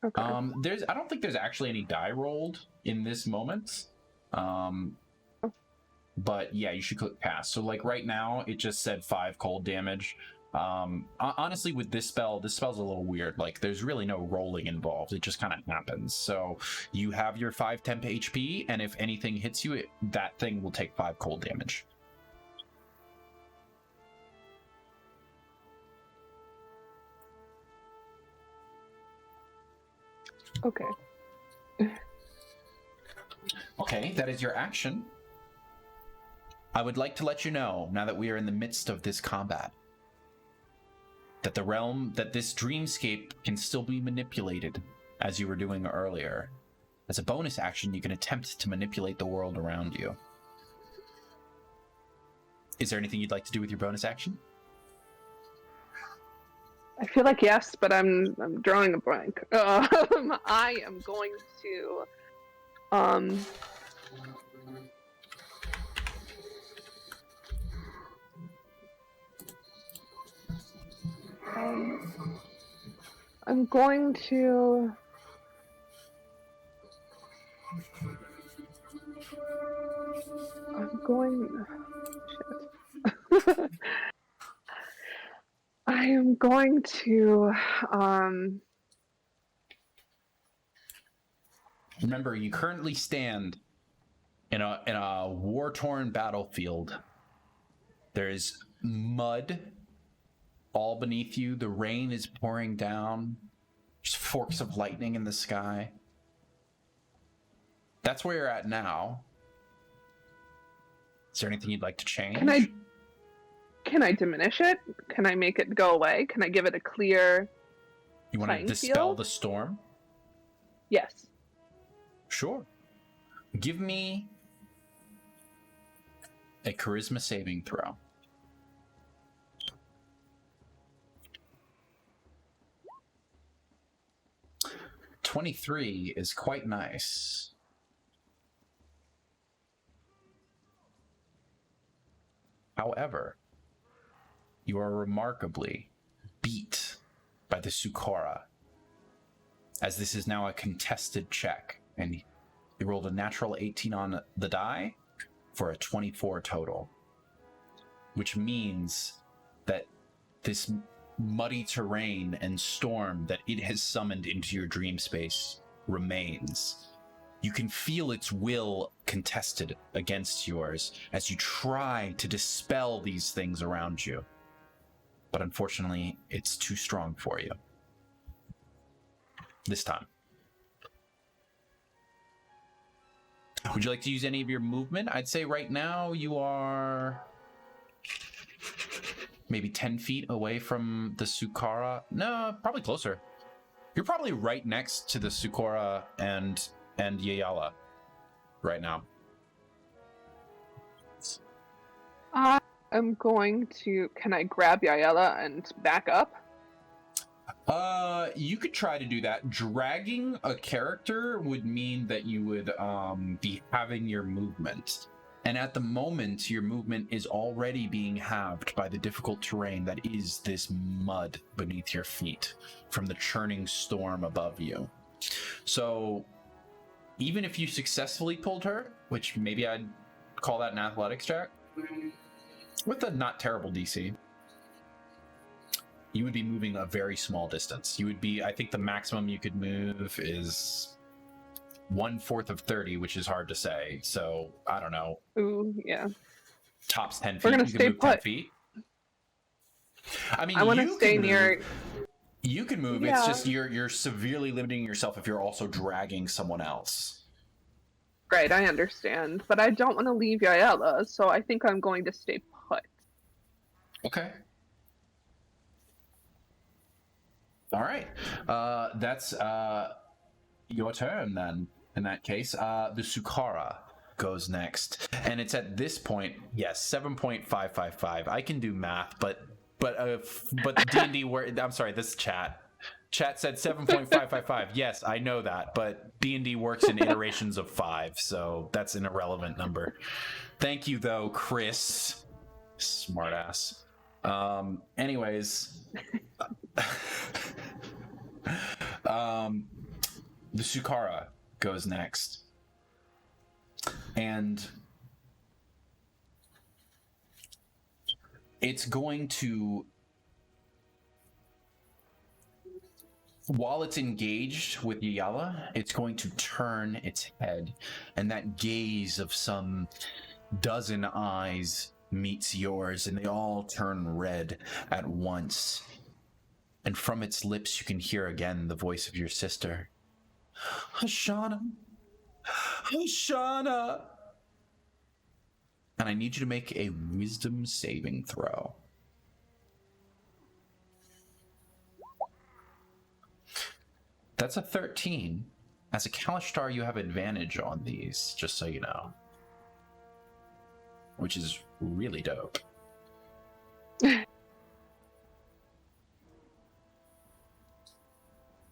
Okay. I don't think there's actually any die rolled in this moment. But yeah, you should click cast. So like right now, it just said 5 cold damage. Honestly, with this spell's a little weird. Like there's really no rolling involved. It just kind of happens. So you have your 5 temp HP, and if anything hits you, that thing will take 5 cold damage. Okay. Okay, that is your action. I would like to let you know, now that we are in the midst of this combat, that this dreamscape can still be manipulated, as you were doing earlier. As a bonus action, you can attempt to manipulate the world around you. Is there anything you'd like to do with your bonus action? I feel like yes, but I'm drawing a blank. I am going to I'm going to shit. I am going to Remember, you currently stand in a war-torn battlefield. There is mud all beneath you. The rain is pouring down. There's forks of lightning in the sky. That's where you're at now. Is there anything you'd like to change? Can I diminish it? Can I make it go away? Can I give it a clear You want to dispel the storm? Yes. Sure. Give me a charisma saving throw. "23 is quite nice. However, you are remarkably beat by the Sukora, as this is now a contested check, and you rolled a natural 18 on the die for a 24 total, which means that this muddy terrain and storm that it has summoned into your dream space remains. You can feel its will contested against yours as you try to dispel these things around you. But unfortunately, it's too strong for you. This time. Would you like to use any of your movement? I'd say right now you are maybe 10 feet away from the Sukara. No, probably closer. You're probably right next to the Sukora and Yayala right now. I'm going to... Can I grab Yayala and back up? You could try to do that. Dragging a character would mean that you would be having your movement. And at the moment, your movement is already being halved by the difficult terrain that is this mud beneath your feet from the churning storm above you. So even if you successfully pulled her, which maybe I'd call that an athletics check, with a not terrible DC, you would be moving a very small distance. You would be, I think the maximum you could move is 1/4 of 30, which is hard to say. So I don't know. Ooh, yeah. Tops 10 feet. We're gonna you stay can move put. 10 feet. I mean, I want to stay near. You can move. Yeah. It's just you're severely limiting yourself if you're also dragging someone else. Right, I understand, but I don't want to leave Yayala, so I think I'm going to stay put. Okay. All right. That's your turn then. In that case, the Sukara goes next, and it's at this point. Yes, 7.555. I can do math, but the D&D word. I'm sorry. This chat said 7.555. Yes, I know that, but D&D works in iterations of 5, so that's an irrelevant number. Thank you, though, Chris. Smartass. Anyways, the Sukara goes next, and it's going to, while it's engaged with Yayala, it's going to turn its head, and that gaze of some dozen eyes meets yours, and they all turn red at once. And from its lips you can hear again the voice of your sister. Hashanna! Hashanna! And I need you to make a wisdom saving throw. That's a 13. As a Kalashtar, you have advantage on these, just so you know. Which is really dope.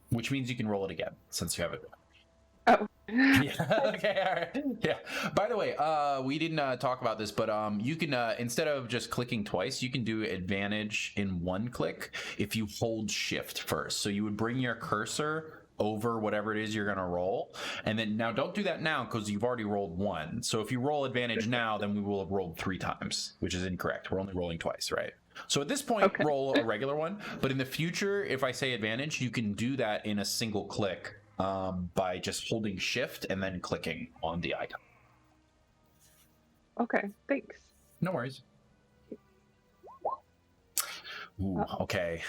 Which means you can roll it again, since you have it. Oh. Yeah, okay, all right. Yeah. By the way, we didn't talk about this, but you can, instead of just clicking twice, you can do advantage in one click if you hold shift first. So you would bring your cursor over whatever it is you're going to roll. And then now don't do that now because you've already rolled 1. So if you roll advantage now, then we will have rolled 3 times, which is incorrect. We're only rolling twice, right? So at this point, roll a regular one. But in the future, if I say advantage, you can do that in a single click by just holding shift and then clicking on the icon. Okay, thanks. No worries. Ooh, okay.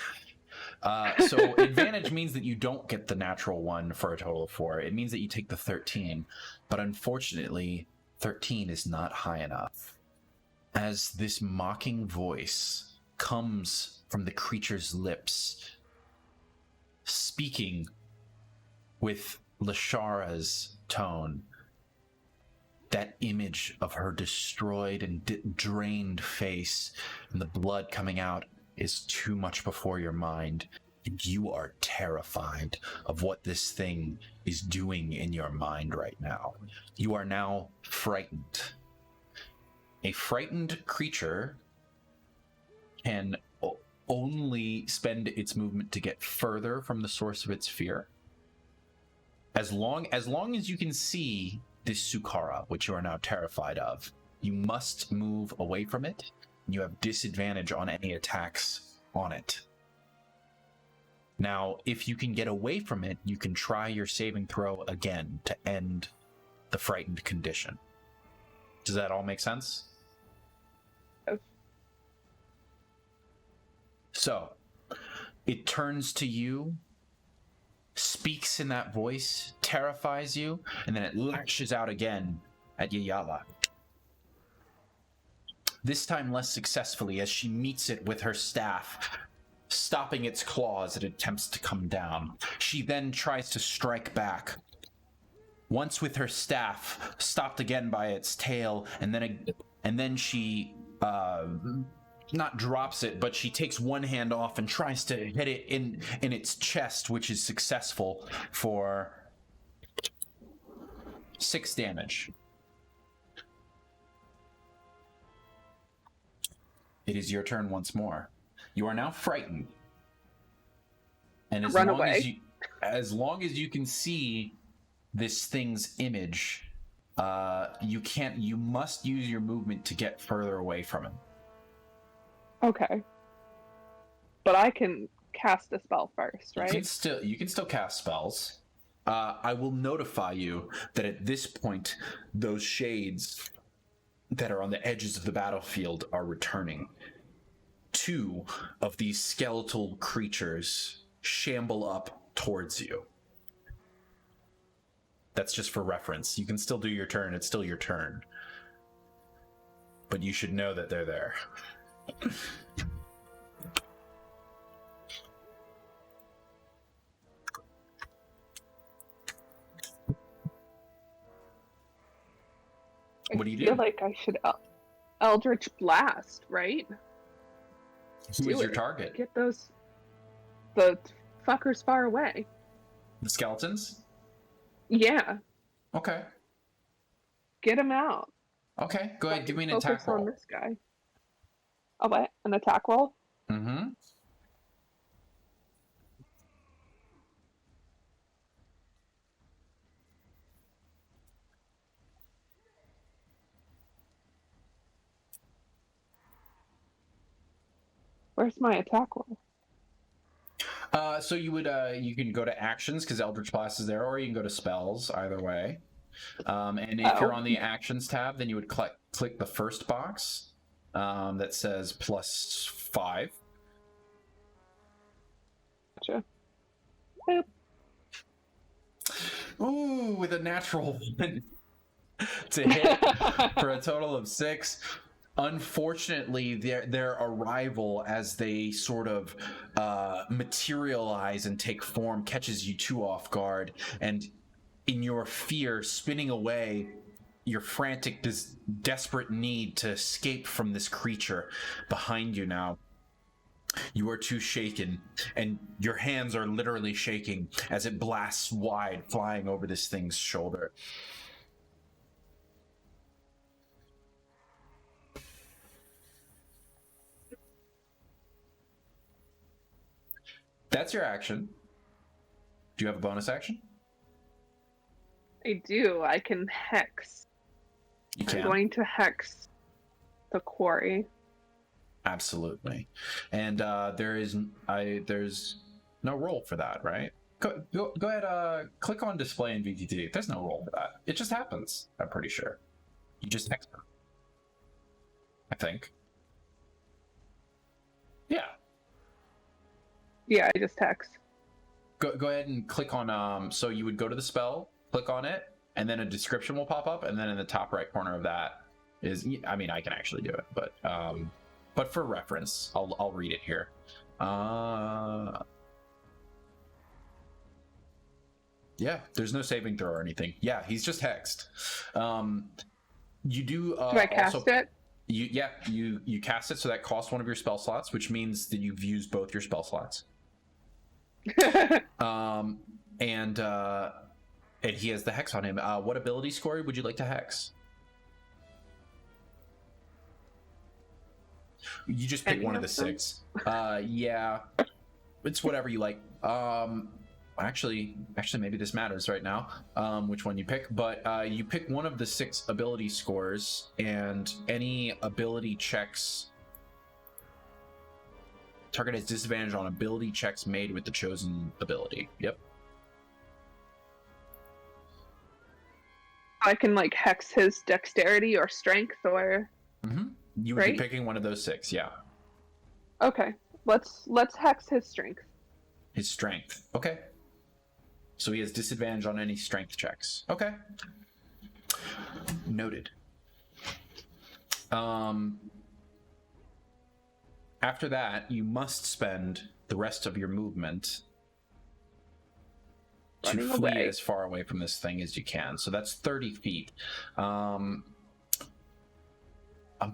So advantage means that you don't get the natural 1 for a total of 4. It means that you take the 13. But unfortunately, 13 is not high enough. As this mocking voice comes from the creature's lips, speaking with Lashara's tone, that image of her destroyed and drained face and the blood coming out is too much before your mind, and you are terrified of what this thing is doing in your mind right now. You are now frightened. A frightened creature can only spend its movement to get further from the source of its fear. As long as you can see this Sukara, which you are now terrified of, you must move away from it. You have disadvantage on any attacks on it. Now, if you can get away from it, you can try your saving throw again to end the frightened condition. Does that all make sense? So, it turns to you, speaks in that voice, terrifies you, and then it lashes out again at Yayala. This time less successfully as she meets it with her staff, stopping its claws as it attempts to come down. She then tries to strike back. Once with her staff, stopped again by its tail, and then she not drops it, but she takes one hand off and tries to hit it in its chest, which is successful for 6 damage. It is your turn once more. You are now frightened. And as long as you can see this thing's image, you must use your movement to get further away from it. Okay. But I can cast a spell first, right? You can still cast spells. I will notify you that at this point, those shades that are on the edges of the battlefield are returning. 2 of these skeletal creatures shamble up towards you. That's just for reference. You can still do your turn. It's still your turn. But you should know that they're there. What do you do? I feel like I should Eldritch Blast, right? Who is your target? Get the fuckers far away. The skeletons? Yeah. Okay. Get them out. Okay, go ahead. Give me an attack roll. Focus on this guy. Oh, what? An attack roll? Mm-hmm. Where's my attack roll? So you would you can go to actions because Eldritch Blast is there, or you can go to spells. Either way. And if you're on the actions tab, then you would click the first box that says +5. Gotcha. Boop. Ooh, with a natural 1 to hit for a total of 6. Unfortunately, their arrival as they sort of materialize and take form catches you 2 off guard, and in your fear, spinning away, your frantic, desperate need to escape from this creature behind you now. You are too shaken, and your hands are literally shaking as it blasts wide, flying over this thing's shoulder. That's your action. Do you have a bonus action? I do. I can hex. You can. I'm going to hex the quori. Absolutely. And there's no roll for that, right? Go ahead, click on display in VTT. There's no roll for that. It just happens, I'm pretty sure. You just hex them, I think. Yeah. Yeah, I just hex. Go ahead and click on, so you would go to the spell, click on it, and then a description will pop up, and then in the top right corner of that is, I mean, I can actually do it, but for reference, I'll read it here. Yeah, there's no saving throw or anything. Yeah, he's just hexed. You do. Do I cast also, it? You cast it, so that costs one of your spell slots, which means that you've used both your spell slots. And he has the hex on him. What ability score would you like to hex? You just pick one of the 6. Yeah, it's whatever you like. Actually, maybe this matters right now, which one you pick. But you pick one of the 6 ability scores, and any ability checks. Target has disadvantage on ability checks made with the chosen ability. Yep. I can like hex his dexterity or strength or. Mm-hmm. You would be picking one of those 6. Yeah. Okay. Let's hex his strength. His strength. Okay. So he has disadvantage on any strength checks. Okay. Noted. After that, you must spend the rest of your movement to flee as far away from this thing as you can. So that's 30 feet. I'm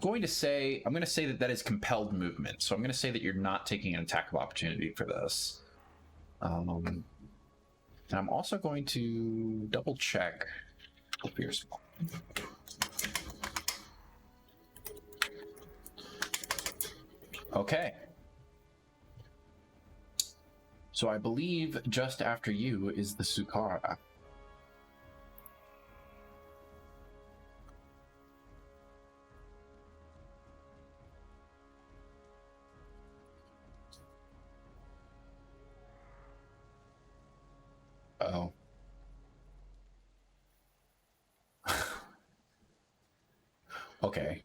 going to say that is compelled movement. So I'm going to say that you're not taking an attack of opportunity for this. And I'm also going to double check the fierce. Okay. So I believe just after you is the Sukara. Oh. Okay.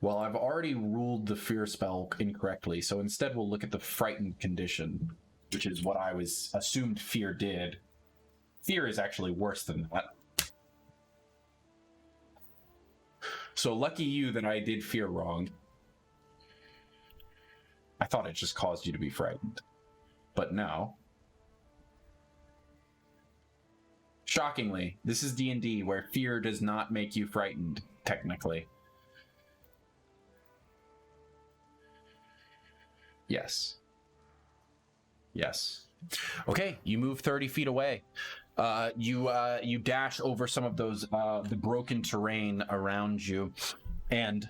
Well, I've already ruled the fear spell incorrectly, so instead we'll look at the frightened condition, which is what I was assumed fear did. Fear is actually worse than that. So lucky you that I did fear wrong. I thought it just caused you to be frightened. But no. Shockingly, this is D&D where fear does not make you frightened, technically. Yes. Yes. Okay, you move 30 feet away. You dash over some of those the broken terrain around you, and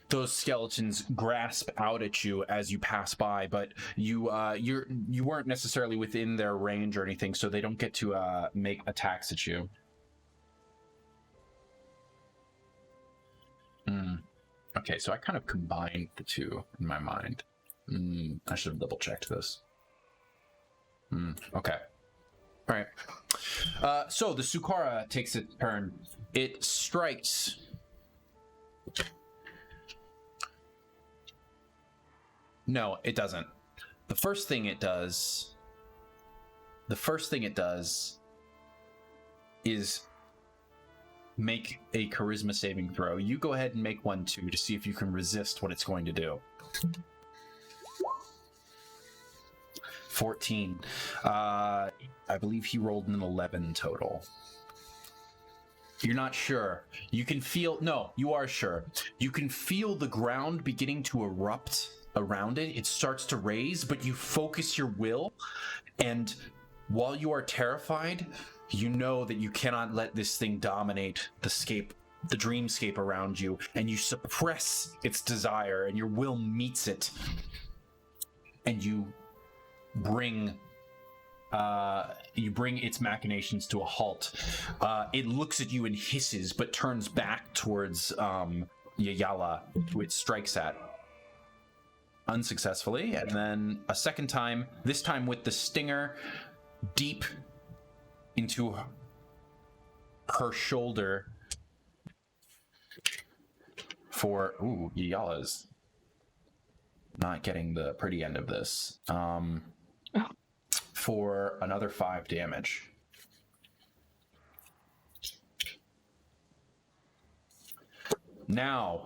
those skeletons grasp out at you as you pass by. But you weren't necessarily within their range or anything, so they don't get to make attacks at you. Okay, so I kind of combined the two in my mind. I should have double checked this. Okay. All right. So the Sukara takes its turn. It strikes. No, it doesn't. The first thing it does is make a charisma saving throw. You go ahead and make one too to see if you can resist what it's going to do. 14. I believe he rolled an 11 total. You're not sure. You can feel... No, you are sure. You can feel the ground beginning to erupt around it. It starts to raise, but you focus your will, and while you are terrified, you know that you cannot let this thing dominate the dreamscape around you, and you suppress its desire, and your will meets it, and you bring you bring its machinations to a halt. It looks at you and hisses, but turns back towards Yayala, who it strikes at. Unsuccessfully, and then a second time, this time with the stinger deep into her shoulder for... Ooh, Yala's not getting the pretty end of this. For another 5 damage. Now,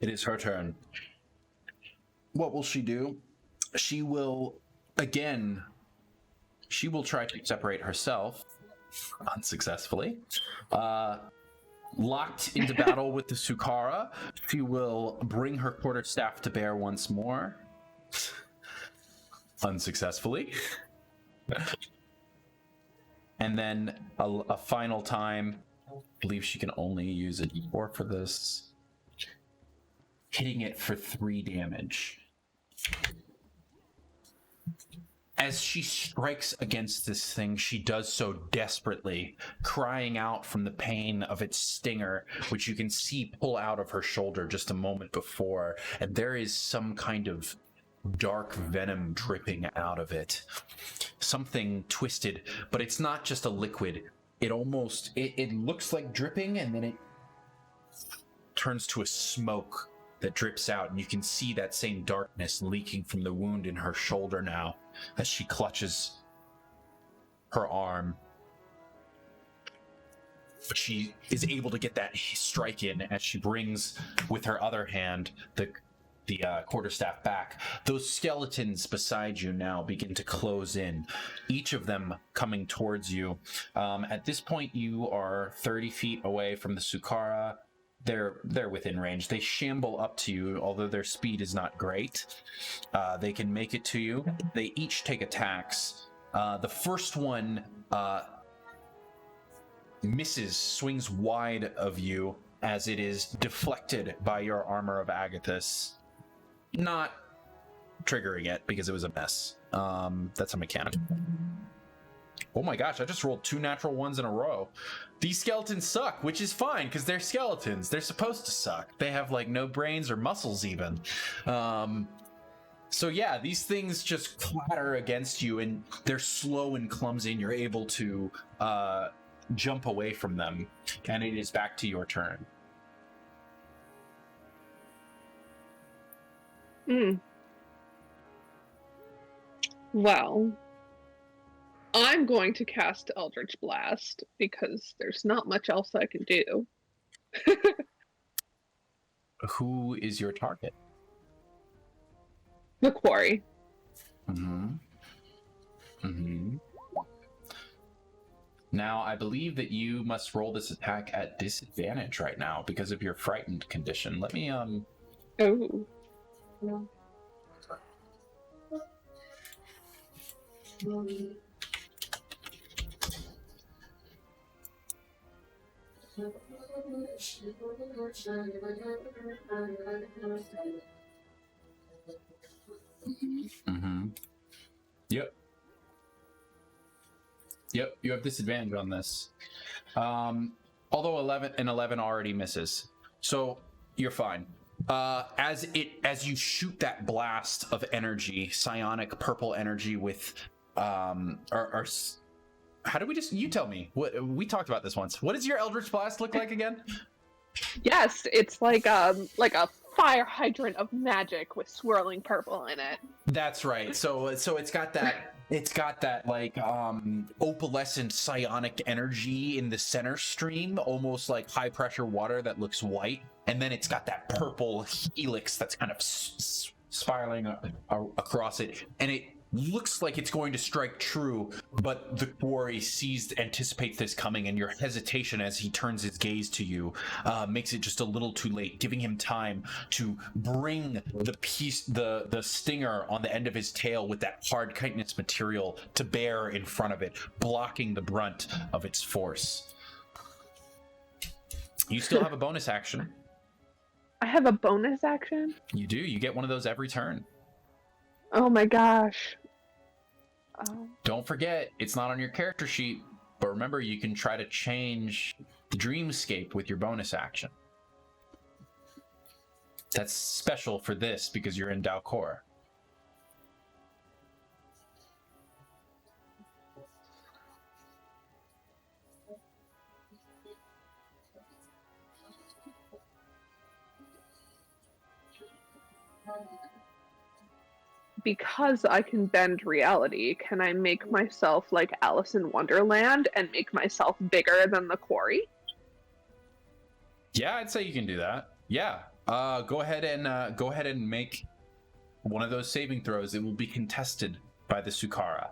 it is her turn. What will she do? She will, again, try to separate herself, unsuccessfully. Locked into battle with the Sukara, she will bring her quarterstaff to bear once more, unsuccessfully. And then a final time, I believe she can only use a D4 for this, hitting it for 3 damage. As she strikes against this thing, she does so desperately, crying out from the pain of its stinger, which you can see pull out of her shoulder just a moment before, and there is some kind of dark venom dripping out of it. Something twisted, but it's not just a liquid. It looks like dripping, and then it turns to a smoke that drips out, and you can see that same darkness leaking from the wound in her shoulder now as she clutches her arm. But she is able to get that strike in as she brings with her other hand the quarterstaff back. Those skeletons beside you now begin to close in, each of them coming towards you. At this point, you are 30 feet away from the Sukara. They're within range. They shamble up to you, although their speed is not great. They can make it to you. They each take attacks. The first one misses, swings wide of you as it is deflected by your armor of Agathis, not triggering it because it was a mess. That's a mechanic. Oh my gosh, I just rolled 2 natural ones in a row. These skeletons suck, which is fine because they're skeletons. They're supposed to suck. They have like no brains or muscles even. So yeah, these things just clatter against you and they're slow and clumsy and you're able to jump away from them. And it is back to your turn. Well, I'm going to cast Eldritch Blast because there's not much else I can do. Who is your target? The quori. Now, I believe that you must roll this attack at disadvantage right now because of your frightened condition. Let me, Oh. No. Yep, you have disadvantage on this. Although 11 already misses. So you're fine. As you shoot that blast of energy, psionic purple energy with how do we just... You tell me. What we talked about this once. What does your Eldritch Blast look like again? Yes, it's like a fire hydrant of magic with swirling purple in it. That's right. So it's got that like opalescent psionic energy in the center stream, almost like high pressure water that looks white, and then it's got that purple helix that's kind of spiraling across it, and it looks like it's going to strike true, but the quori anticipates this coming, and your hesitation as he turns his gaze to you makes it just a little too late, giving him time to bring the stinger on the end of his tail with that hard chitinous material to bear in front of it, blocking the brunt of its force. You still have a bonus action. I have a bonus action? You do. You get one of those every turn. Oh my gosh. Don't forget, it's not on your character sheet, but remember, you can try to change the dreamscape with your bonus action. That's special for this because you're in Dalcor. Because I can bend reality, can I make myself like Alice in Wonderland and make myself bigger than the quori? Yeah, I'd say you can do that. Yeah. Go ahead and make one of those saving throws. It will be contested by the Sukara.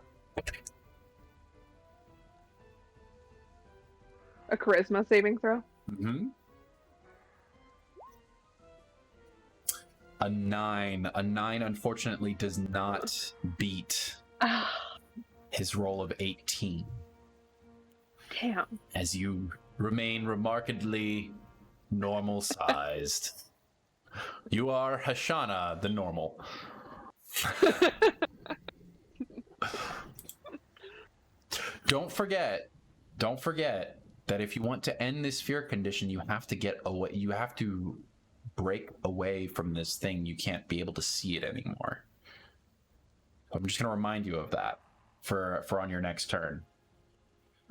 A charisma saving throw? Mm-hmm. A 9. A 9, unfortunately, does not beat his roll of 18. Damn. As you remain remarkably normal-sized. You are Hashanna, the normal. Don't forget that if you want to end this fear condition, you have to get away. You have to break away from this thing. You can't be able to see it anymore. I'm just going to remind you of that for on your next turn.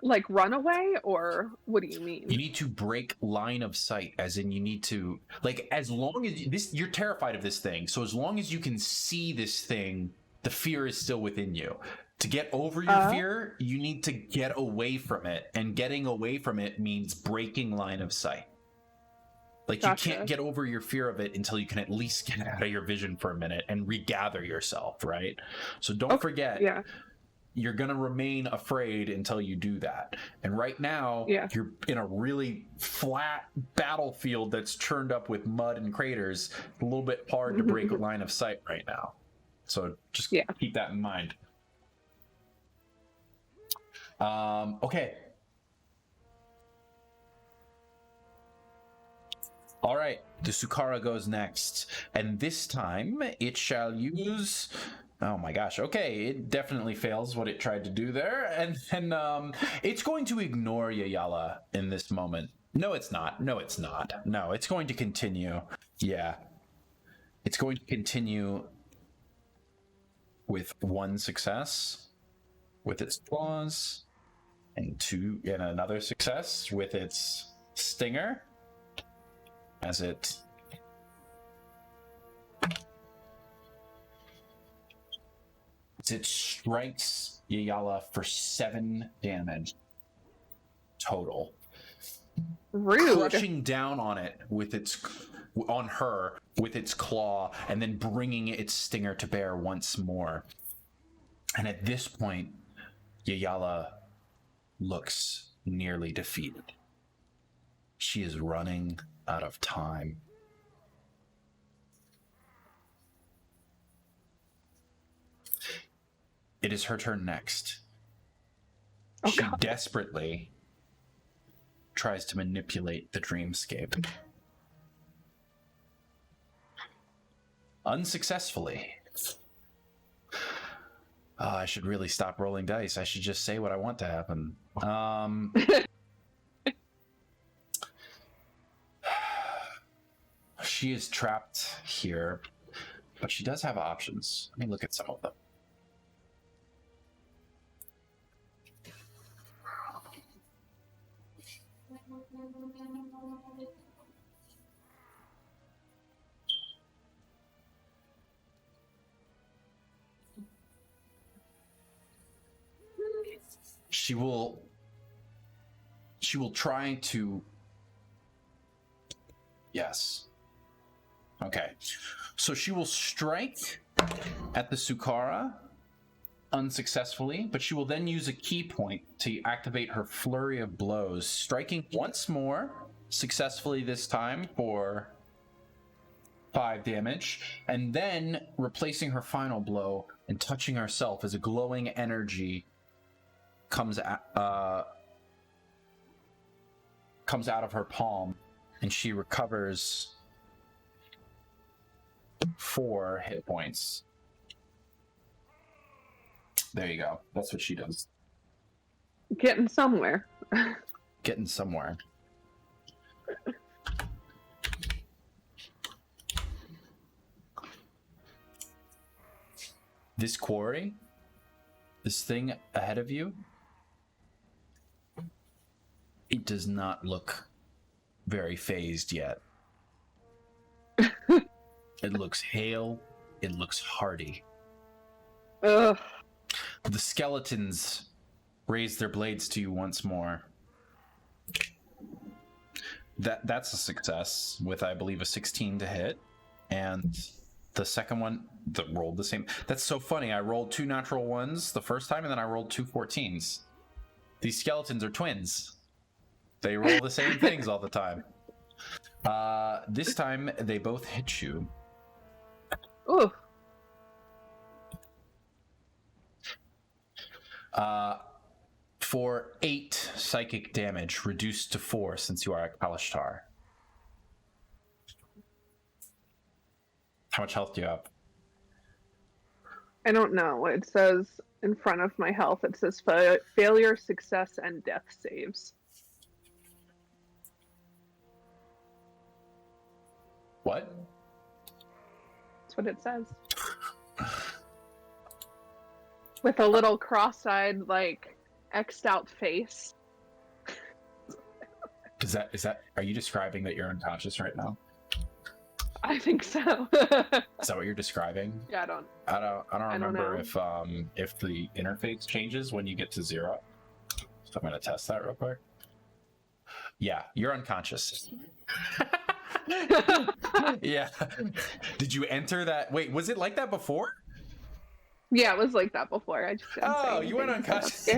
Like run away, or what do you mean? You need to break line of sight, as in you need to, like, as long as you're terrified of this thing, so as long as you can see this thing, the fear is still within you. To get over your fear, you need to get away from it, and getting away from it means breaking line of sight. Like, gotcha. You can't get over your fear of it until you can at least get out of your vision for a minute and regather yourself, right? So don't forget. Yeah. You're going to remain afraid until you do that. And right now, you're in a really flat battlefield that's churned up with mud and craters. A little bit hard to break a line of sight right now. So just keep that in mind. Okay. All right. The Sukara goes next. And this time, it shall use... Oh my gosh, okay, it definitely fails what it tried to do there, and then it's going to ignore Yayala in this moment. No, it's not. No, it's not. No, it's going to continue. Yeah. It's going to continue with 1 success with its claws, and another success with its stinger, as it... It strikes Yayala for 7 damage total. Rude. Crushing down on her with its claw, and then bringing its stinger to bear once more. And at this point, Yayala looks nearly defeated. She is running out of time. It is her turn next. She desperately tries to manipulate the dreamscape. Unsuccessfully. I should really stop rolling dice. I should just say what I want to happen. She is trapped here, but she does have options. Let me look at some of them. She will try to... Yes. Okay. So she will strike at the Sukara unsuccessfully, but she will then use a key point to activate her flurry of blows, striking once more, successfully this time for 5 damage, and then replacing her final blow and touching herself as a glowing energy comes out of her palm, and she recovers 4 hit points. There you go. That's what she does. Getting somewhere. Getting somewhere. This quori, this thing ahead of you, it does not look very phased yet. It looks hale. It looks hardy. Ugh. The skeletons raise their blades to you once more. That's a success with, I believe, a 16 to hit. And the second one that rolled the same. That's so funny. I rolled 2 natural ones the first time, and then I rolled 2 14s. These skeletons are twins. They roll the same things all the time. This time, they both hit you. Ooh. For 8 psychic damage, reduced to 4 since you are at Kalashtar. How much health do you have? I don't know. It says in front of my health, it says failure, success, and death saves. What? That's what it says. With a little cross-eyed, like, X'd out face. Is that are you describing that you're unconscious right now? I think so. Is that what you're describing? Yeah, I don't remember know. if the interface changes when you get to 0. So I'm gonna test that real quick. Yeah, you're unconscious. Yeah. Did you enter that? Wait, was it like that before? Yeah, it was like that before. I just didn't say you went anything. unconscious.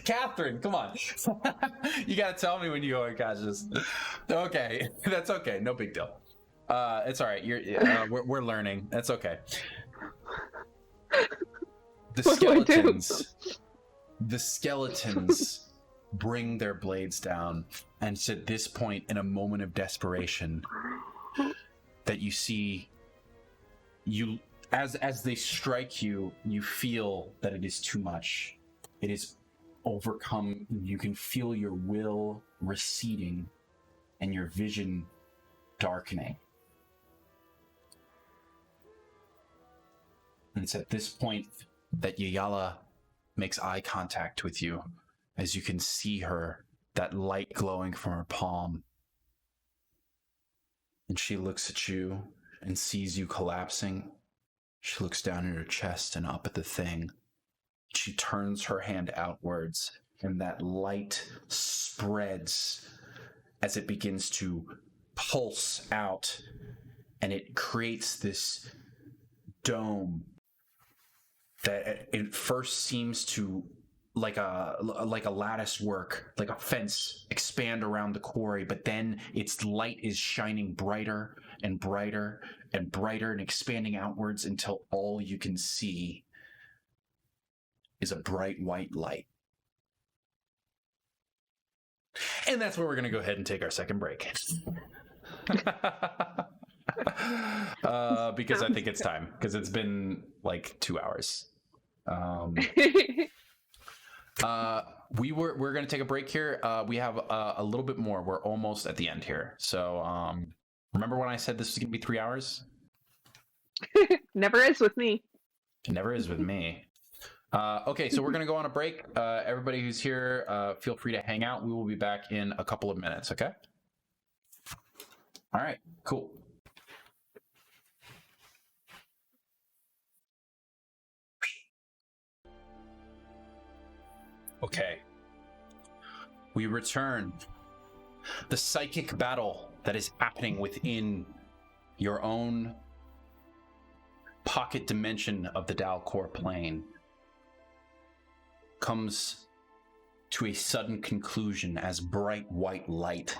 Catherine, come on. You gotta tell me when you go unconscious. Okay, that's okay. No big deal. It's all right. We're learning. That's okay. The skeletons bring their blades down, and it's at this point, in a moment of desperation, that you see as they strike you, you feel that it is too much. It is overcome. You can feel your will receding and your vision darkening. And it's at this point that Yayala makes eye contact with you, as you can see her, that light glowing from her palm. And she looks at you and sees you collapsing. She looks down at her chest and up at the thing. She turns her hand outwards, and that light spreads as it begins to pulse out, and it creates this dome that it first seems to, like a lattice work, like a fence, expand around the quori, but then its light is shining brighter and brighter and brighter and expanding outwards until all you can see is a bright white light. And that's where we're going to go ahead and take our second break. Because I think it's time, because it's been like 2 hours. We're going to take a break here. We have a little bit more. We're almost at the end here. So remember when I said this was going to be 3 hours? Never is with me. It never is with me. Okay, so we're going to go on a break. Everybody who's here, feel free to hang out. We will be back in a couple of minutes, okay? All right, cool. Okay. We return. The psychic battle that is happening within your own pocket dimension of the Dalcor plane comes to a sudden conclusion as bright white light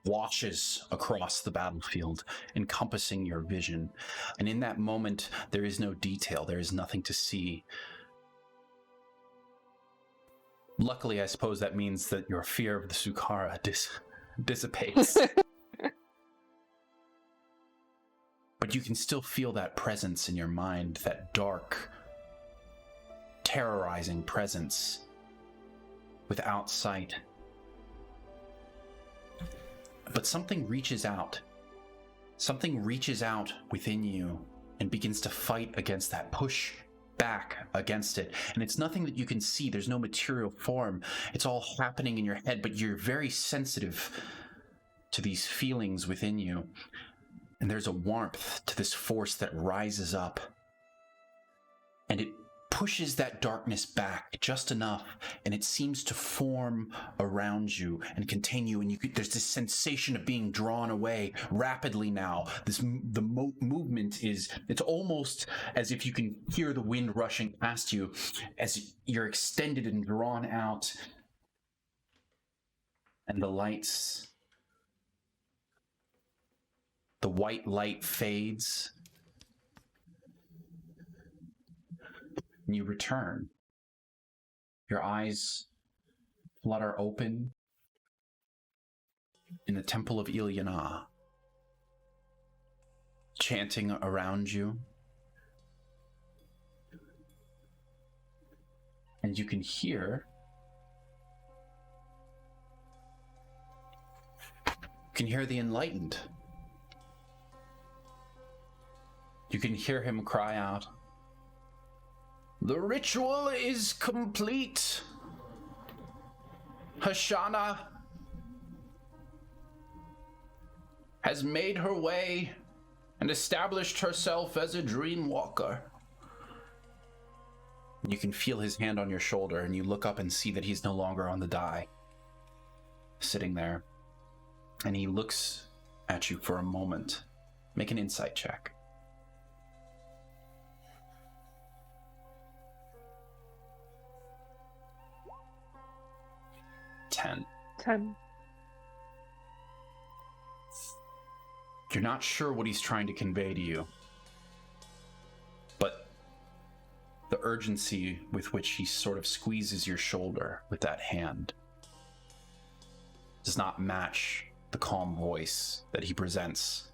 washes across the battlefield, encompassing your vision. And in that moment, there is no detail. There is nothing to see. Luckily, I suppose that means that your fear of the Sukara dissipates. But you can still feel that presence in your mind, that dark, terrorizing presence without sight. But something reaches out. Something reaches out within you and begins to fight against that, push back against it. And it's nothing that you can see. There's no material form. It's all happening in your head, but you're very sensitive to these feelings within you. And there's a warmth to this force that rises up. And it pushes that darkness back just enough, and it seems to form around you and contain you, and there's this sensation of being drawn away rapidly now. The movement it's almost as if you can hear the wind rushing past you as you're extended and drawn out, and the lights, the white light fades. You return. Your eyes flutter open in the temple of Ilyana, chanting around you. And you can hear the enlightened. You can hear him cry out, "The ritual is complete. Hashanna has made her way and established herself as a dream walker." You can feel his hand on your shoulder, and you look up and see that he's no longer on the die, sitting there. And he looks at you for a moment. Make an insight check. 10. You're not sure what he's trying to convey to you, but the urgency with which he sort of squeezes your shoulder with that hand does not match the calm voice that he presents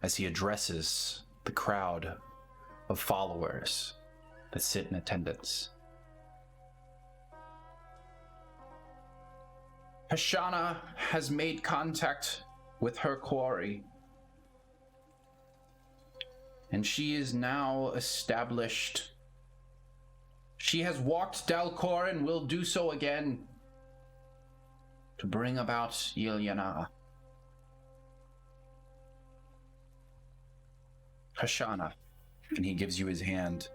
as he addresses the crowd of followers that sit in attendance. Hashanna has made contact with her quori, and she is now established. She has walked Dalcor and will do so again to bring about Ilyana. Hashanna, and he gives you his hand.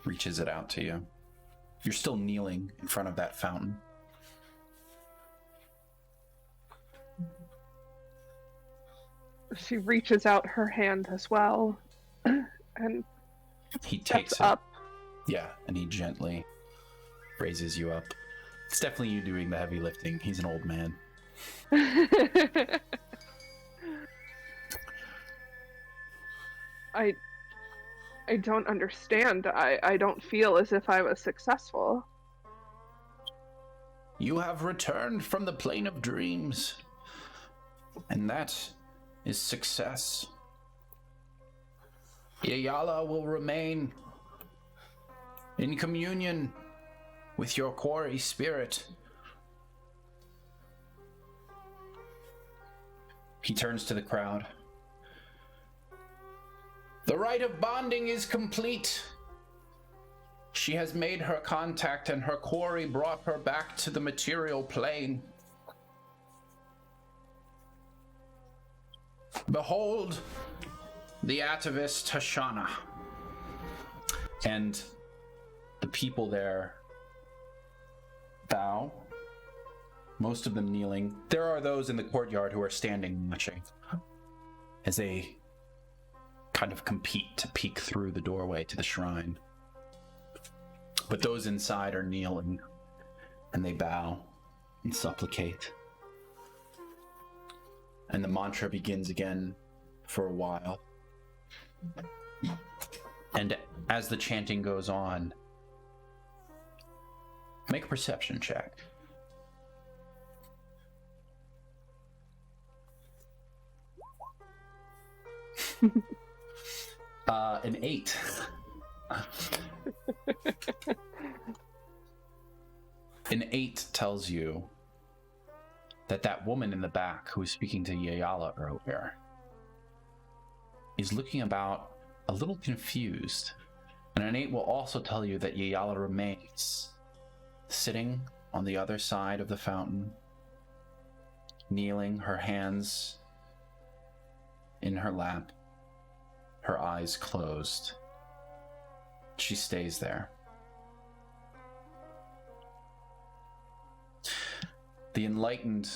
Reaches it out to you. You're still kneeling in front of that fountain. She reaches out her hand as well, and he takes it up. Yeah, and he gently raises you up. It's definitely you doing the heavy lifting. He's an old man. I don't understand. I don't feel as if I was successful. You have returned from the plane of dreams, and that is success. Yayala will remain in communion with your quori spirit. He turns to the crowd. The Rite of Bonding is complete. She has made her contact, and her quori brought her back to the material plane. Behold, the atavist Hashanna. And the people there bow, most of them kneeling. There are those in the courtyard who are standing watching as they kind of compete to peek through the doorway to the shrine. But those inside are kneeling, and they bow and supplicate. And the mantra begins again for a while. And as the chanting goes on, make a perception check. An 8. An 8 tells you that woman in the back who was speaking to Yayala earlier is looking about a little confused. And an 8 will also tell you that Yayala remains sitting on the other side of the fountain, kneeling, her hands in her lap, her eyes closed. She stays there. The enlightened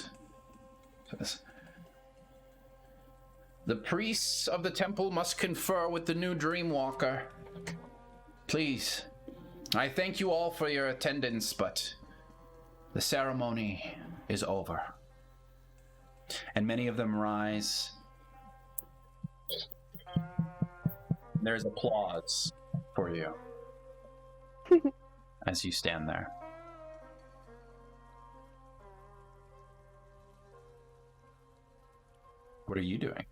says, "The priests of the temple must confer with the new Dreamwalker. Please, I thank you all for your attendance, but the ceremony is over." And many of them rise. There's applause for you as you stand there. What are you doing?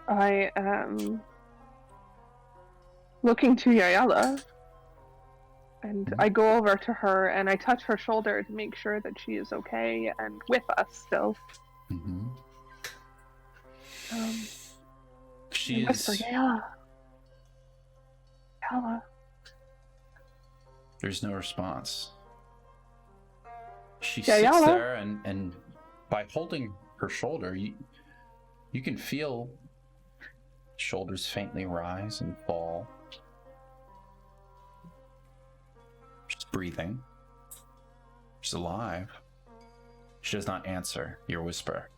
I am looking to Yayala, and I go over to her and I touch her shoulder to make sure that she is okay and with us still. Mm-hmm. She is. Yayala. Yayala. There's no response. She Yayala. sits there, and by holding her shoulder, you can feel shoulders faintly rise and fall. She's breathing. She's alive. She does not answer your whisper.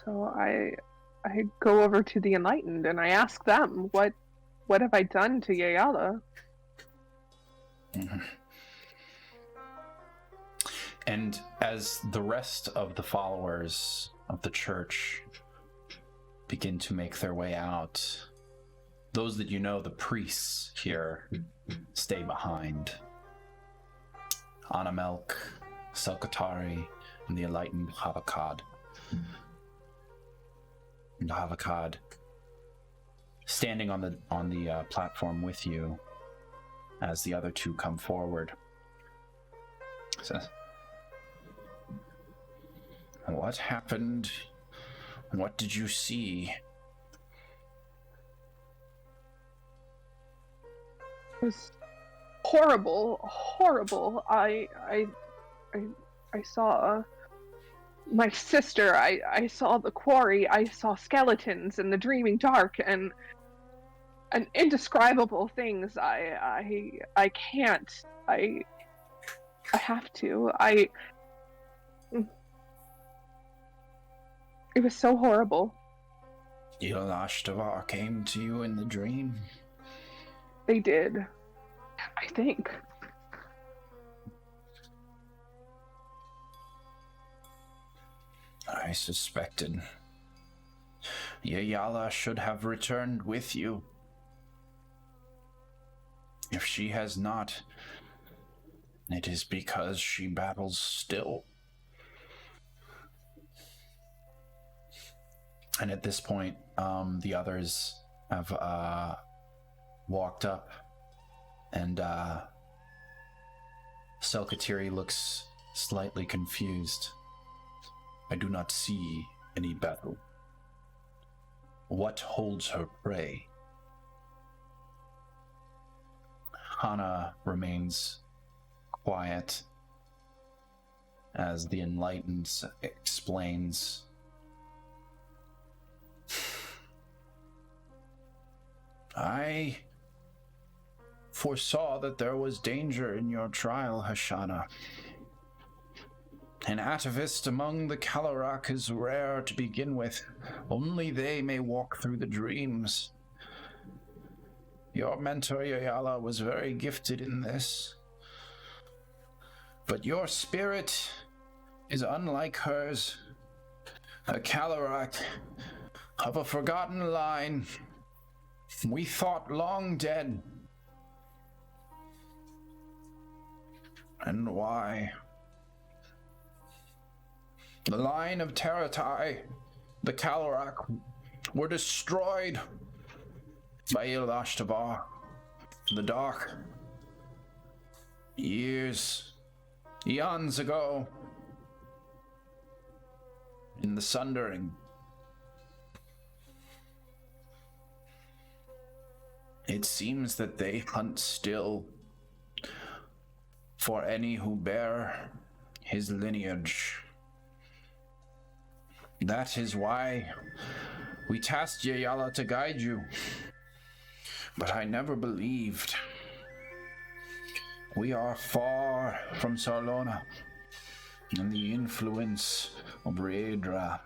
So I go over to the enlightened and I ask them, what have I done to Yayala? Mm-hmm. And as the rest of the followers of the church begin to make their way out, those that you know, the priests here, stay behind. Anamelk, Selkatari, and the enlightened Havakad. And Havakad, standing on the platform with you as the other two come forward, says, "What happened? What did you see?" It was horrible. I saw my sister. I saw the quori. I saw skeletons in the dreaming dark and indescribable things. I can't. I have to. It was so horrible. Kalashtar came to you in the dream? They did, I think. I suspected. Yayala should have returned with you. If she has not, it is because she battles still. And at this point, the others have walked up, and Selkatiri looks slightly confused. "I do not see any battle. What holds her prey?" Hana remains quiet as the enlightened explains. "I foresaw that there was danger in your trial, Hashanna. An atavist among the Kalarak is rare to begin with. Only they may walk through the dreams. Your mentor, Yayala, was very gifted in this. But your spirit is unlike hers. A Kalarak of a forgotten line. We thought long dead. And why? The line of Teratai, the Kalarak, were destroyed by Ilashtavar, the Dark, eons ago, in the Sundering. It seems that they hunt still for any who bear his lineage. That is why we tasked Yayala to guide you. But I never believed. We are far from Sarlona and the influence of Raedra.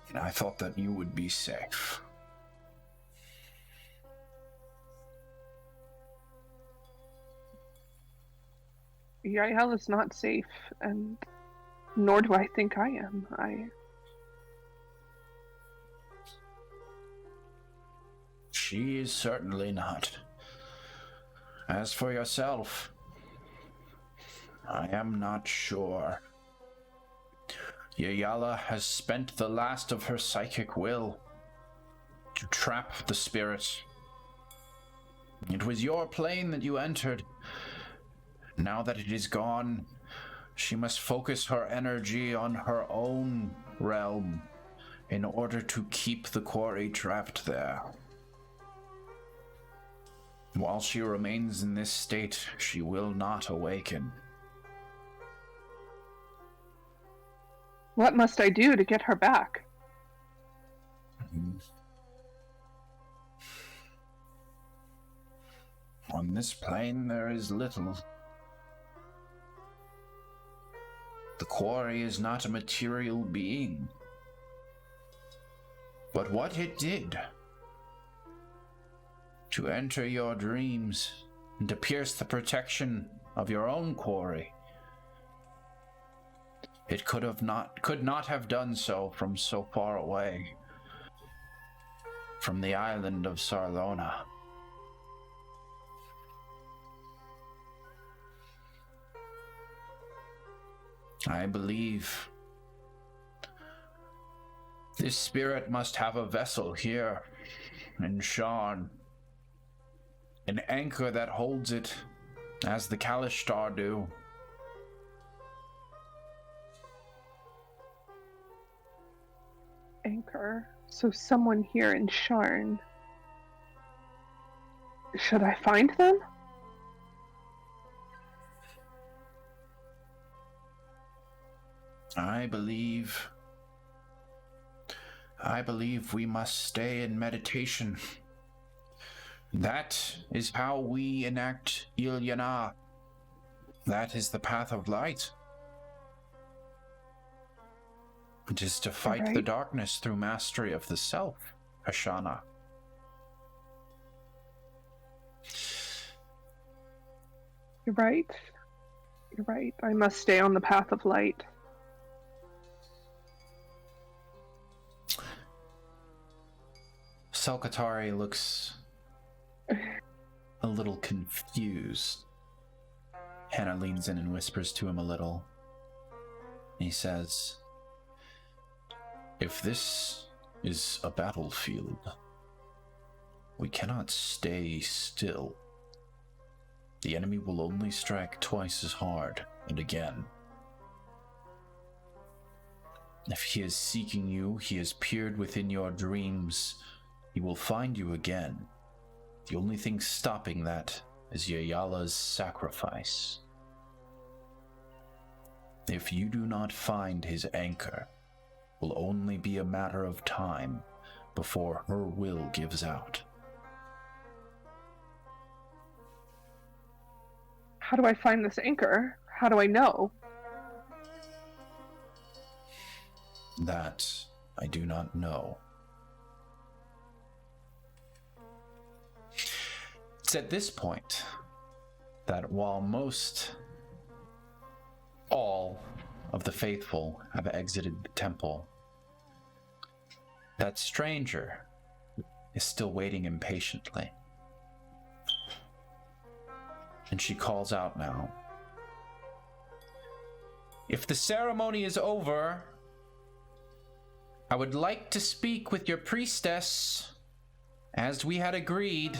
And I thought that you would be safe. Yael is not safe, and nor do I think I am. She is certainly not. As for yourself, I am not sure. Yayala has spent the last of her psychic will to trap the spirit. It was your plane that you entered. Now that it is gone, she must focus her energy on her own realm in order to keep the quori trapped there. While she remains in this state, she will not awaken. What must I do to get her back? On this plane, there is little. The quori is not a material being. But what it did, to enter your dreams and to pierce the protection of your own quori, it could not have done so from so far away, from the island of Sarlona. I believe this spirit must have a vessel here in Sharn, an anchor that holds it as the Kalashtar do. Anchor? So someone here in Sharn. Should I find them? I believe we must stay in meditation. That is how we enact Ilyana. That is the path of light. It is to fight the darkness through mastery of the self, Hashanna. You're right. You're right. I must stay on the path of light. Salkatari looks a little confused. Hannah leans in and whispers to him a little. He says, "If this is a battlefield, we cannot stay still. The enemy will only strike twice as hard, and again. If he is seeking you, he has peered within your dreams. He will find you again. The only thing stopping that is Yayala's sacrifice. If you do not find his anchor, it will only be a matter of time before her will gives out." How do I find this anchor? How do I know? That I do not know. It's at this point that while all of the faithful have exited the temple, that stranger is still waiting impatiently. And she calls out now, If the ceremony is over, I would like to speak with your priestess, as we had agreed.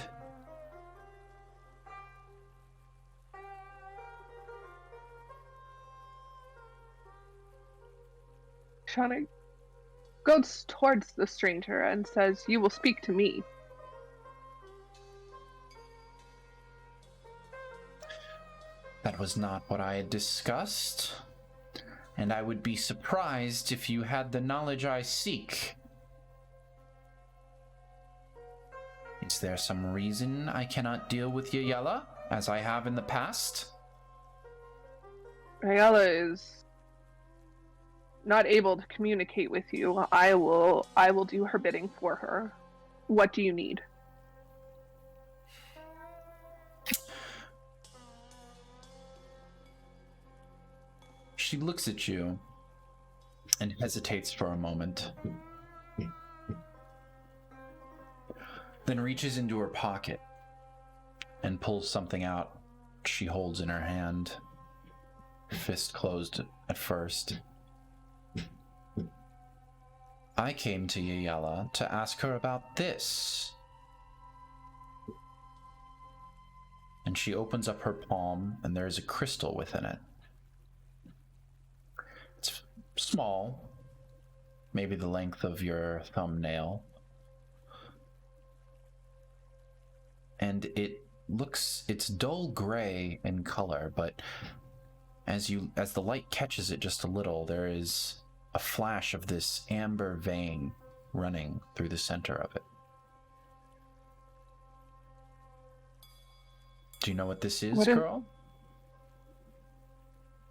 Shauna goes towards the stranger and says, "You will speak to me." That was not what I had discussed, and I would be surprised if you had the knowledge I seek. Is there some reason I cannot deal with Yayela, as I have in the past? Ayala is not able to communicate with you. I will do her bidding for her. What do you need? She looks at you and hesitates for a moment, then reaches into her pocket and pulls something out she holds in her hand, fist closed at first. I came to Yayela to ask her about this. And she opens up her palm, and there's a crystal within it. It's small, maybe the length of your thumbnail. And it's dull gray in color, but as the light catches it just a little, there is a flash of this amber vein running through the center of it. Do you know what this is, girl?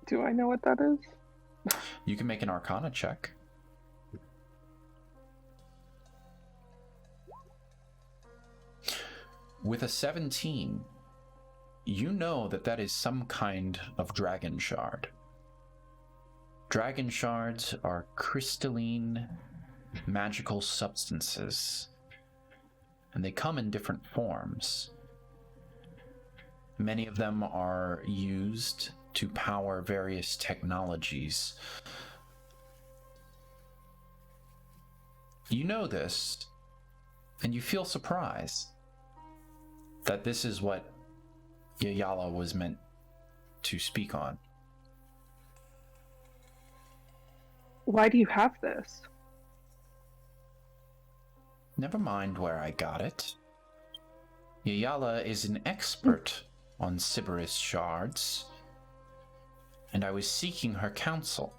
Do I know what that is? You can make an Arcana check. With a 17, you know that is some kind of dragon shard. Dragon shards are crystalline, magical substances, and they come in different forms. Many of them are used to power various technologies. You know this, and you feel surprised that this is what Yayela was meant to speak on. Why do you have this? Never mind where I got it. Yayela is an expert on Sybaris shards, and I was seeking her counsel.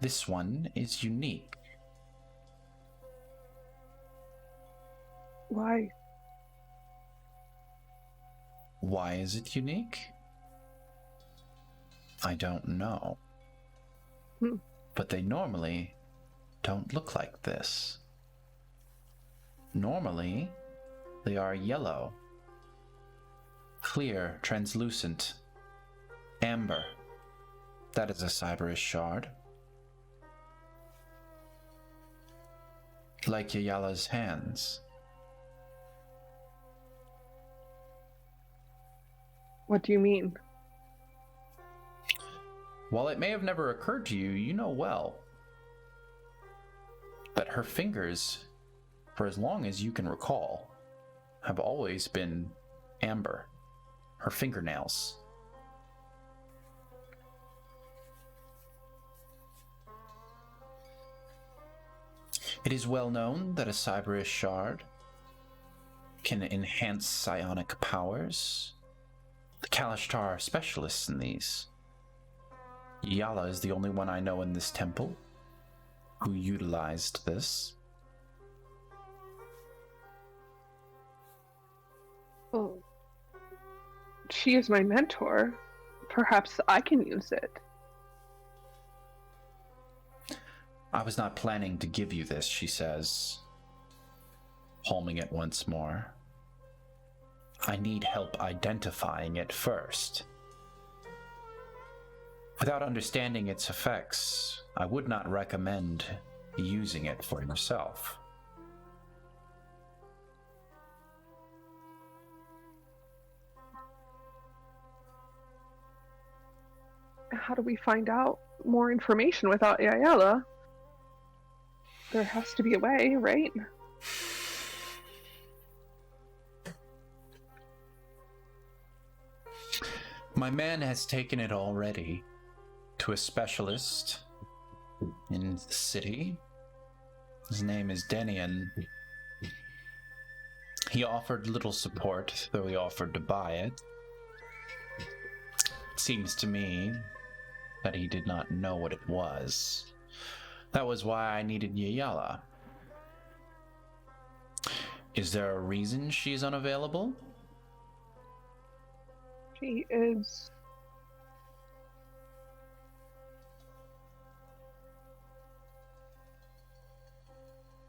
This one is unique. Why? Why is it unique? I don't know. But they normally don't look like this. Normally, they are yellow, clear, translucent, amber. That is a Sybaris shard. Like Yayela's hands. What do you mean? While it may have never occurred to you, you know well that her fingers, for as long as you can recall, have always been amber. Her fingernails. It is well known that a Sybaris shard can enhance psionic powers. The Kalashtar are specialists in these. Yayela is the only one I know in this temple who utilized this. Well, she is my mentor. Perhaps I can use it. I was not planning to give you this, she says, palming it once more. I need help identifying it first. Without understanding its effects, I would not recommend using it for yourself. how do we find out more information without Ayala? There has to be a way, right? My man has taken it already to a specialist in the city. His name is Denian. He offered little support, though he offered to buy it. It seems to me that he did not know what it was. That was why I needed Yayala. Is there a reason she's unavailable? She is...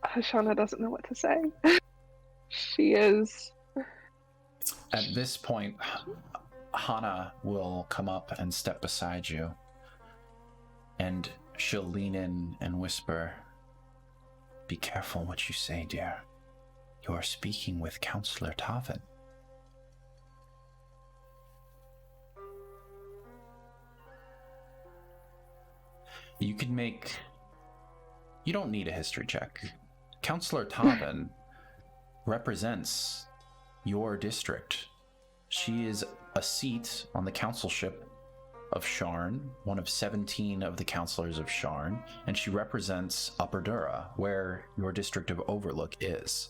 Hashanna doesn't know what to say. She is... At this point, Hana will come up and step beside you. And she'll lean in and whisper, "Be careful what you say, dear. You are speaking with Counselor Tavin." You can make... You don't need a history check. Counselor Tavin represents your district. She is a seat on the councilship of Sharn, one of 17 of the counselors of Sharn, and she represents Upper Dura, where your district of Overlook is.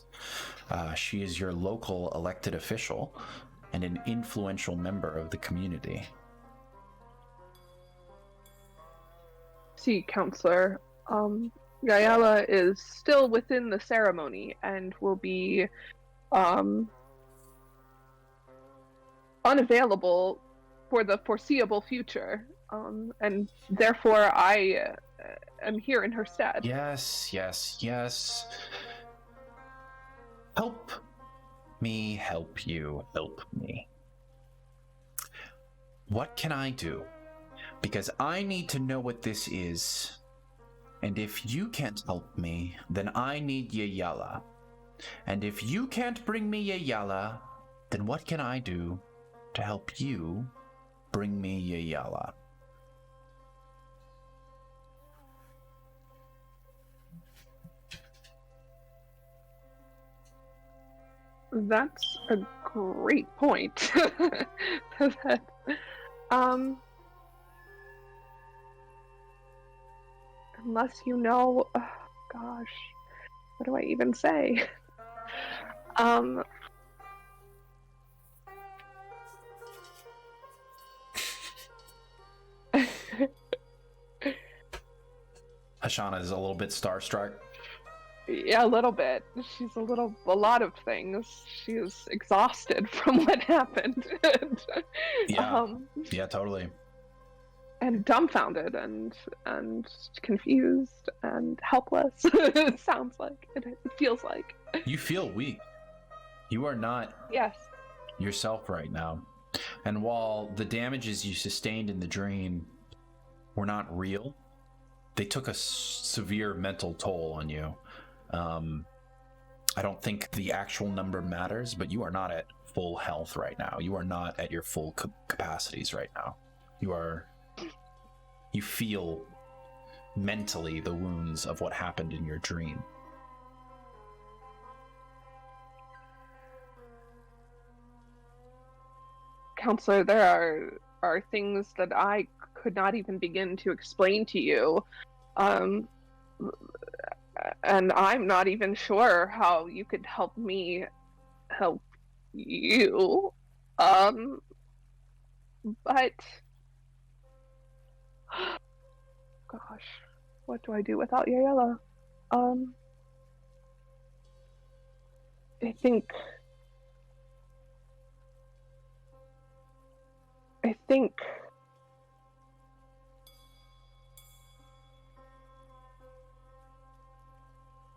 She is your local elected official and an influential member of the community. See, Counselor, Yayala is still within the ceremony and will be unavailable for the foreseeable future, and therefore I am here in her stead. Yes. Help me help you help me. What can I do? Because I need to know what this is. And if you can't help me, then I need Yayala. And if you can't bring me Yayala, then what can I do to help you bring me Yayala? That's a great point. Unless you know, gosh, what do I even say? Hashanna is a little bit starstruck. Yeah, a little bit. She's a lot of things. She is exhausted from what happened. Yeah, totally. And dumbfounded and confused and helpless. It sounds like. It feels like. You feel weak. You are not Yes. yourself right now. And while the damages you sustained in the dream were not real, they took a severe mental toll on you. I don't think the actual number matters, but you are not at full health right now. You are not at your full capacities right now. You feel mentally the wounds of what happened in your dream. Counselor, there are things that I could not even begin to explain to you. And I'm not even sure how you could help me help you. But gosh, what do I do without Yayala?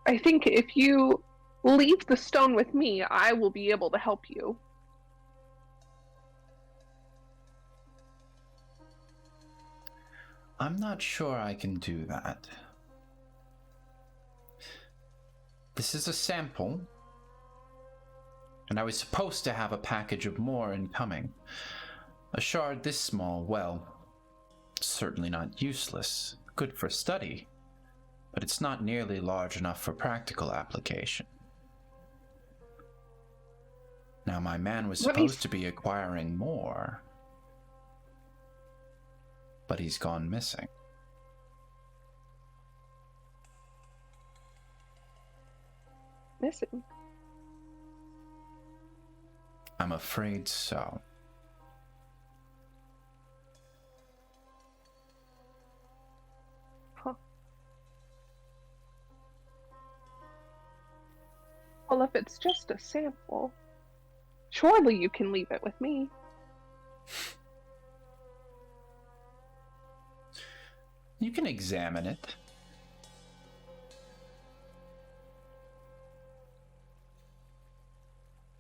I think if you leave the stone with me, I will be able to help you. I'm not sure I can do that. This is a sample, and I was supposed to have a package of more incoming. A shard this small, well, Certainly not useless. Good for study, but it's not nearly large enough for practical application. Now, my man was supposed to be acquiring more, but he's gone missing. Missing? I'm afraid so. Huh. Well, if it's just a sample, surely you can leave it with me. You can examine it.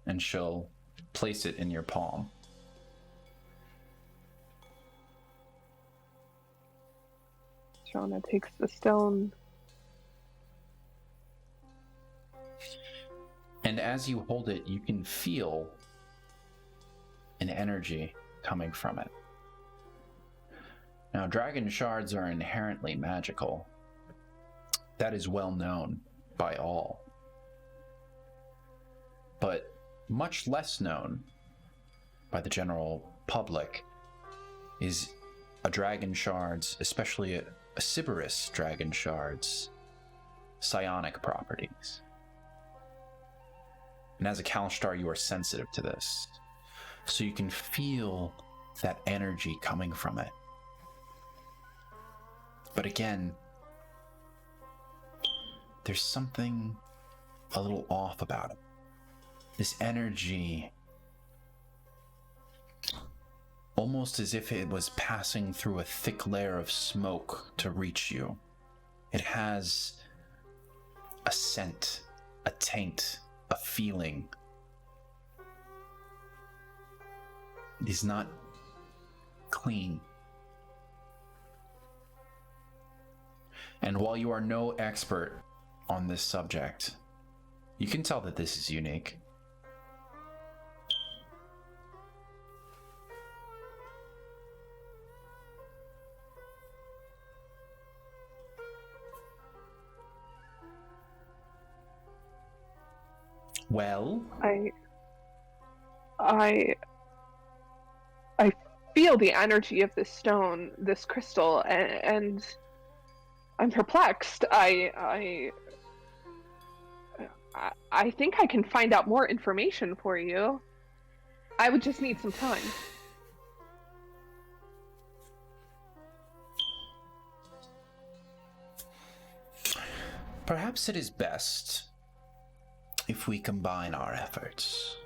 And she'll place it in your palm. Shauna takes the stone. And as you hold it, you can feel an energy coming from it. Now, dragon shards are inherently magical. That is well known by all. But much less known by the general public is a dragon shard's, especially a Sybaris dragon shard's, psionic properties. And as a Kalashtar, you are sensitive to this. So you can feel that energy coming from it. But again, there's something a little off about it. This energy, almost as if it was passing through a thick layer of smoke to reach you. It has a scent, a taint, a feeling. It is not clean. And while you are no expert on this subject, you can tell that this is unique. Well, I feel the energy of this stone, this crystal, and I'm perplexed. I think I can find out more information for you. I would just need some time. perhaps it is best if we combine our efforts.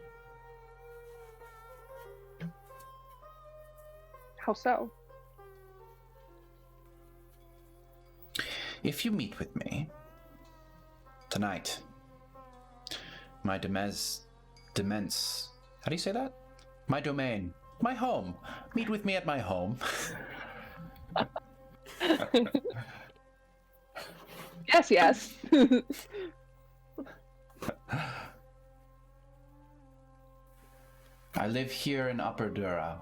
How so? If you meet with me tonight, my demence, how do you say that? My domain, my home. Meet with me at my home. Yes, yes. I live here in Upper Dura,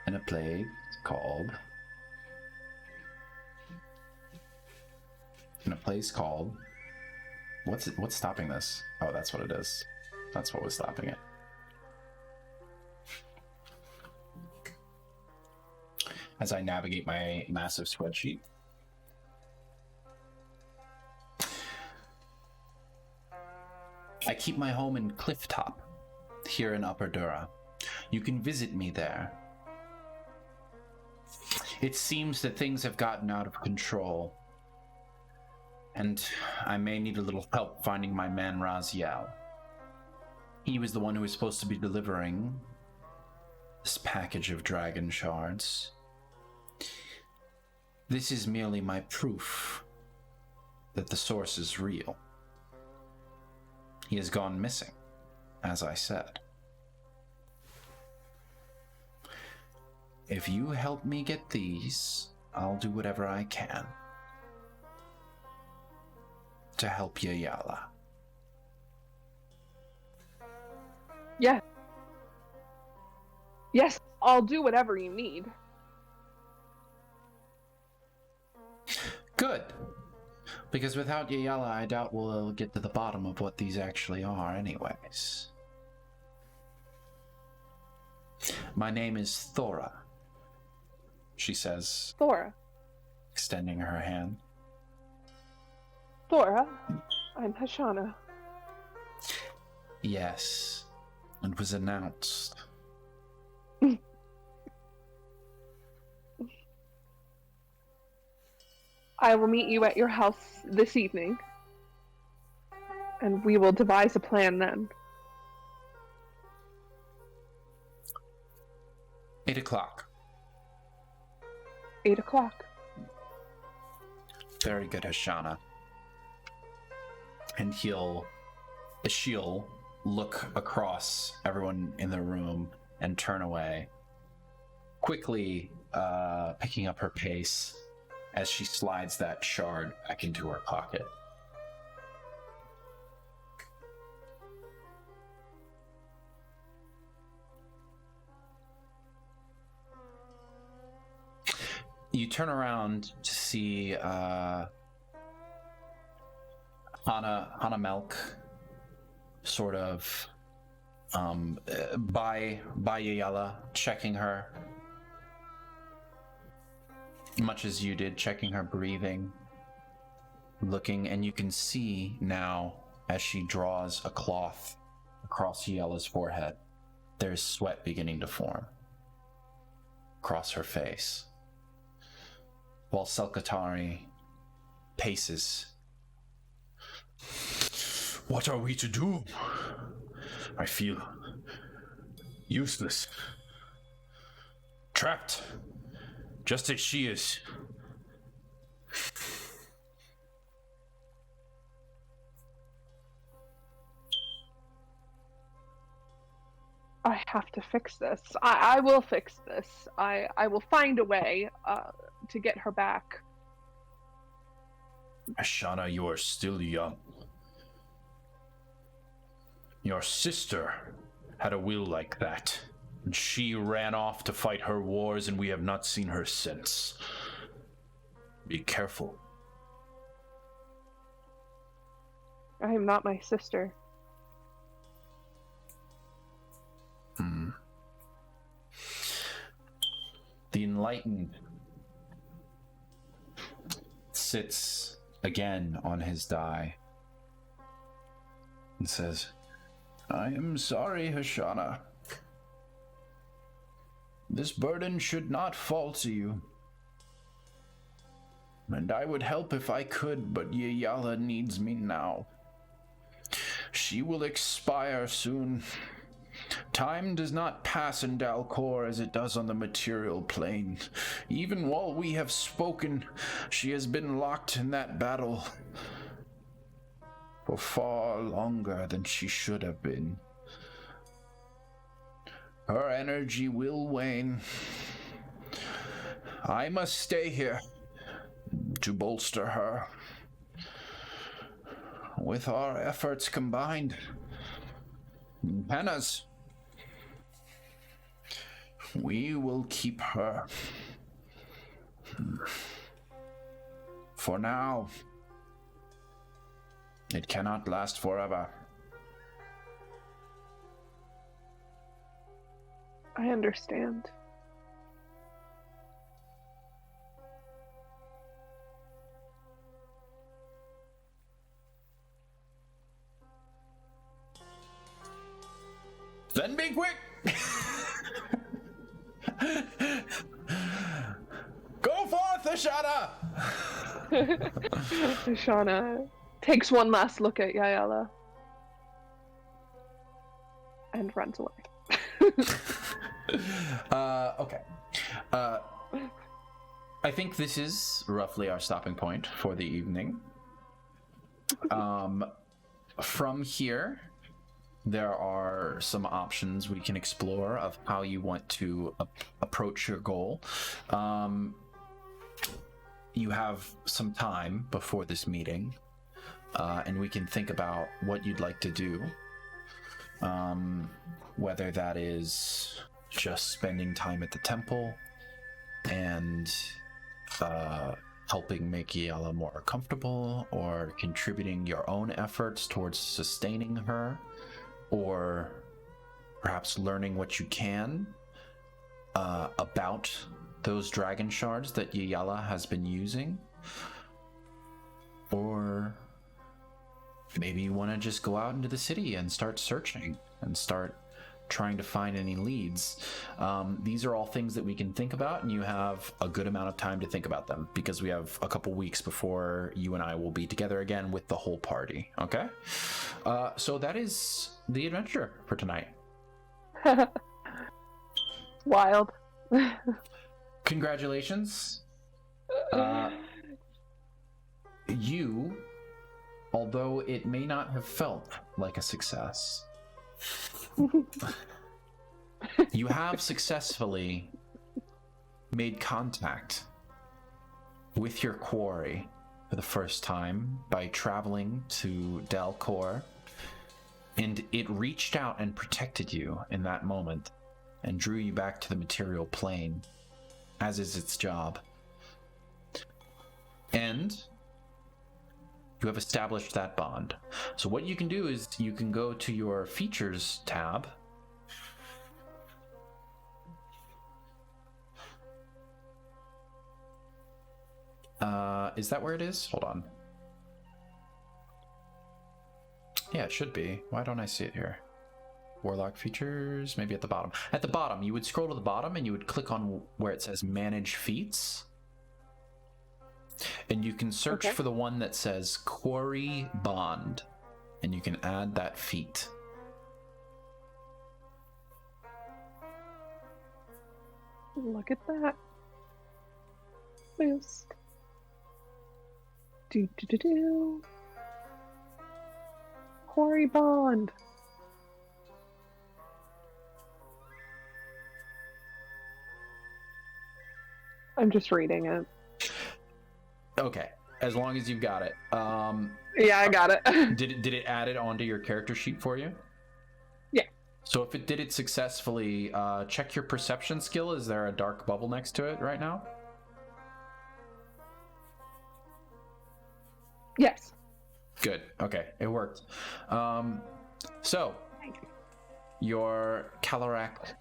in a place called... What's stopping this? Oh, that's what it is. That's what was stopping it. As I navigate my massive spreadsheet. I keep my home in Clifftop, here in Upper Dura. You can visit me there. It seems that things have gotten out of control, and I may need a little help finding my man Raziel. He was the one who was supposed to be delivering this package of dragon shards. This is merely my proof that the source is real. He has gone missing, as I said. If you help me get these, I'll do whatever I can to help Yayala. Yes, I'll do whatever you need. Good. Because without Yayala, I doubt we'll get to the bottom of what these actually are anyways. My name is Thora, she says, Thora. extending her hand. Thora, I'm Hashanna. Yes, it was announced. I will meet you at your house this evening, and we will devise a plan then. 8 o'clock. 8 o'clock. Very good, Hashanna. And she'll look across everyone in the room and turn away, quickly picking up her pace as she slides that shard back into her pocket. You turn around to see Hana Melk sort of by Yayala, checking her, much as you did, checking her breathing, looking, and you can see now as she draws a cloth across Yayala's forehead, there's sweat beginning to form across her face, while Selkatari paces. What are we to do? I feel useless. Trapped. Just as she is. I have to fix this. I will fix this. I will find a way to get her back. Hashanna, you are still young. Your sister had a will like that, and she ran off to fight her wars, and we have not seen her since. Be careful. I am not my sister. The Enlightened sits again on his die and says, I am sorry, Hashanna. This burden should not fall to you. And I would help if I could, but Yayala needs me now. She will expire soon. Time does not pass in Dalcor as it does on the material plane. Even while we have spoken, she has been locked in that battle for far longer than she should have been. Her energy will wane. I must stay here to bolster her. With our efforts combined, Hannah's, we will keep her. For now, it cannot last forever. I understand. Then be quick! Go forth, Hashanna! Hashanna takes one last look at Yayala and runs away. Okay. I think this is roughly our stopping point for the evening. From here, there are some options we can explore of how you want to approach your goal. You have some time before this meeting, and we can think about what you'd like to do. Whether that is just spending time at the temple and helping make Yala more comfortable, or contributing your own efforts towards sustaining her, or perhaps learning what you can about those dragon shards that Yala has been using, or maybe you want to just go out into the city and start searching and start trying to find any leads. These are all things that we can think about, and you have a good amount of time to think about them because we have a couple weeks before you and I will be together again with the whole party. Okay? So that is the adventure for tonight. Wild. Congratulations. You, although it may not have felt like a success, you have successfully made contact with your quarry for the first time by traveling to Dalcor, and it reached out and protected you in that moment and drew you back to the material plane, as is its job. And you have established that bond. So what you can do is you can go to your features tab. Is that where it is? Hold on. Yeah, it should be. Why don't I see it here? Warlock features, maybe at the bottom. At the bottom, you would scroll to the bottom and you would click on where it says Manage Feats. And you can search for the one that says Quori Bond, and you can add that feat. Look at that. Boost. Do. Quori Bond. I'm just reading it. Okay, as long as you've got it. Yeah, I got it. Did it add it onto your character sheet for you? Yeah. So if it did it successfully, check your perception skill. Is there a dark bubble next to it right now? Yes. Good. Okay, it worked. So your Kalarak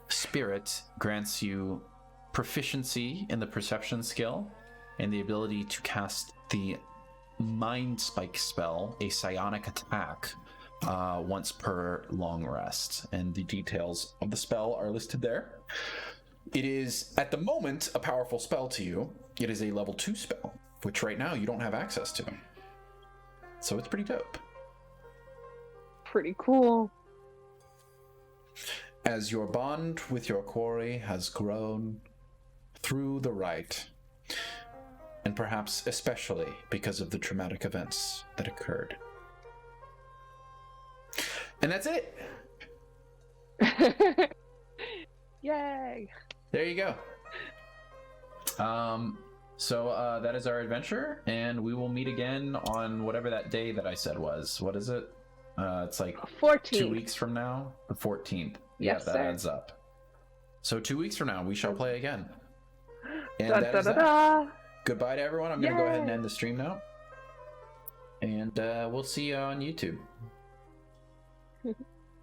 spirit grants you proficiency in the perception skill and the ability to cast the Mind Spike spell, a psionic attack, once per long rest. And the details of the spell are listed there. It is, at the moment, a powerful spell to you. It is a level 2 spell, which right now you don't have access to. So it's pretty dope. Pretty cool. As your bond with your quarry has grown through the rite, and perhaps especially because of the traumatic events that occurred. And that's it. Yay. There you go. So that is our adventure, and we will meet again on whatever that day that I said was. What is it? It's like 14. 2 weeks from now, the 14th. Yes, that sir. adds up. So 2 weeks from now, we shall play again. And Da, that da, is da, that. da. Goodbye to everyone. I'm going to go ahead and Yay. end the stream now. And we'll see you on YouTube.